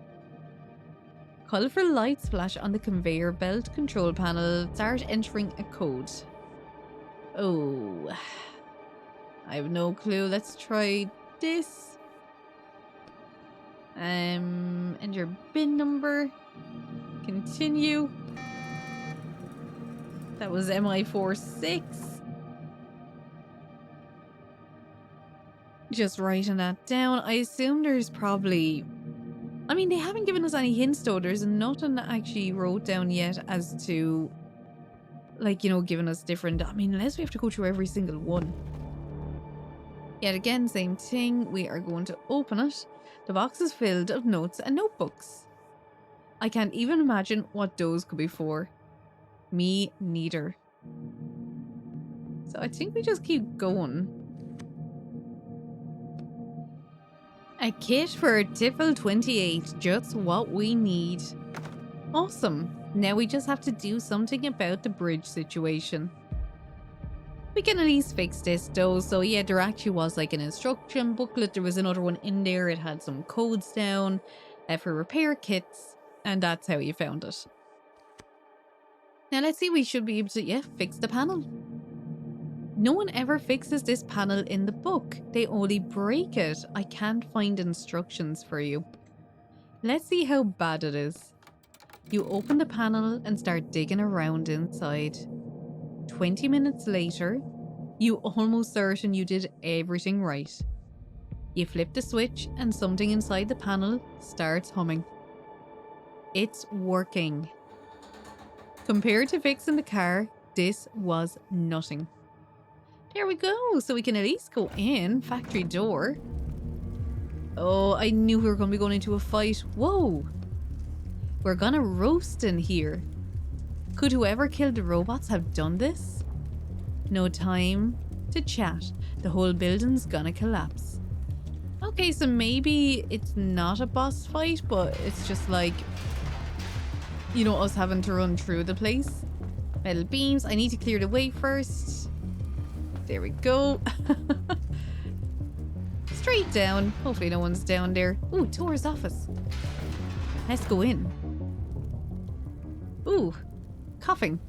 Colourful lights flash on the conveyor belt control panel. Start entering a code. Oh. I have no clue. Let's try this. Enter bin number. Continue. That was MI46. Just writing that down. I assume there's probably... I mean, they haven't given us any hints though. There's nothing that actually wrote down yet as to... Like, you know, giving us different... I mean, unless we have to go through every single one. Yet again, same thing. We are going to open it. The box is filled of notes and notebooks. I can't even imagine what those could be for. Me neither. So I think we just keep going. A kit for Tiffle 28, just what we need. Awesome. Now we just have to do something about the bridge situation. We can at least fix this though. So yeah, there actually was like an instruction booklet. There was another one in there. It had some codes down for repair kits. And that's how you found it. Now let's see, we should be able to, fix the panel. No one ever fixes this panel in the book. They only break it. I can't find instructions for you. Let's see how bad it is. You open the panel and start digging around inside. 20 minutes later, you almost certain you did everything right. You flip the switch and something inside the panel starts humming. It's working. Compared to fixing the car, this was nothing. There we go, so we can at least go in. Factory door. Oh, I knew we were going to be going into a fight. Whoa. We're gonna roast in here. Could whoever killed the robots have done this? No time to chat. The whole building's gonna collapse. Okay, so maybe it's not a boss fight, but it's just like, you know, us having to run through the place. Metal beams. I need to clear the way first. There we go. Straight down. Hopefully no one's down there. Ooh, Thor's office. Let's go in. Ooh, coughing.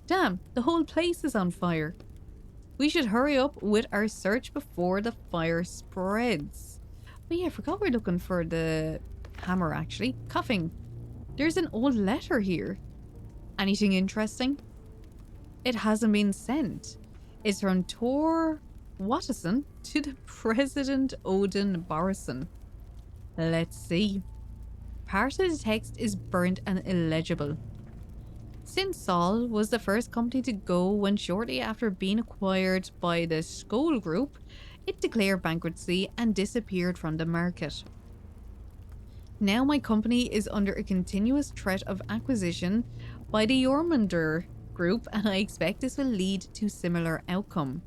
Damn, the whole place is on fire. We should hurry up with our search before the fire spreads. Oh yeah, I forgot we're looking for the hammer actually. Coughing. There's an old letter here. Anything interesting? It hasn't been sent. It's from Thor Watterson to the President Odin Borison. Let's see. Part of the text is burnt and illegible. Since Sol was the first company to go when shortly after being acquired by the Skoll Group, it declared bankruptcy and disappeared from the market. Now my company is under a continuous threat of acquisition by the Jormungandr Group, and I expect this will lead to similar outcome.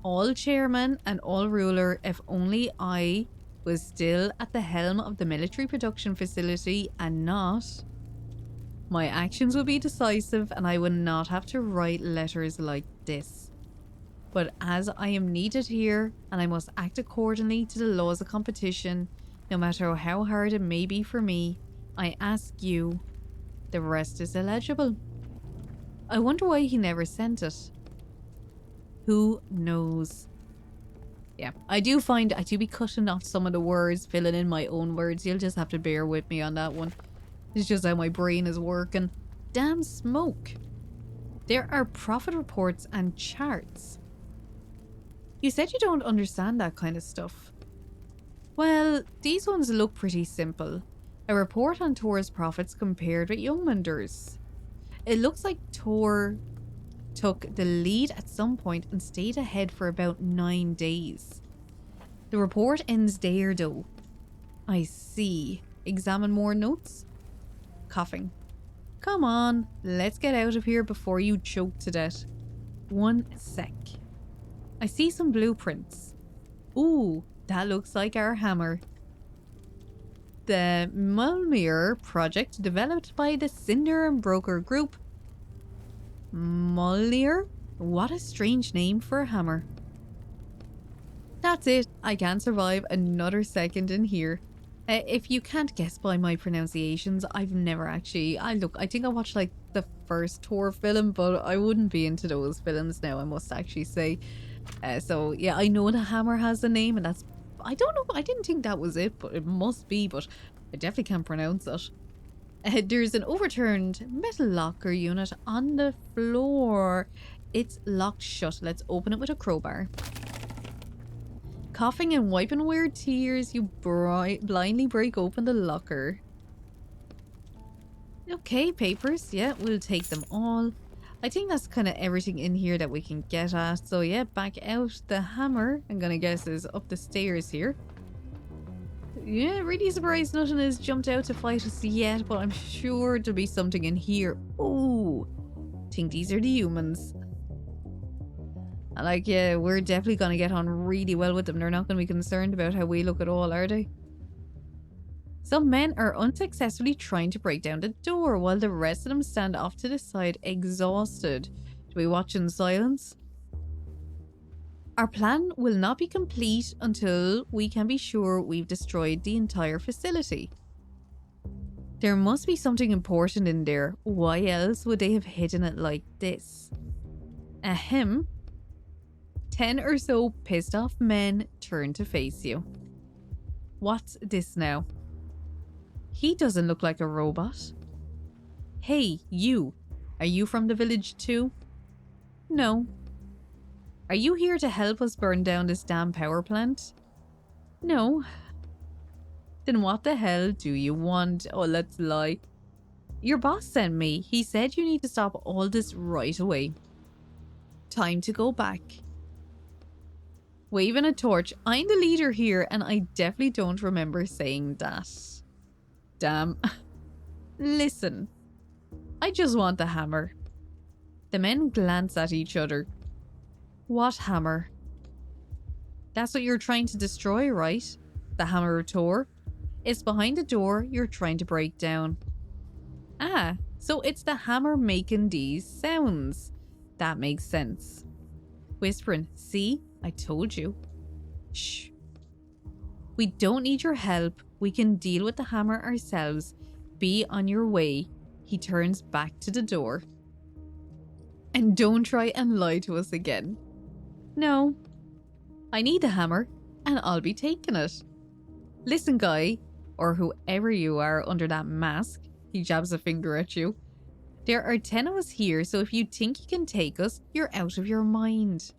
All chairman and all ruler, if only I was still at the helm of the military production facility and not, my actions would be decisive and I would not have to write letters like this. But as I am needed here and I must act accordingly to the laws of competition, no matter how hard it may be for me, I ask you. The rest is illegible. I wonder why he never sent it. Who knows? Yeah, I do be cutting off some of the words, filling in my own words. You'll just have to bear with me on that one. It's just how my brain is working. Damn smoke. There are profit reports and charts. You said you don't understand that kind of stuff. Well, these ones look pretty simple. A report on Thor's profits compared with Jormungr's. It looks like Thor took the lead at some point and stayed ahead for about 9 days. The report ends there though. I see. Examine more notes. Coughing. Come on, let's get out of here before you choke to death. 1 sec. I see some blueprints. Ooh, that looks like our hammer. The Mjolnir project developed by the Cinder and Broker Group. Mjolnir? What a strange name for a hammer. That's it. I can't survive another second in here. If you can't guess by my pronunciations, I've never actually... I think I watched like the first Thor film, but I wouldn't be into those films now, I must actually say. So yeah, I know the hammer has a name, and that's... I don't know, I didn't think that was it, but it must be, but I definitely can't pronounce it. There's an overturned metal locker unit on the floor. It's locked shut. Let's open it with a crowbar. Coughing and wiping away your tears, you blindly break open the locker. Okay, papers. Yeah, we'll take them all. I think that's kind of everything in here that we can get at. So yeah, back out. The hammer, I'm gonna guess, is up the stairs here. Yeah, really surprised nothing has jumped out to fight us yet, but I'm sure there'll be something in here. Ooh, think these are the humans. And like, yeah, we're definitely going to get on really well with them. They're not going to be concerned about how we look at all, are they? Some men are unsuccessfully trying to break down the door while the rest of them stand off to the side, exhausted. Do we watch in silence? Our plan will not be complete until we can be sure we've destroyed the entire facility. There must be something important in there. Why else would they have hidden it like this? Ahem. 10 or so pissed off men turn to face you. What's this now? He doesn't look like a robot. Hey, you. Are you from the village too? No. Are you here to help us burn down this damn power plant? No. Then what the hell do you want? Oh, let's lie. Your boss sent me. He said you need to stop all this right away. Time to go back. Waving a torch. I'm the leader here and I definitely don't remember saying that. Damn. Listen. I just want the hammer. The men glance at each other. What hammer? That's what you're trying to destroy, right? The hammer of Thor? It's behind the door you're trying to break down. Ah, so it's the hammer making these sounds. That makes sense. Whispering, see? I told you. Shh. We don't need your help. We can deal with the hammer ourselves. Be on your way. He turns back to the door. And don't try and lie to us again. No. I need the hammer, and I'll be taking it. Listen, guy, or whoever you are under that mask, he jabs a finger at you. There are 10 of us here, so if you think you can take us, you're out of your mind.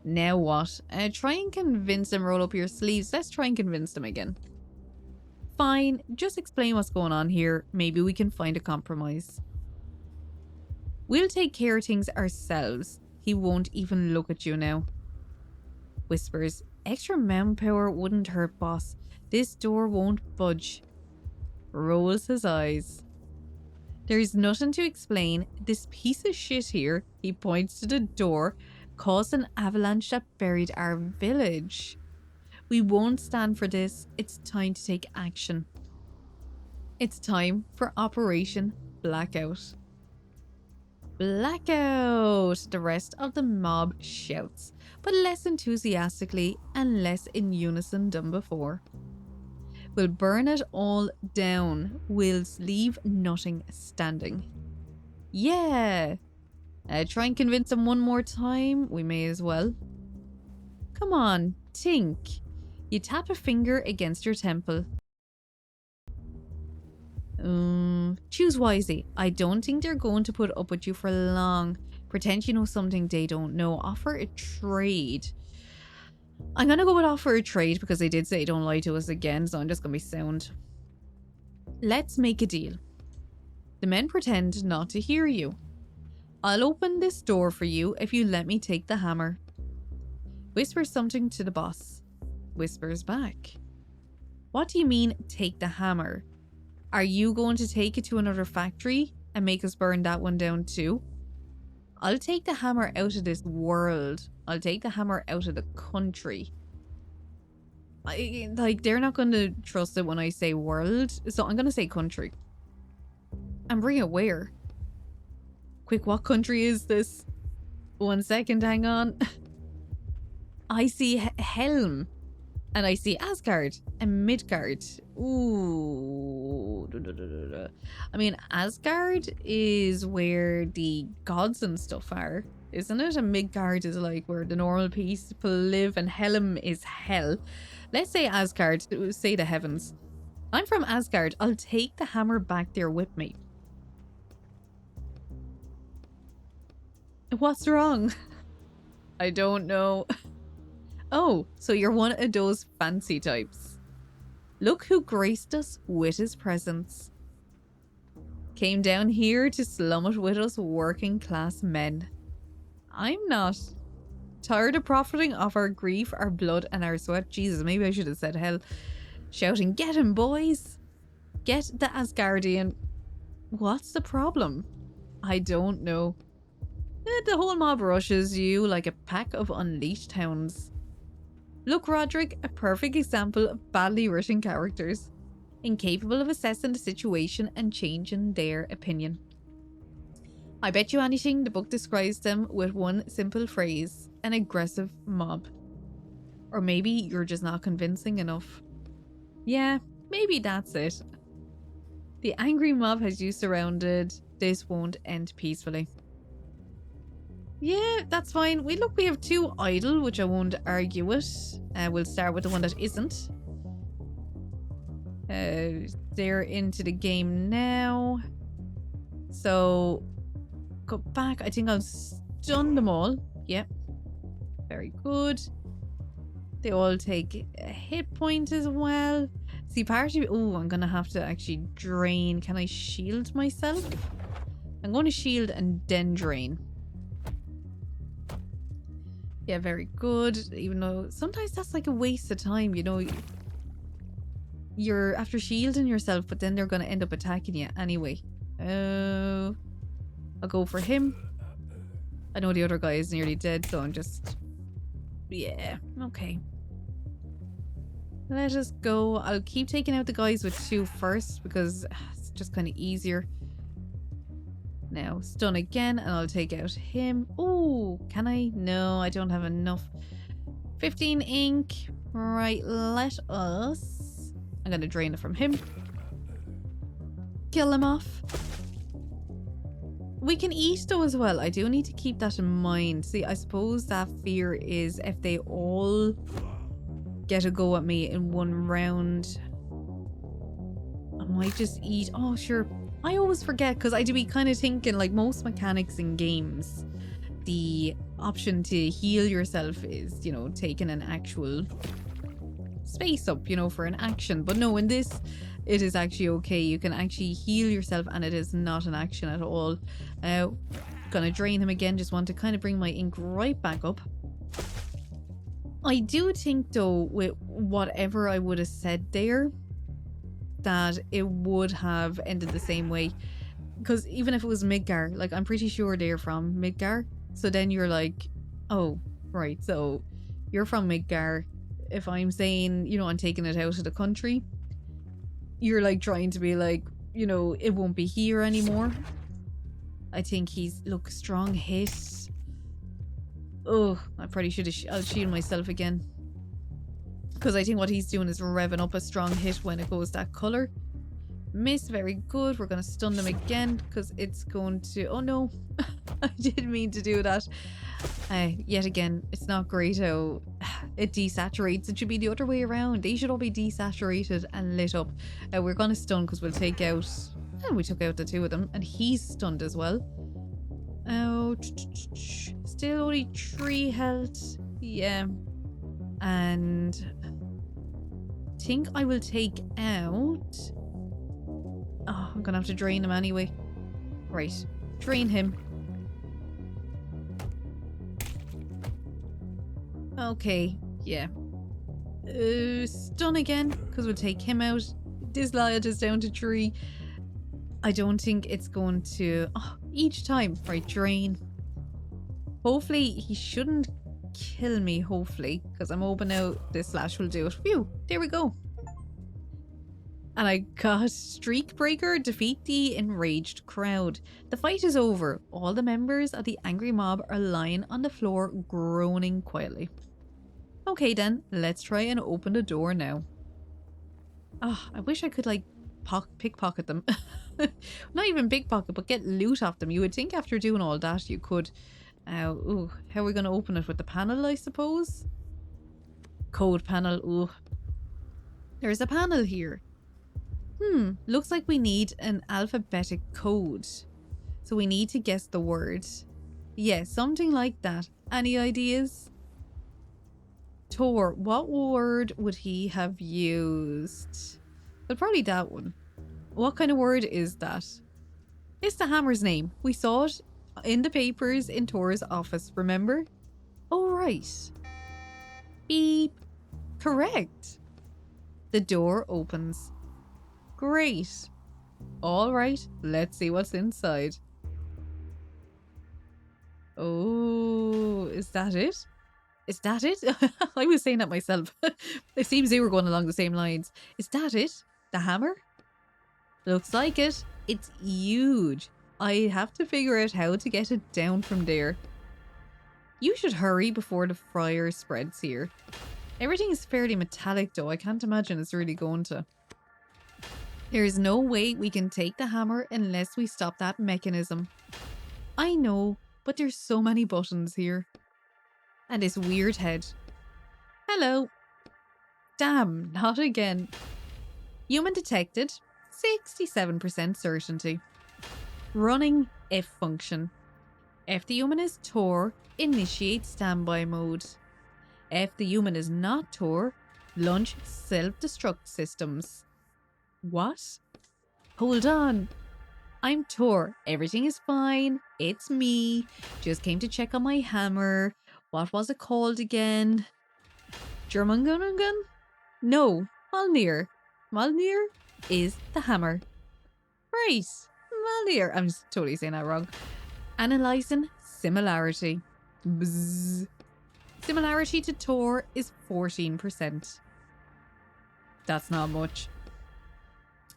Now what? Try and convince them, roll up your sleeves. Let's try and convince them again. Fine, just explain what's going on here. Maybe we can find a compromise. We'll take care of things ourselves. He won't even look at you now. Whispers, extra manpower wouldn't hurt, boss. This door won't budge. Rolls his eyes. There's nothing to explain. This piece of shit here, he points to the door, caused an avalanche that buried our village. We won't stand for this. It's time to take action. It's time for Operation Blackout. Blackout! The rest of the mob shouts, but less enthusiastically and less in unison than before. We'll burn it all down. We'll leave nothing standing. Yeah! Try and convince them one more time. We may as well. Come on, think. You tap a finger against your temple. Choose wisely. I don't think they're going to put up with you for long. Pretend you know something they don't know. Offer a trade. I'm gonna go with offer a trade because they did say don't lie to us again, so I'm just gonna be sound. Let's make a deal. The men pretend not to hear you. I'll open this door for you if you let me take the hammer. Whispers something to the boss. Whispers back. What do you mean, take the hammer? Are you going to take it to another factory and make us burn that one down too? I'll take the hammer out of this world. I'll take the hammer out of the country. They're not going to trust it when I say world, so I'm going to say country. And bring it where? Quick, what country is this? 1 second, hang on. I see Helm. And I see Asgard and Midgard. Ooh. I mean, Asgard is where the gods and stuff are, isn't it? And Midgard is like where the normal people live, and Helm is hell. Let's say Asgard, say the heavens. I'm from Asgard. I'll take the hammer back there with me. What's wrong? I don't know. Oh, so you're one of those fancy types. Look who graced us with his presence. Came down here to slum it with us working class men. I'm not. Tired of profiting off our grief, our blood and our sweat. Jesus, maybe I should have said hell. Shouting, get him, boys. Get the Asgardian. What's the problem? I don't know. The whole mob rushes you like a pack of unleashed hounds. Look, Roderick, a perfect example of badly written characters, incapable of assessing the situation and changing their opinion. I bet you anything the book describes them with one simple phrase: an aggressive mob. Or maybe you're just not convincing enough. Yeah, maybe that's it. The angry mob has you surrounded. This won't end peacefully. Yeah, that's fine. We have 2 idle, which I won't argue with. We'll start with the one that isn't. They're into the game now. So, go back. I think I'll stun them all. Yep. Very good. They all take a hit point as well. See, part of... Oh, I'm going to have to actually drain. Can I shield myself? I'm going to shield and then drain. Yeah, very good. Even though sometimes that's like a waste of time, you know. You're after shielding yourself, but then they're going to end up attacking you anyway. I'll go for him. I know the other guy is nearly dead, so I'm just... Yeah, okay. Let us go. I'll keep taking out the guys with 2 first because it's just kind of easier. Now, stun again, and I'll take out him. Oh, can I? No, I don't have enough. 15 ink. Right, let us... I'm going to drain it from him. Kill him off. We can eat though as well. I do need to keep that in mind. See, I suppose that fear is if they all get a go at me in one round, I might just eat. Oh, sure. I always forget because I do be kind of thinking like most mechanics in games, the option to heal yourself is, you know, taking an actual space up, you know, for an action. But no, in this, it is actually okay. You can actually heal yourself and it is not an action at all. Gonna drain him again. Just want to kind of bring my ink right back up. I do think though, with whatever I would have said there, that it would have ended the same way. Because even if it was Midgar, like I'm pretty sure they're from Midgar. So then you're like, oh, right, so you're from Midgar. If I'm saying, you know, I'm taking it out of the country, you're like trying to be like, you know, it won't be here anymore. I think he's, look, strong hit. Oh, I probably should have, I'll shield myself again. Because I think what he's doing is revving up a strong hit when it goes that colour. Miss, very good. We're going to stun them again because it's going to... Oh no, I didn't mean to do that. Yet again, it's not great how it desaturates. It should be the other way around. They should all be desaturated and lit up. We're going to stun because we'll take out... Oh, we took out the 2 of them and he's stunned as well. Oh, still only 3 health. Yeah. And... I think I will take out... Oh, I'm gonna have to drain him anyway. Right. Drain him. Okay. Yeah. Stun again, because we'll take him out. Disloyal is down to 3. I don't think it's going to... Oh, each time. Right, drain. Hopefully, he shouldn't kill me, hopefully, because I'm hoping now this slash will do it. Phew, there we go. And I got Streak Breaker, defeat the enraged crowd. The fight is over. All the members of the angry mob are lying on the floor, groaning quietly. Okay then, let's try and open the door now. Oh, I wish I could like pickpocket them. Not even pickpocket, but get loot off them. You would think after doing all that you could. Ooh, how are we going to open it? With the panel, I suppose? Code panel. Ooh. There's a panel here. Looks like we need an alphabetic code. So we need to guess the word. Yeah, something like that. Any ideas? Thor, what word would he have used? Well, probably that one. What kind of word is that? It's the hammer's name. We saw it in the papers in Thor's office, remember? Oh, right. Beep. Correct. The door opens. Great. All right, let's see what's inside. Oh, is that it? Is that it? I was saying that myself. It seems they were going along the same lines. Is that it? The hammer? Looks like it. It's huge. I have to figure out how to get it down from there. You should hurry before the fire spreads here. Everything is fairly metallic though. I can't imagine it's really going to. There is no way we can take the hammer unless we stop that mechanism. I know, but there's so many buttons here. And this weird head. Hello. Damn, not again. Human detected. 67% certainty. Running F function. If the human is Thor, initiate standby mode. If the human is not Thor, launch self-destruct systems. What? Hold on. I'm Thor. Everything is fine. It's me. Just came to check on my hammer. What was it called again? Germungunungun? No, Malnir. Malnir is the hammer. Right. Malnir. I'm just totally saying that wrong. Analyzing similarity. Bzzz. Similarity to Thor is 14%. That's not much.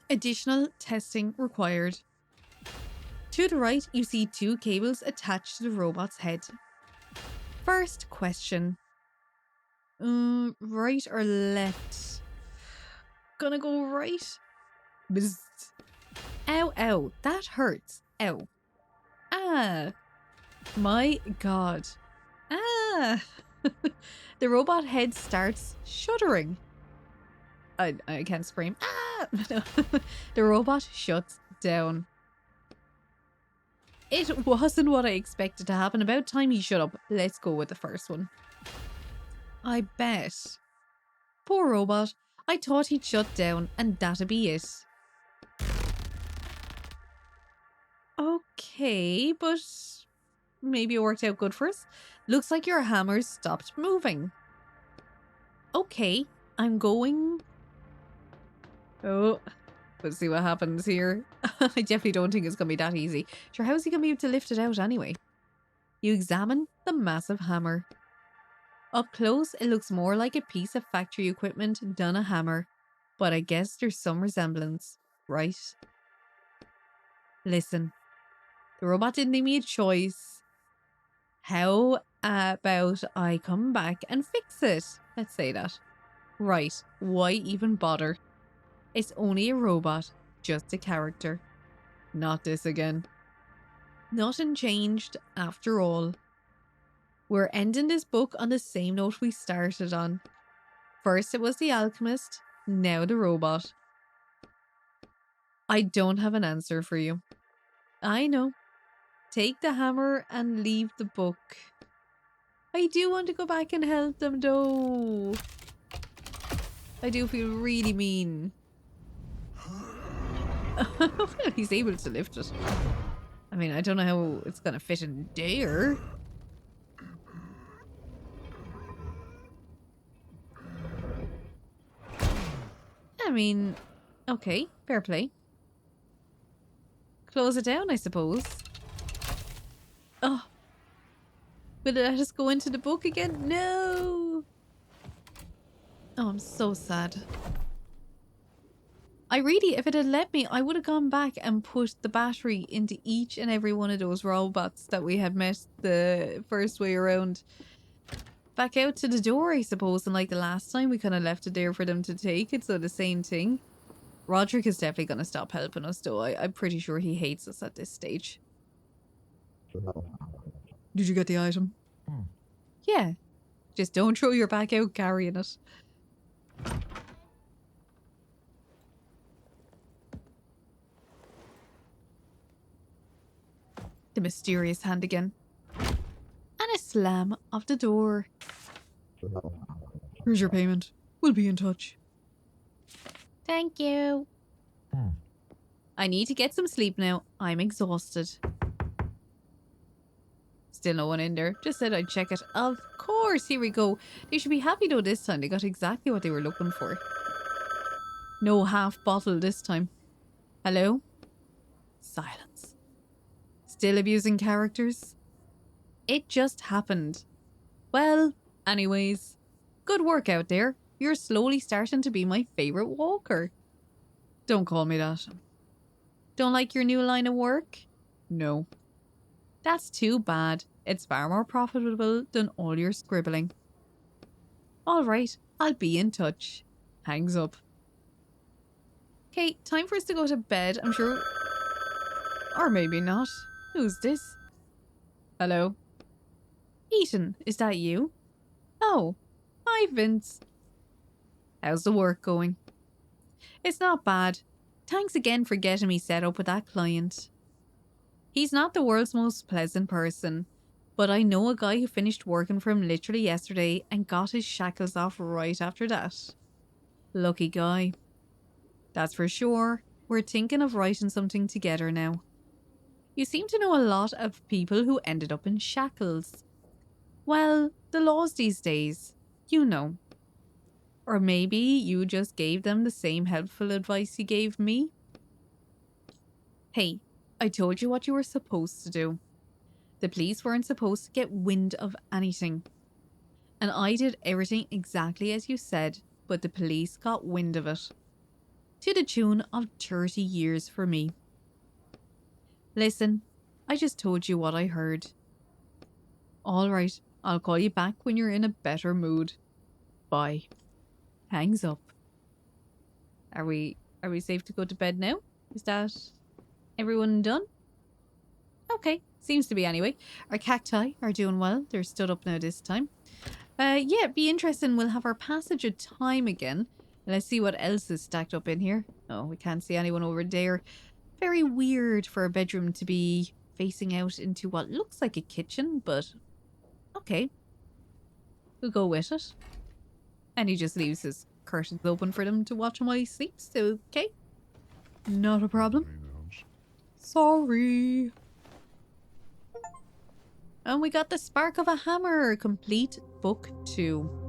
Additional testing required. To the right, you see 2 cables attached to the robot's head. First question. Right or left? Gonna go right. Bzzz. Ow, ow. That hurts. Ow. Ah. My god. Ah. The robot head starts shuddering. I can't scream. Ah! The robot shuts down. It wasn't what I expected to happen. About time he shut up. Let's go with the first one. I bet. Poor robot. I thought he'd shut down and that'd be it. Okay, but maybe it worked out good for us. Looks like your hammer's stopped moving. Okay, I'm going... Oh, let's see what happens here. I definitely don't think it's going to be that easy. Sure, how's he going to be able to lift it out anyway? You examine the massive hammer. Up close, it looks more like a piece of factory equipment than a hammer. But I guess there's some resemblance, right? Listen, the robot didn't give me a choice. How about I come back and fix it? Let's say that. Right, why even bother? It's only a robot, just a character. Not this again. Nothing changed after all. We're ending this book on the same note we started on. First it was the alchemist, now the robot. I don't have an answer for you. I know. Take the hammer and leave the book. I do want to go back and help them though. I do feel really mean. He's able to lift it. I mean, I don't know how it's gonna fit in there. I mean, okay, fair play. Close it down, I suppose. Oh. Will it let us go into the book again? No! Oh, I'm so sad. If it had let me, I would have gone back and put the battery into each and every one of those robots that we had met the first way around. Back out to the door, I suppose, and like the last time we kind of left it there for them to take it, so the same thing. Roderick is definitely going to stop helping us though. I'm pretty sure he hates us at this stage. Did you get the item? Yeah. Just don't throw your back out carrying it. The mysterious hand again. And a slam of the door. Here's your payment. We'll be in touch. Thank you. I need to get some sleep now. I'm exhausted. Still no one in there. Just said I'd check it. Of course, here we go. They should be happy though this time. They got exactly what they were looking for. No half bottle this time. Hello? Silence. Still abusing characters? It just happened. Well, anyways, good work out there. You're slowly starting to be my favorite walker. Don't call me that. Don't like your new line of work? No. That's too bad. It's far more profitable than all your scribbling. All right, I'll be in touch. Hangs up. Okay, time for us to go to bed, I'm sure. Or maybe not. Who's this? Hello? Ethan, is that you? Oh, hi Vince. How's the work going? It's not bad. Thanks again for getting me set up with that client. He's not the world's most pleasant person, but I know a guy who finished working for him literally yesterday and got his shackles off right after that. Lucky guy. That's for sure. We're thinking of writing something together now. You seem to know a lot of people who ended up in shackles. Well, the laws these days, you know. Or maybe you just gave them the same helpful advice you gave me? Hey, I told you what you were supposed to do. The police weren't supposed to get wind of anything. And I did everything exactly as you said, but the police got wind of it. To the tune of 30 years for me. Listen, I just told you what I heard. Alright, I'll call you back when you're in a better mood. Bye. Hangs up. Are we safe to go to bed now? Is that everyone done? Okay, seems to be anyway. Our cacti are doing well. They're stood up now this time. Yeah, be interesting. We'll have our passage of time again. Let's see what else is stacked up in here. Oh, we can't see anyone over there. Very weird for a bedroom to be facing out into what looks like a kitchen, but okay. We'll go with it. And he just leaves his curtains open for them to watch him while he sleeps, so okay. Not a problem. Sorry. And we got the Spark of a Hammer, complete book 2.